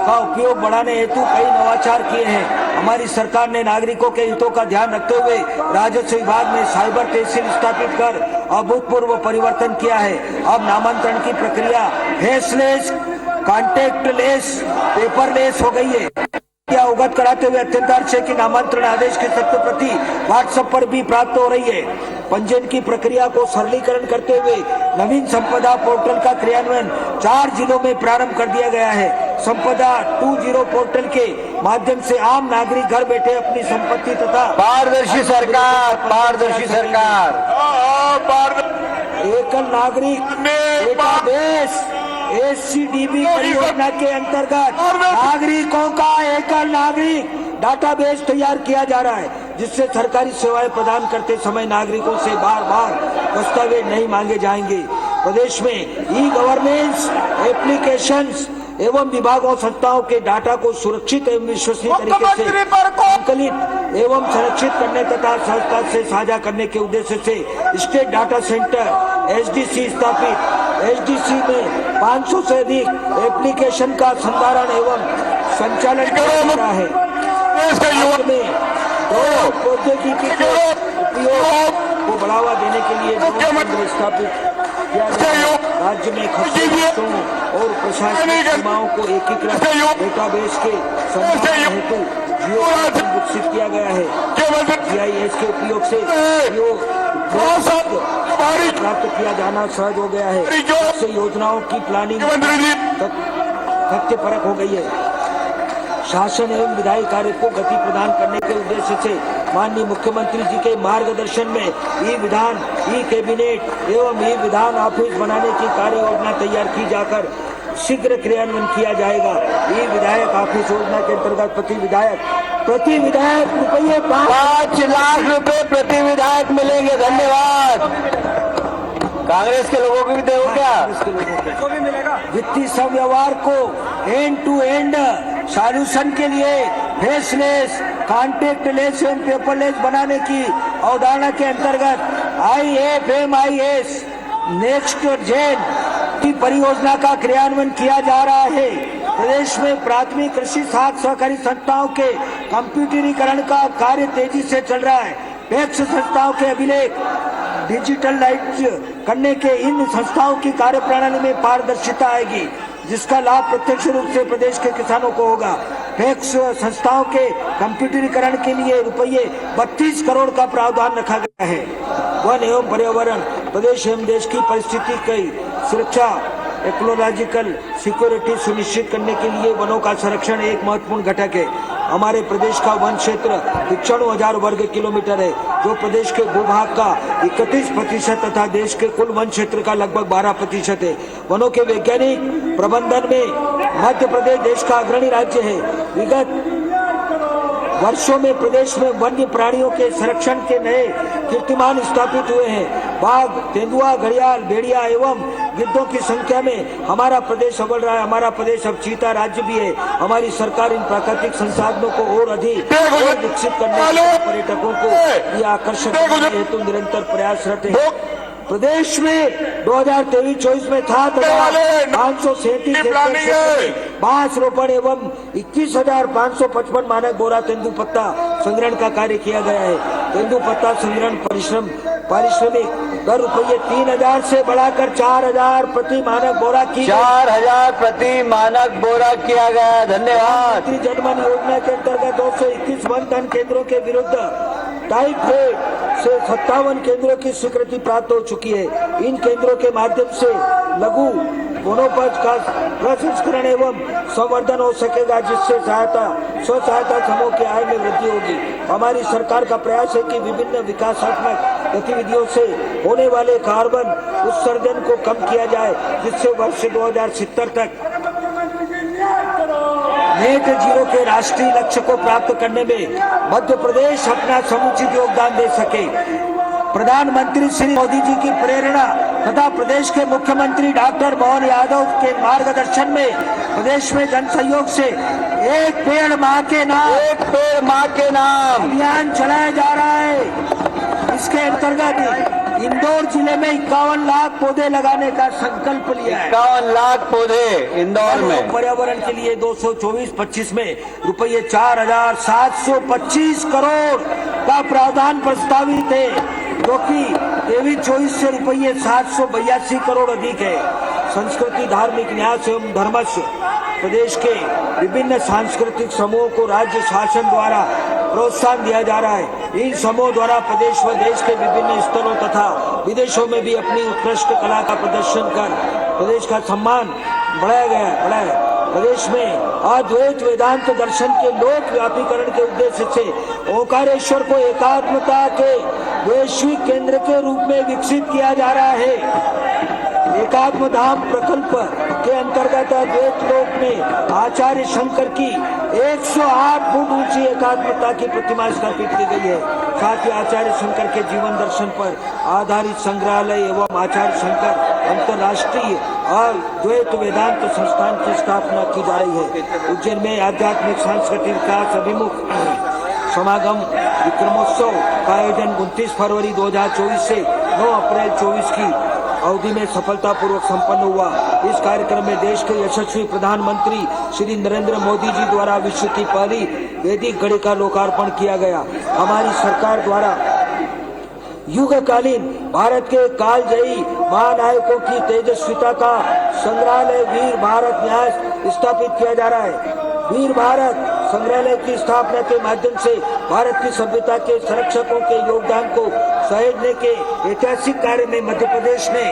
का उपयोग बढ़ाने हेतु कई नवाचार किए हैं। हमारी सरकार ने नागरिकों के हितों का ध्यान रखते हुए राजस्व विभाग में साइबर तहसील स्थापित कर अभूतपूर्व परिवर्तन किया है। अब नामांतरण की प्रक्रिया फेसलेस, कॉन्टेक्टलेस, पेपरलेस हो गई है। अवगत कराते हुए अत्यंत हर्ष है कि नामांतरण आदेश की सत्य प्रति व्हाट्सएप पर भी प्राप्त हो रही है। पंजीयन की प्रक्रिया को सरलीकरण करते हुए नवीन संपदा पोर्टल का क्रियान्वयन 4 जिलों में प्रारंभ कर दिया गया है। संपदा 2.0 पोर्टल के माध्यम से आम नागरिक घर बैठे अपनी संपत्ति तथा पारदर्शी सरकार एकल नागरिक एकादेश SCDB परियोजना के अंतर्गत नागरिकों का एकल नागरिक डाटाबेस तैयार किया जा रहा है, जिससे सरकारी सेवाएं प्रदान करते समय नागरिकों से बार बार दस्तावेज नहीं मांगे जाएंगे। प्रदेश में ई गवर्नेंस एप्लीकेशंस एवं विभागों संस्थाओं के डाटा को सुरक्षित एवं विश्वसनीय तरीके से संकलित एवं संरक्षित करने तथा संस्था से साझा करने के उद्देश्य से स्टेट डाटा सेंटर SDC स्थापित। SDC में 500 से अधिक एप्लीकेशन का संधारण एवं संचालन किया जा रहा है। प्रौद्योगिकी के उपयोग को बढ़ावा देने के लिए स्थापित किया गया। राज्य में खर्चों और प्रशासनिक सीमाओं को एकीकृत डेटाबेस के संचालन हेतु जियो विकसित किया गया है। GIS के उपयोग से प्राप्त किया जाना सहज हो गया है। इससे योजनाओं की प्लानिंग तथ्यपरक हो गई है। शासन एवं विधायी कार्य को गति प्रदान करने के उद्देश्य से माननीय मुख्यमंत्री जी के मार्गदर्शन में ई विधान, ई कैबिनेट एवं ई विधान ऑफिस बनाने की कार्य योजना तैयार की जाकर शीघ्र क्रियान्वयन किया जाएगा। ई विधायक ऑफिस योजना के अंतर्गत प्रति विधायक रुपये 5 लाख रुपए प्रति विधायक मिलेंगे। धन्यवाद। कांग्रेस के लोगों को भी देगा क्या? वित्तीय संव्यवहार को एंड टू एंड सॉल्यूशन के लिए फेसलेस, कॉन्टेक्टलेस एवं पेपरलेस बनाने की अवधारणा के अंतर्गत IFMIS नेक्स्ट जेन की परियोजना का क्रियान्वयन किया जा रहा है। प्रदेश में प्राथमिक कृषि साख सहकारी संस्थाओं के कंप्यूटरीकरण का कार्य तेजी से चल रहा है। पैक्स संस्थाओं के अभिलेख डिजिटलाइज करने के इन संस्थाओं की कार्यप्रणाली में पारदर्शिता आएगी, जिसका लाभ प्रत्यक्ष रूप से प्रदेश के किसानों को होगा। पैक्स संस्थाओं के कंप्यूटरीकरण के लिए रुपये 32 करोड़ का प्रावधान रखा गया है। वन एवं पर्यावरण प्रदेश एवं देश की परिस्थिति की सुरक्षा, इकोलॉजिकल सिक्योरिटी सुनिश्चित करने के लिए वनों का संरक्षण एक महत्वपूर्ण घटक है। हमारे प्रदेश का वन क्षेत्र 95,000 वर्ग किलोमीटर है, जो प्रदेश के भूभाग का 31% तथा देश के कुल वन क्षेत्र का लगभग 12% है। वनों के वैज्ञानिक प्रबंधन में मध्य प्रदेश देश का अग्रणी राज्य है। विगत वर्षों में प्रदेश में वन्य प्राणियों के संरक्षण के नए कीर्तिमान स्थापित हुए हैं। बाघ, तेंदुआ, घड़ियाल, भेड़िया एवं गिद्धों की संख्या में हमारा प्रदेश अव्वल रहा है। हमारा प्रदेश अब चीता राज्य भी है। हमारी सरकार इन प्राकृतिक संसाधनों को और अधिक विकसित करने के लिए पर्यटकों को ये आकर्षक करने हेतु निरंतर प्रयासरत है। प्रदेश में 2023-24 में 7,537 बांस रोपण एवं 21,555 मानक बोरा तेंदुपत्ता संग्रहण का कार्य किया गया है। तेंदुपत्ता संग्रहण पारिश्रमिक दर रुपये 3,000 से बढ़ाकर 4,000 प्रति मानक बोरा की 4,000 प्रति मानक बोरा किया गया। धन्यवाद। जनमन योजना के अंतर्गत 221 वन धन केंद्रों के विरुद्ध टाइप रेट से 57 केंद्रों की स्वीकृति प्राप्त हो चुकी है। इन केंद्रों के माध्यम से लघु वनोपज का प्रसंस्करण एवं संवर्धन हो सकेगा, जिससे स्व सहायता समूह की आय में वृद्धि होगी। हमारी सरकार का प्रयास है कि विभिन्न विकासात्मक गतिविधियों से होने वाले कार्बन उत्सर्जन को कम किया जाए, जिससे वर्ष 2070 तक नेट जीरो के राष्ट्रीय लक्ष्य को प्राप्त करने में मध्य प्रदेश अपना समुचित योगदान दे सके। प्रधानमंत्री श्री मोदी जी की प्रेरणा तथा प्रदेश के मुख्यमंत्री डॉक्टर मोहन यादव के मार्गदर्शन में प्रदेश में जन सहयोग से एक पेड़ मां के नाम अभियान चलाया जा रहा है। इसके अंतर्गत इंदौर जिले में 51 लाख पौधे लगाने का संकल्प लिया है। 51 लाख पौधे इंदौर में। पर्यावरण के लिए 224-25 में रुपये 4,725 करोड़ का प्रावधान प्रस्तावित है, जो कि 23-24 से रुपये 782 करोड़ अधिक है। संस्कृति, धार्मिक न्यास एवं धर्मस्व प्रदेश के विभिन्न सांस्कृतिक समूहों को राज्य शासन द्वारा प्रोत्साहन दिया जा रहा है। इन समूहों द्वारा प्रदेश व देश के विभिन्न स्थलों तथा विदेशों में भी अपनी उत्कृष्ट कला का प्रदर्शन कर प्रदेश का सम्मान बढ़ाया है। प्रदेश में अद्वैत वेदांत दर्शन के लोक व्यापीकरण के उद्देश्य से ओंकारेश्वर को एकात्मता के वैश्विक केंद्र के रूप में विकसित किया जा रहा है। एकात्म धाम प्रकल्प के अंतर्गत अद्वैत लोक में आचार्य शंकर की 108 फुट ऊंची एकात्मता की प्रतिमा स्थापित की गई है। साथ ही आचार्य शंकर के जीवन दर्शन पर आधारित संग्रहालय एवं आचार्य शंकर अंतर्राष्ट्रीय अद्वैत वेदांत संस्थान की स्थापना की जा रही है। उज्जैन में आध्यात्मिक सांस्कृतिक विकास अभिमुख समागम विक्रमोत्सव का आयोजन 29 फरवरी 2024 से 9 अप्रैल 2024 की अवधि में सफलतापूर्वक संपन्न हुआ। इस कार्यक्रम में देश के यशस्वी प्रधानमंत्री श्री नरेंद्र मोदी जी द्वारा विश्व की पहली वैदिक घड़ी का लोकार्पण किया गया। हमारी सरकार द्वारा युगकालीन भारत के कालजयी महानायकों की तेजस्विता का संग्रहालय वीर भारत न्यास स्थापित किया जा रहा है। वीर भारत संग्रहालय की स्थापना के माध्यम से भारत की सभ्यता के संरक्षकों के योगदान को सहेजने के ऐतिहासिक कार्य में मध्य प्रदेश ने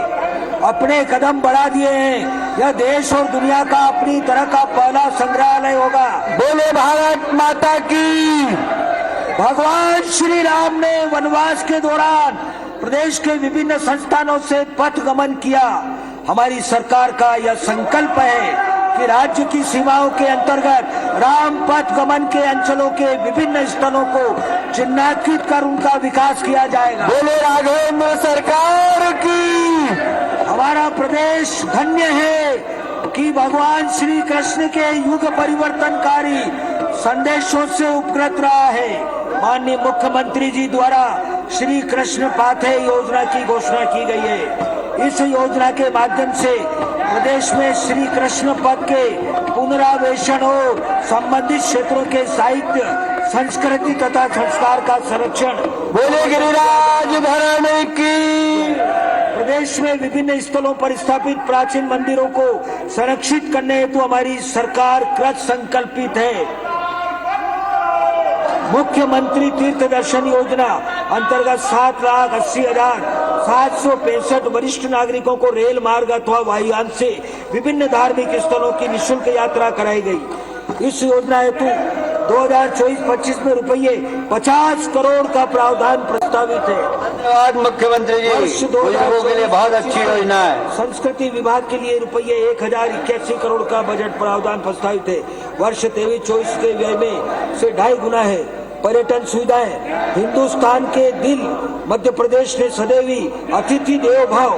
अपने कदम बढ़ा दिए हैं। यह देश और दुनिया का अपनी तरह का पहला संग्रहालय होगा। बोले भारत माता की। भगवान श्री राम ने वनवास के दौरान प्रदेश के विभिन्न संस्थानों से पथ गमन किया। हमारी सरकार का यह संकल्प है कि राज्य की सीमाओं के अंतर्गत राम पथ गमन के अंचलों के विभिन्न स्थलों को चिन्हांकित कर उनका विकास किया जाएगा। बोले राघवेंद्र सरकार की। हमारा प्रदेश धन्य है कि भगवान श्री कृष्ण के युग परिवर्तनकारी संदेशों से उपकृत रहा है। माननीय मुख्यमंत्री जी द्वारा श्री कृष्ण पाथे योजना की घोषणा की गई है। इस योजना के माध्यम से प्रदेश में श्री कृष्ण पथ के पुनरावेशन और संबंधित क्षेत्रों के साहित्य, संस्कृति तथा संस्कार का संरक्षण। बोले गिरिराज धरण की। प्रदेश में विभिन्न स्थलों पर स्थापित प्राचीन मंदिरों को संरक्षित करने हेतु हमारी सरकार कृत संकल्पित है। मुख्यमंत्री तीर्थ दर्शन योजना अंतर्गत 7,80,765 वरिष्ठ नागरिकों को रेल मार्ग अथवा वायुयान से विभिन्न धार्मिक स्थलों की निःशुल्क यात्रा कराई गई। इस योजना हेतु 2024-25 में रुपये 50 करोड़ का प्रावधान प्रस्तावित है। धन्यवाद मुख्यमंत्री जी, बुजुर्गों के लिए बहुत अच्छी योजना है। संस्कृति विभाग के लिए रुपये 1081 करोड़ का बजट प्रावधान प्रस्तावित है। वर्ष 23-24 के व्यय में से 2.5 गुना है। पर्यटन सुविधाएं। हिंदुस्तान के दिल मध्य प्रदेश ने सदैव अतिथि देवो भव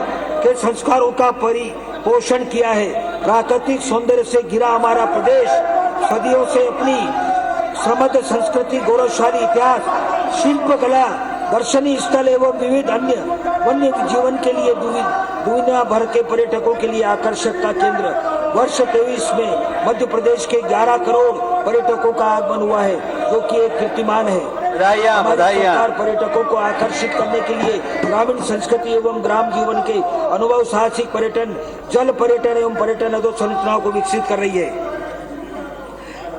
के संस्कारों का परिपोषण किया है। प्राकृतिक सौंदर्य से घिरा हमारा प्रदेश सदियों से अपनी समृद्ध संस्कृति, गौरवशाली इतिहास, शिल्पकला, दर्शनीय स्थल एवं विविध अन्य वन्य जीवन के लिए दुनिया भर के पर्यटकों के लिए आकर्षक का केंद्र। वर्ष 23 में मध्य प्रदेश के 11 करोड़ पर्यटकों का आगमन हुआ है, जो कि एक कीर्तिमान है। सरकार पर्यटकों को आकर्षित करने के लिए ग्रामीण संस्कृति एवं ग्राम जीवन के अनुभव, साहसिक पर्यटन, जल पर्यटन एवं पर्यटन अधोसंरचनाओं को विकसित कर रही है।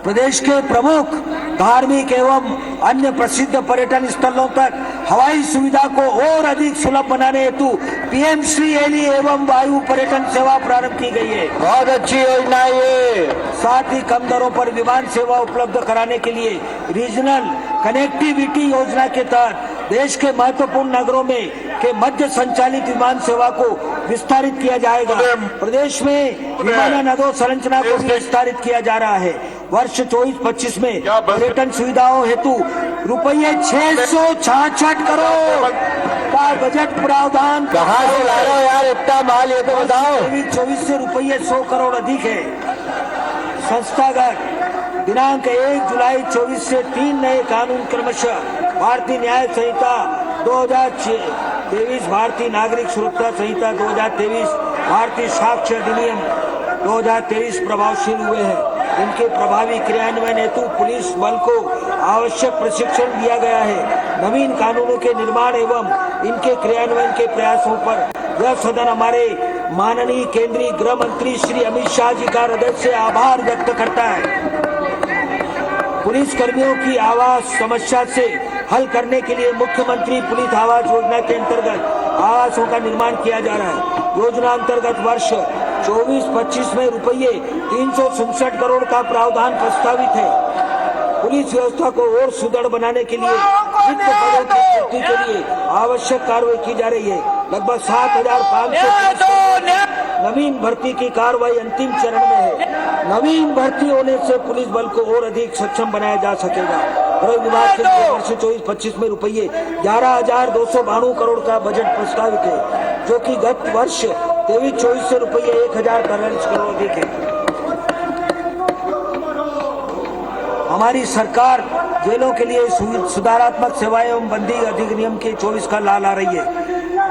प्रदेश के प्रमुख धार्मिक एवं अन्य प्रसिद्ध पर्यटन स्थलों तक हवाई सुविधा को और अधिक सुलभ बनाने हेतु पीएम श्री हेली एवं वायु पर्यटन सेवा प्रारंभ की गई है। बहुत अच्छी योजना है ये। साथ ही कम दरों पर विमान सेवा उपलब्ध कराने के लिए रीजनल कनेक्टिविटी योजना के तहत देश के महत्वपूर्ण नगरों में के मध्य संचालित विमान सेवा को विस्तारित किया जाएगा। प्रदेश में विमानन अधोसंरचना को भी विस्तारित किया जा रहा है। वर्ष 24-25 में पर्यटन सुविधाओं हेतु रुपये 666 करोड़ का बजट प्रावधान। कहाँ से ला रहे हो यार इतना माल, ये तो बताओ। 24 से रुपये 100 करोड़ अधिक है। संस्थागत दिनांक 1 जुलाई 24 से 3 नए कानून क्रमशः भारतीय न्याय संहिता 2023 भारतीय नागरिक सुरक्षा संहिता 2023, भारतीय साक्ष्य अधिनियम 2023 प्रभावशील हुए हैं। इनके प्रभावी क्रियान्वयन हेतु पुलिस बल को आवश्यक प्रशिक्षण दिया गया है। नवीन कानूनों के निर्माण एवं इनके क्रियान्वयन के प्रयासों पर यह सदन हमारे माननीय केंद्रीय गृह मंत्री श्री अमित शाह जी का हृदय से आभार व्यक्त करता है। पुलिस कर्मियों की आवास समस्या से हल करने के लिए मुख्यमंत्री पुलिस आवास योजना के अंतर्गत आवासों का निर्माण किया जा रहा है। योजना अंतर्गत वर्ष 24-25 में रुपये 367 करोड़ का प्रावधान प्रस्तावित है। पुलिस व्यवस्था को और सुदृढ़ बनाने के लिए रिक्त पदों की पूर्ति के लिए आवश्यक कार्रवाई की जा रही है। लगभग 7,500 नवीन भर्ती की कार्रवाई अंतिम चरण में है। नवीन भर्ती होने से पुलिस बल को और अधिक सक्षम बनाया जा सकेगा। गृह विभाग के लिए वर्ष 24-25 में रुपये 11,292 करोड़ का बजट प्रस्तावित है, जो कि गत वर्ष 23-24 से रुपये 1,043 करोड़ अधिक है। हमारी सरकार जेलों के लिए सुधारात्मक सेवाएं एवं बंदी अधिनियम के 24 का लाभ ला रही है।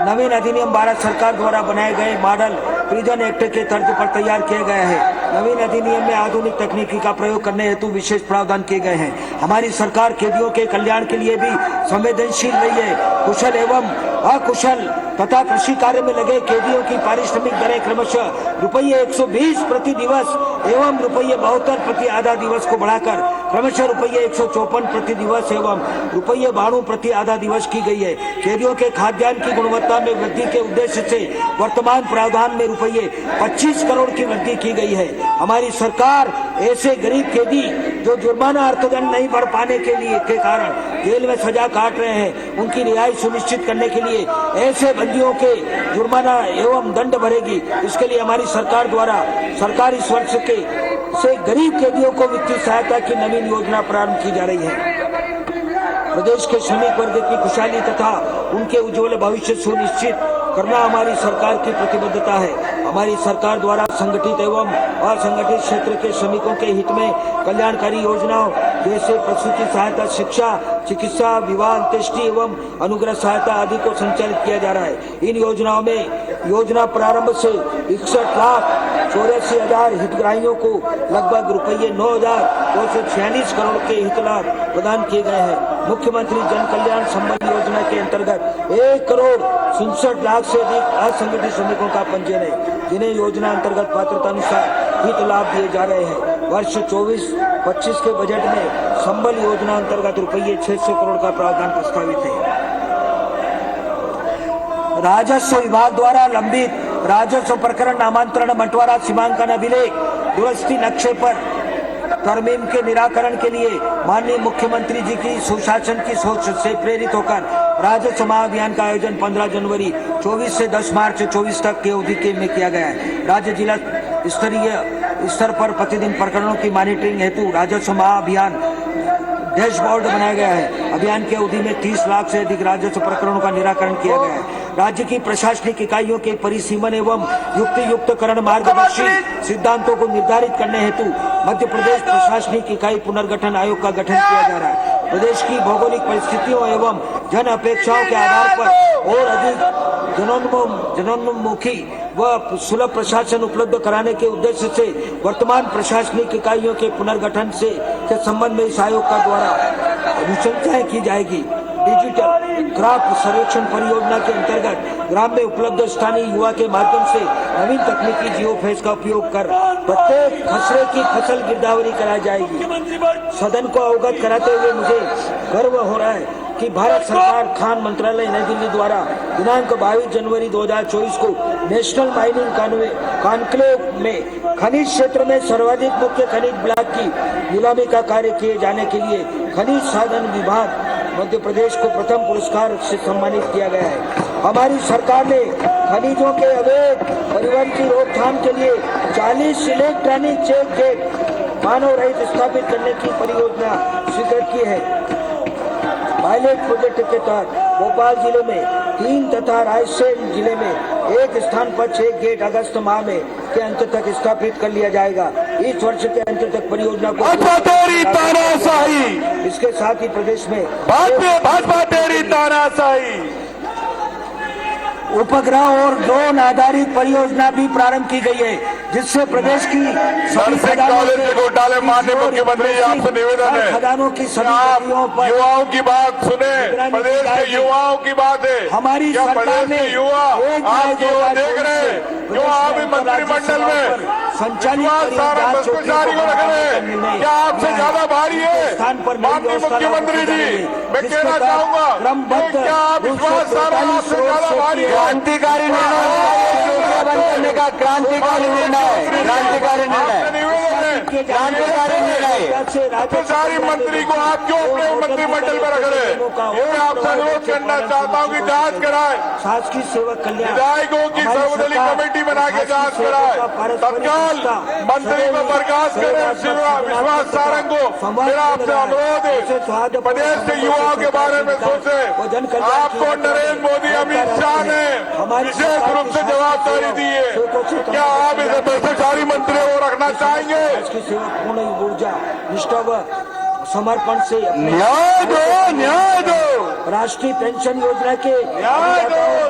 नवीन अधिनियम भारत सरकार द्वारा बनाए गए मॉडल प्रिजन एक्ट के तर्ज पर तैयार किए गए हैं। नवीन अधिनियम में आधुनिक तकनीकी का प्रयोग करने हेतु विशेष प्रावधान किए गए हैं। हमारी सरकार कैदियों के कल्याण के लिए भी संवेदनशील रही है। कुशल एवं अकुशल तथा कृषि कार्य में लगे कैदियों की पारिश्रमिक दरें क्रमशः रुपये 120 प्रति दिवस एवं रुपये 72 प्रति आधा दिवस को बढ़ाकर क्रमशः रुपये 154 प्रति दिवस एवं रुपये 92 प्रति आधा दिवस की गई है। कैदियों के खाद्यान्न की गुणवत्ता में वृद्धि के उद्देश्य से वर्तमान प्रावधान में रुपये 25 करोड़ की वृद्धि की गई है। हमारी सरकार ऐसे गरीब कैदी जो जुर्माना अर्थदंड नहीं भर पाने के कारण जेल में सजा काट रहे हैं, उनकी रिहाई सुनिश्चित करने के लिए ऐसे बंदियों के जुर्माना एवं दंड भरेगी। इसके लिए हमारी सरकार द्वारा सरकार इस वर्ष से गरीब कैदियों को वित्तीय सहायता की नवीन योजना प्रारंभ की जा रही है। प्रदेश के श्रमिक वर्ग की खुशहाली तथा उनके उज्जवल भविष्य सुनिश्चित करना हमारी सरकार की प्रतिबद्धता है। हमारी सरकार द्वारा संगठित एवं असंगठित क्षेत्र के श्रमिकों के हित में कल्याणकारी योजनाओं जैसे प्रसूति सहायता, शिक्षा, चिकित्सा, विवाह, अंत्येष्टि एवं अनुग्रह सहायता आदि को संचालित किया जा रहा है। इन योजनाओं में योजना प्रारंभ से 61,84,000 हितग्राहियों को लगभग रुपये 9,246 करोड़ के हित लाभ प्रदान किए गए हैं। मुख्यमंत्री जन कल्याण संबंध योजना के अंतर्गत 1,67,00,000 से अधिक असंगठित श्रमिकों का पंजीयन है, जिन्हें योजना अंतर्गत पात्रता अनुसार हित लाभ दिए जा रहे हैं। वर्ष 24-25 के बजट में संबल योजना अंतर्गत रुपये 600 करोड़ का प्रावधान प्रस्तावित है। राजस्व विभाग द्वारा लंबित राजस्व प्रकरण नामांतरण, बंटवारा, सीमांकन अभिलेख, दुरुस्ती नक्शे पर तरमीम के निराकरण के लिए माननीय मुख्यमंत्री जी की सुशासन की सोच से प्रेरित होकर राजस्व महाअभियान का आयोजन 15 जनवरी 24 से 10 मार्च 24 तक के अवधि में किया गया है। राज्य जिला स्तरीय स्तर पर प्रतिदिन प्रकरणों की मॉनिटरिंग हेतु राजस्व महाअभियान डैशबोर्ड बनाया गया है। अभियान की अवधि में 30 लाख से अधिक राजस्व प्रकरणों का निराकरण किया गया है। राज्य की प्रशासनिक इकाइयों के परिसीमन एवं युक्तियुक्तकरण मार्गदर्शी सिद्धांतों को निर्धारित करने हेतु मध्य प्रदेश प्रशासनिक इकाई पुनर्गठन आयोग का गठन किया जा रहा है। प्रदेश की भौगोलिक परिस्थितियों एवं जन अपेक्षाओं के आधार पर और अधिक जनोन्मुखी व सुलभ प्रशासन उपलब्ध कराने के उद्देश्य से वर्तमान प्रशासनिक इकाइयों के पुनर्गठन के संबंध में इस आयोग का द्वारा अनुशंसाएं की जाएगी। डिजिटल क्राफ्ट सर्वेक्षण परियोजना के अंतर्गत ग्राम में उपलब्ध स्थानीय युवा के माध्यम से नवीन तकनीकी जियोफेंस का उपयोग कर प्रत्येक खसरे की फसल गिरदावरी कराई जाएगी। सदन को अवगत कराते हुए मुझे गर्व हो रहा है कि भारत सरकार खान मंत्रालय नई दिल्ली द्वारा दिनांक 22 जनवरी 2024 को नेशनल माइनिंग कॉन्क्लेव में खनिज क्षेत्र में सर्वाधिक मुख्य खनिज ब्लॉक की नीलामी का कार्य किए जाने के लिए खनिज साधन विभाग मध्य प्रदेश को प्रथम पुरस्कार से सम्मानित किया गया है। हमारी सरकार ने खनिजों के अवैध परिवहन की रोकथाम के लिए 40 इलेक्ट्रॉनिक चेक गेट मानव रहित स्थापित करने की परियोजना स्वीकृत की है। पायलट प्रोजेक्ट के तहत भोपाल जिले में 3 तथा रायसेन जिले में 1 स्थान पर 6 गेट अगस्त माह में के अंत तक स्थापित कर लिया जाएगा। इस वर्ष के अंत तक परियोजना को तानाशाही, इसके साथ ही प्रदेश में भाजपा तेरी तानाशाही। उपग्रह और ड्रोन आधारित परियोजना भी प्रारंभ की गई है, जिससे प्रदेश की नर्सिंग कॉलेज के घोटाले माननीय मुख्यमंत्री जी आपसे निवेदन है खदानों की सभी आप नदियों पर युवाओं की बात सुने। प्रदेश के युवाओं की बात है। हमारी क्या सरकार प्रदेश ने के युवा एक आपकी ओर देख रहे हैं? क्यों आप इस मंत्रिमंडल में भ्रष्टाचारी को रख रहे हैं? क्या आपसे ज्यादा भारी है माननीय मुख्यमंत्री जी? मैं कहना चाहूंगा क्या आप विश्वास आपसे ज्यादा भारी है? क्रांतिकारी निर्णय बंद करने का क्रांतिकारी निर्णय, क्रांतिकारी निर्णय, क्रांतिकारी निर्णय। भ्रष्टाचारी मंत्री को आप क्यों अपने मंत्रिमंडल में रख रहे हैं? ये आपसे अनुरोध करना चाहता हूँ कि जांच कराए, शासकीय सेवक कल्याण विधायकों की सर्वदलीय कमेटी बना के जांच कराए, तत्काल मंत्री को बर्खास्त करें विश्वास सारंग को। मेरा आपसे अनुरोध है प्रदेश के युवाओं के बारे में सोचे। आपको नरेंद्र मोदी अमित शाह ने विशेष रूप से जवाबदारी दी है। क्या आप इसे भ्रष्टाचारी मंत्री को रखना चाहेंगे? शासकीय सेवक पूर्ण ऊर्जा निष्ठा व समर्पण से न्याय दो, न्याय दो। राष्ट्रीय पेंशन योजना के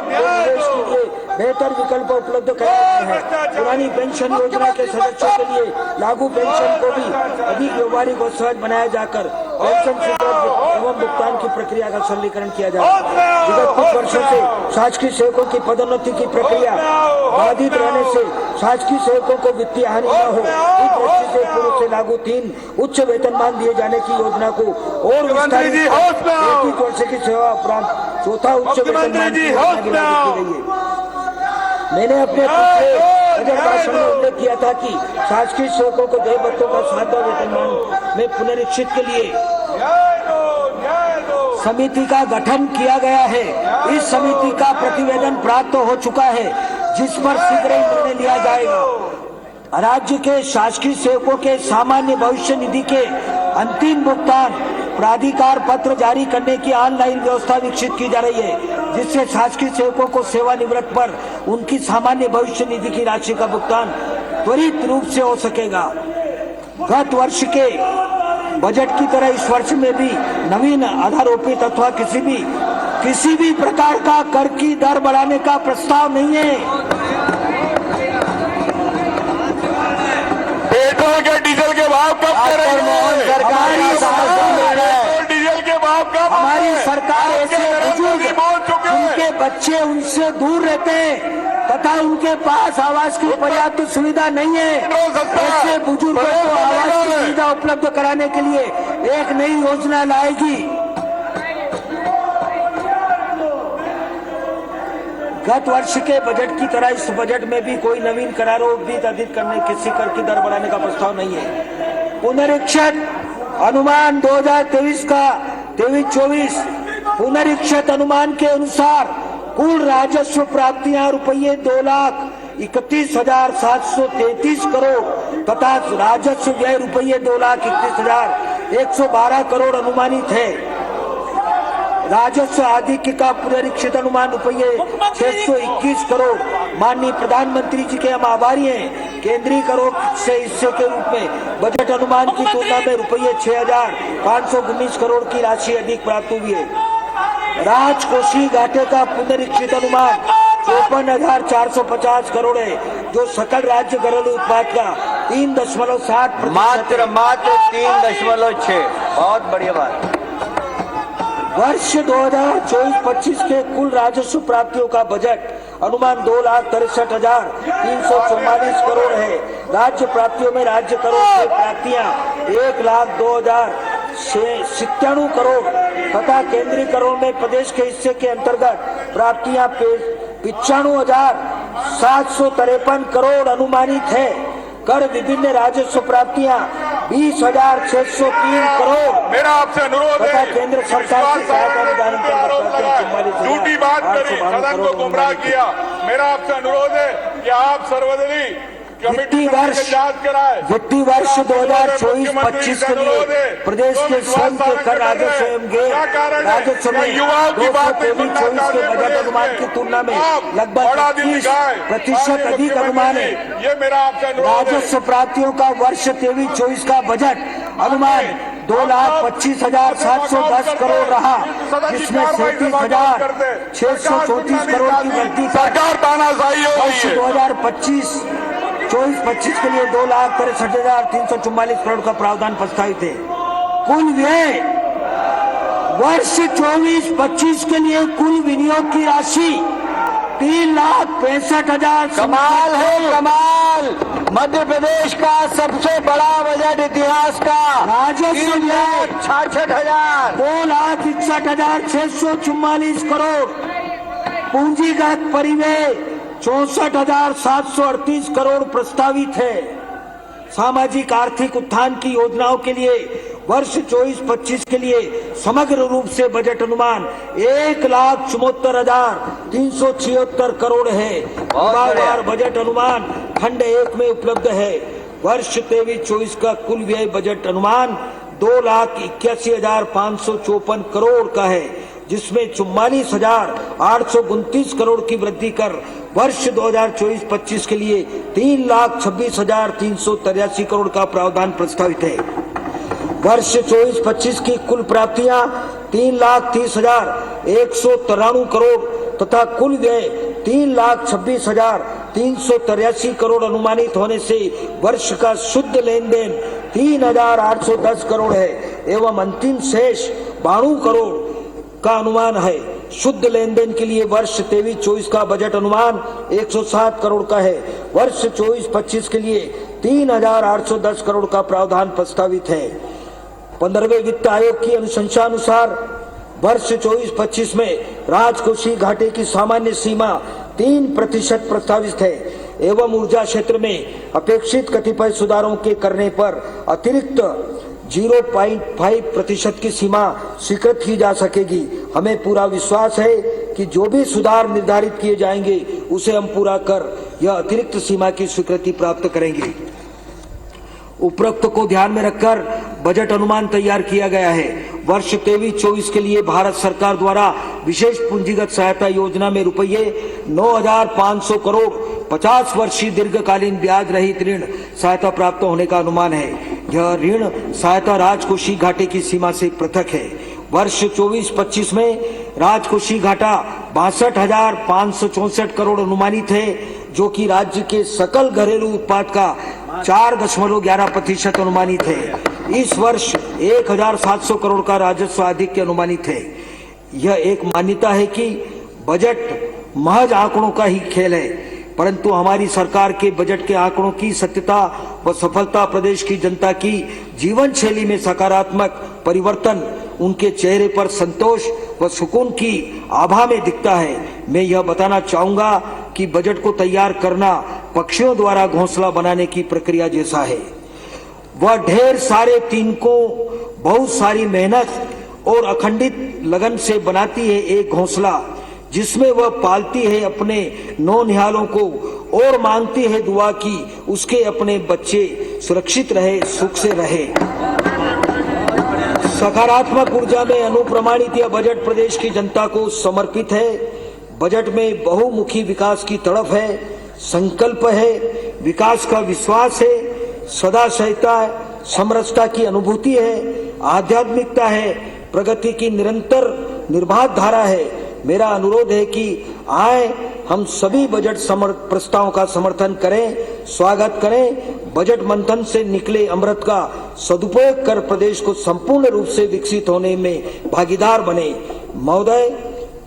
निवेश के लिए बेहतर विकल्प उपलब्ध कराते हैं। पुरानी पेंशन योजना के सदस्यों के लिए लागू पेंशन को भी अधिक व्यवहारिक और सहज बनाया जाकर पेंशन स्वीकृति एवं भुगतान की प्रक्रिया का सरलीकरण किया जाएगा। विगत कुछ वर्षों से शासकीय सेवकों की पदोन्नति की प्रक्रिया बाधित रहने से शासकीय सेवकों को वित्तीय हानि न हो, इस दृष्टि से पूर्व से लागू 3 उच्च वेतनमान दिए जाने की योजना को और विस्तारित 31 वर्ष की सेवा उपरांत चौथा उच्च वेतनमान की योजना की गई है। मैंने अपने बजट भाषण में उल्लेख किया था कि शासकीय सेवकों को देय भत्तों का 7वां वेतनमान में पुनरीक्षित के लिए समिति का गठन किया गया है। इस समिति का प्रतिवेदन प्राप्त हो चुका है, जिस पर शीघ्र ही निर्णय लिया जाएगा। राज्य के शासकीय सेवकों के सामान्य भविष्य निधि के अंतिम भुगतान प्राधिकार पत्र जारी करने की ऑनलाइन व्यवस्था विकसित की जा रही है, जिससे शासकीय सेवकों को सेवानिवृत्त पर उनकी सामान्य भविष्य निधि की राशि का भुगतान त्वरित रूप से हो सकेगा। गत वर्ष के बजट की तरह इस वर्ष में भी नवीन आधारोपित अथवा किसी भी प्रकार का कर की दर बढ़ाने का प्रस्ताव नहीं है। पेट्रोल के डीजल के भाव कब करेंगे? डीजल के भाव कब? हमारी सरकार ऐसे बुजुर्ग उनके बच्चे उनसे दूर रहते हैं तथा उनके पास आवास की पर्याप्त सुविधा नहीं है, ऐसे बुजुर्गों को आवास की सुविधा उपलब्ध कराने के लिए एक नई योजना लाएगी। गत वर्ष के बजट की तरह इस बजट में भी कोई नवीन करारों अधिक करने किसी कर की दर बढ़ाने का प्रस्ताव नहीं है। पुनरीक्षित अनुमान 2023 का 23-24 पुनरीक्षित अनुमान के अनुसार कुल राजस्व प्राप्तियां रुपये 2,31,733 करोड़ तथा राजस्व व्यय रुपये 2,31,112 करोड़ अनुमानित है। राजस्व आधिक्य का पुनरीक्षित अनुमान रुपये 621 करोड़। माननीय प्रधानमंत्री जी के हम आभारी हैं। केंद्रीय करों से हिस्से के रूप में बजट अनुमान की तुलना में रुपये 6,519 करोड़ की राशि अधिक प्राप्त हुई है। राजकोषीय घाटे का पुनरीक्षित अनुमान 54,450 करोड़ है, जो सकल राज्य घरेलू उत्पाद का 3.60% मात्र 3.6। बहुत बढ़िया बात। वर्ष 2024-25 के कुल राजस्व प्राप्तियों का बजट अनुमान 2,63,344 करोड़ है। राज्य प्राप्तियों में राज्य करों से प्राप्तियां 1,02,097 करोड़ तथा केंद्रीय करों में प्रदेश के हिस्से के अंतर्गत प्राप्तियां 95,753 करोड़ अनुमानित है। कर विभिन्न राजस्व प्राप्तियां 20,603 करोड़। मेरा आपसे अनुरोध है, केंद्र सरकार की सहायता अनुदान झूठी बात करी, सदन को गुमराह किया। मेरा आपसे अनुरोध है कि आप सर्वदलीय वित्तीय वर्ष 2024-25 के लिए प्रदेश के स्वयं के कर राजस्व एवं व्यय राजस्व में 2023-24 के बजट अनुमान की तुलना में लगभग 30% अधिक अनुमान है। ये मेरा आपसे अनुरोध है। राजस्व प्राप्तियों का वर्ष 23-24 का बजट अनुमान 2,25,710 करोड़ रहा, जिसमें 37,634 करोड़ की वृद्धि सरकार तानाशाही हो रही है। 2024-25 के लिए 2,63,344 करोड़ का प्रावधान प्रस्तावित है। कुल व्यय वर्ष 24-25 के लिए कुल विनियोग की राशि 3,65,000। कमाल है, कमाल। मध्य प्रदेश का सबसे बड़ा बजट इतिहास का। राजस्व व्यय 66,000, 2,61,644 करोड़। पूंजीगत परिव्यय 64,738 करोड़ प्रस्तावित है। सामाजिक आर्थिक उत्थान की योजनाओं के लिए वर्ष 24-25 के लिए समग्र रूप से बजट अनुमान 1,74,376 करोड़ है। विभागवार बजट अनुमान खंड 1 में उपलब्ध है। वर्ष 23-24 का कुल व्यय बजट अनुमान 2,81,554 करोड़ का है, जिसमें 44,829 करोड़ की वृद्धि कर वर्ष 2024-25 के लिए 3,26,383 करोड़ का प्रावधान प्रस्तावित है। वर्ष 24-25 की कुल प्राप्तियां 3,30,193 करोड़ तथा कुल व्यय 3,26,383 करोड़ अनुमानित होने से वर्ष का शुद्ध लेन देन 3,810 करोड़ है एवं अंतिम शेष 92 करोड़ का अनुमान है। शुद्ध लेन देन के लिए वर्ष 23-24 का बजट अनुमान 107 करोड़ का है। वर्ष 24-25 के लिए 3,810 करोड़ का प्रावधान प्रस्तावित है। 15वें वित्त आयोग की अनुशंसा अनुसार वर्ष 24-25 में राजकोषीय घाटे की सामान्य सीमा 3% प्रस्तावित है एवं ऊर्जा क्षेत्र में अपेक्षित कतिपय सुधारों के करने पर अतिरिक्त 0.5% की सीमा स्वीकृत की जा सकेगी। हमें पूरा विश्वास है कि जो भी सुधार निर्धारित किए जाएंगे उसे हम पूरा कर यह अतिरिक्त सीमा की स्वीकृति प्राप्त करेंगे। उपरोक्त को ध्यान में रखकर बजट अनुमान तैयार किया गया है। वर्ष 23-24 के लिए भारत सरकार द्वारा विशेष पूंजीगत सहायता योजना में रुपये 9,500 करोड़ 50 वर्षीय दीर्घकालीन ब्याज रहित ऋण सहायता प्राप्त होने का अनुमान है। यह ऋण सहायता राजकोषीय घाटे की सीमा से पृथक है। वर्ष 24-25 में राजकोषीय घाटा 62,564 करोड़ अनुमानित है, जो कि राज्य के सकल घरेलू उत्पाद का 4.11% अनुमानित है। इस वर्ष 1,700 करोड़ का राजस्व आधिक्य अनुमानित है। यह एक मान्यता है कि बजट महज आंकड़ों का ही खेल है, परंतु हमारी सरकार के बजट के आंकड़ों की सत्यता व सफलता प्रदेश की जनता की जीवन शैली में सकारात्मक परिवर्तन, उनके चेहरे पर संतोष व सुकून की आभा में दिखता है। मैं यह बताना चाहूंगा कि बजट को तैयार करना पक्षियों द्वारा घोंसला बनाने की प्रक्रिया जैसा है। वह ढेर सारे तिनकों, बहुत सारी मेहनत और अखंडित लगन से बनाती है एक घोंसला, जिसमें वह पालती है अपने नौनिहालों को और मांगती है दुआ की उसके अपने बच्चे सुरक्षित रहे, सुख से रहे। सकारात्मक ऊर्जा में अनुप्रमाणित यह बजट प्रदेश की जनता को समर्पित है। बजट में बहुमुखी विकास की तड़प है, संकल्प है, विकास का विश्वास है, सदाशयता समरसता की अनुभूति है, आध्यात्मिकता है, प्रगति की निरंतर निर्बाध धारा है। मेरा अनुरोध है कि आए हम सभी बजट प्रस्तावों का समर्थन करें, स्वागत करें। बजट मंथन से निकले अमृत का सदुपयोग कर प्रदेश को संपूर्ण रूप से विकसित होने में भागीदार बने। महोदय,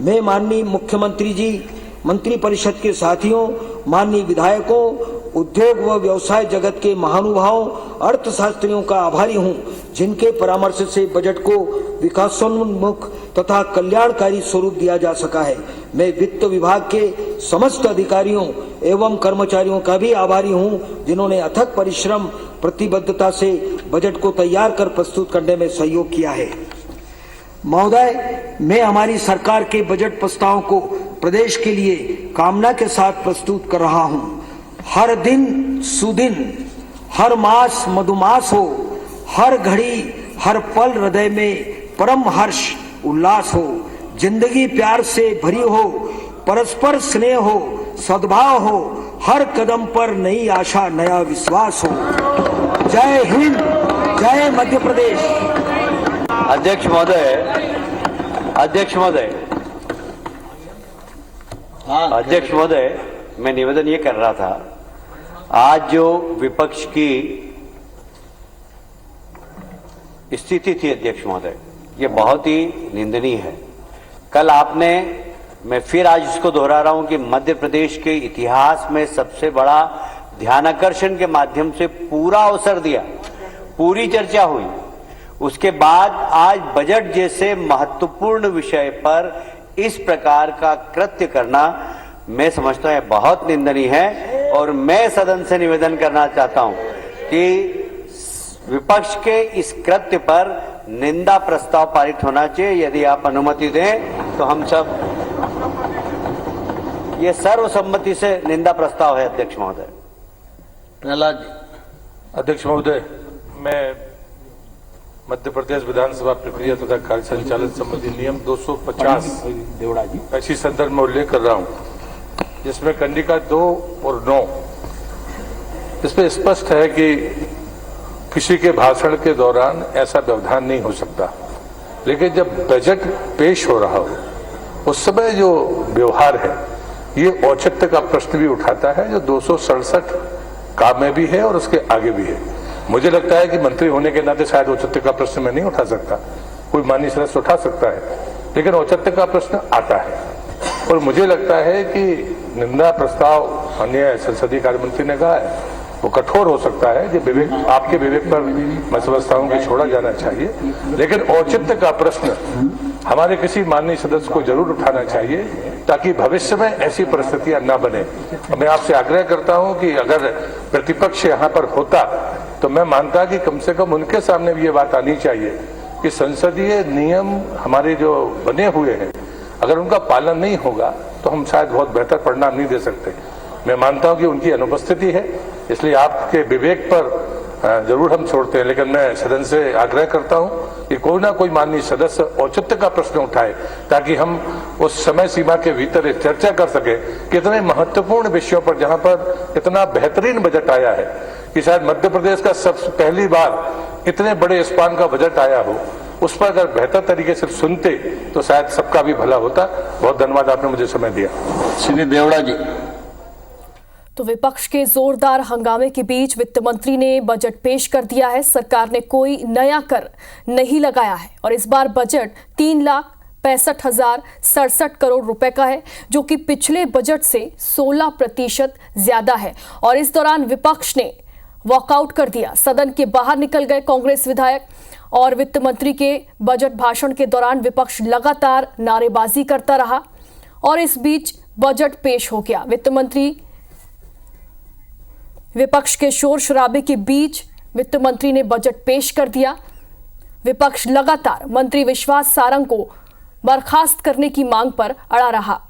मैं माननीय मुख्यमंत्री जी, मंत्री परिषद के साथियों, माननीय विधायकों, उद्योग व व्यवसाय जगत के महानुभावों, अर्थशास्त्रियों का आभारी हूं, जिनके परामर्श से बजट को विकासोन्मुख तथा कल्याणकारी स्वरूप दिया जा सका है। मैं वित्त विभाग के समस्त अधिकारियों एवं कर्मचारियों का भी आभारी हूं, जिन्होंने अथक परिश्रम प्रतिबद्धता से बजट को तैयार कर प्रस्तुत करने में सहयोग किया है। महोदय, मैं हमारी सरकार के बजट प्रस्तावों को प्रदेश के लिए कामना के साथ प्रस्तुत कर रहा हूं। हर दिन सुदिन, हर मास मधुमास हो, हर घड़ी हर पल हृदय में परम हर्ष उल्लास हो, जिंदगी प्यार से भरी हो, परस्पर स्नेह हो, सद्भाव हो, हर कदम पर नई आशा नया विश्वास हो। जय हिंद, जय मध्य प्रदेश। अध्यक्ष महोदय, अध्यक्ष महोदय, अध्यक्ष महोदय, मैं निवेदन ये कर रहा था, आज जो विपक्ष की स्थिति थी अध्यक्ष महोदय, ये बहुत ही निंदनीय है। कल आपने, मैं फिर आज इसको दोहरा रहा हूं कि मध्य प्रदेश के इतिहास में सबसे बड़ा ध्यानाकर्षण के माध्यम से पूरा अवसर दिया, पूरी चर्चा हुई, उसके बाद आज बजट जैसे महत्वपूर्ण विषय पर इस प्रकार का कृत्य करना मैं समझता हूं बहुत निंदनीय है। और मैं सदन से निवेदन करना चाहता हूं कि विपक्ष के इस कृत्य पर निंदा प्रस्ताव पारित होना चाहिए। यदि आप अनुमति दें तो हम सब, ये सर्वसम्मति से निंदा प्रस्ताव है अध्यक्ष महोदय। प्रहलाद जी। अध्यक्ष महोदय, मैं मध्य प्रदेश विधानसभा प्रक्रिया तथा कार्य संचालन संबंधी नियम 250 देवड़ा जी ऐसी संदर्भ में उल्लेख कर रहा हूं, जिसमें कंडिका 2 और 9 इसमें स्पष्ट है कि किसी के भाषण के दौरान ऐसा व्यवधान नहीं हो सकता, लेकिन जब बजट पेश हो रहा हो उस समय जो व्यवहार है ये औचित्य का प्रश्न भी उठाता है, जो 267 का में भी है और उसके आगे भी है। मुझे लगता है कि मंत्री होने के नाते शायद औचित्य का प्रश्न मैं नहीं उठा सकता, कोई माननीय सदस्य उठा सकता है, लेकिन औचित्य का प्रश्न आता है। और मुझे लगता है कि निंदा प्रस्ताव माननीय संसदीय कार्य मंत्री ने कहा है वो कठोर हो सकता है, जो विवेक, आपके विवेक पर मैं समझता हूं कि छोड़ा जाना चाहिए, लेकिन औचित्य का प्रश्न हमारे किसी माननीय सदस्य को जरूर उठाना चाहिए ताकि भविष्य में ऐसी परिस्थितियां न बने। मैं आपसे आग्रह करता हूं कि अगर प्रतिपक्ष यहाँ पर होता तो मैं मानता कि कम से कम उनके सामने भी ये बात आनी चाहिए कि संसदीय नियम हमारे जो बने हुए हैं अगर उनका पालन नहीं होगा तो हम शायद बहुत बेहतर परिणाम नहीं दे सकते। मैं मानता हूं कि उनकी अनुपस्थिति है, इसलिए आपके विवेक पर जरूर हम छोड़ते हैं, लेकिन मैं सदन से आग्रह करता हूं कि कोई ना कोई माननीय सदस्य औचित्य का प्रश्न उठाए ताकि हम उस समय सीमा के भीतर चर्चा कर सके कि इतने महत्वपूर्ण विषयों पर, जहां पर इतना बेहतरीन बजट आया है कि शायद मध्य प्रदेश का सबसे पहली बार इतने बड़े स्पान का बजट आया हो, उस पर अगर बेहतर तरीके से सुनते तो शायद सबका भी भला होता। बहुत धन्यवाद, आपने मुझे समय दिया। श्री देवड़ा जी। तो विपक्ष के जोरदार हंगामे के बीच वित्त मंत्री ने बजट पेश कर दिया है। सरकार ने कोई नया कर नहीं लगाया है और इस बार बजट 3,65,067 करोड़ रुपए का है, जो कि पिछले बजट से 16% ज्यादा है। और इस दौरान विपक्ष ने वॉकआउट कर दिया, सदन के बाहर निकल गए कांग्रेस विधायक। और वित्त मंत्री के बजट भाषण के दौरान विपक्ष लगातार नारेबाजी करता रहा और इस बीच बजट पेश हो गया। वित्त मंत्री, विपक्ष के शोर शराबे के बीच वित्त मंत्री ने बजट पेश कर दिया। विपक्ष लगातार मंत्री विश्वास सारंग को बर्खास्त करने की मांग पर अड़ा रहा।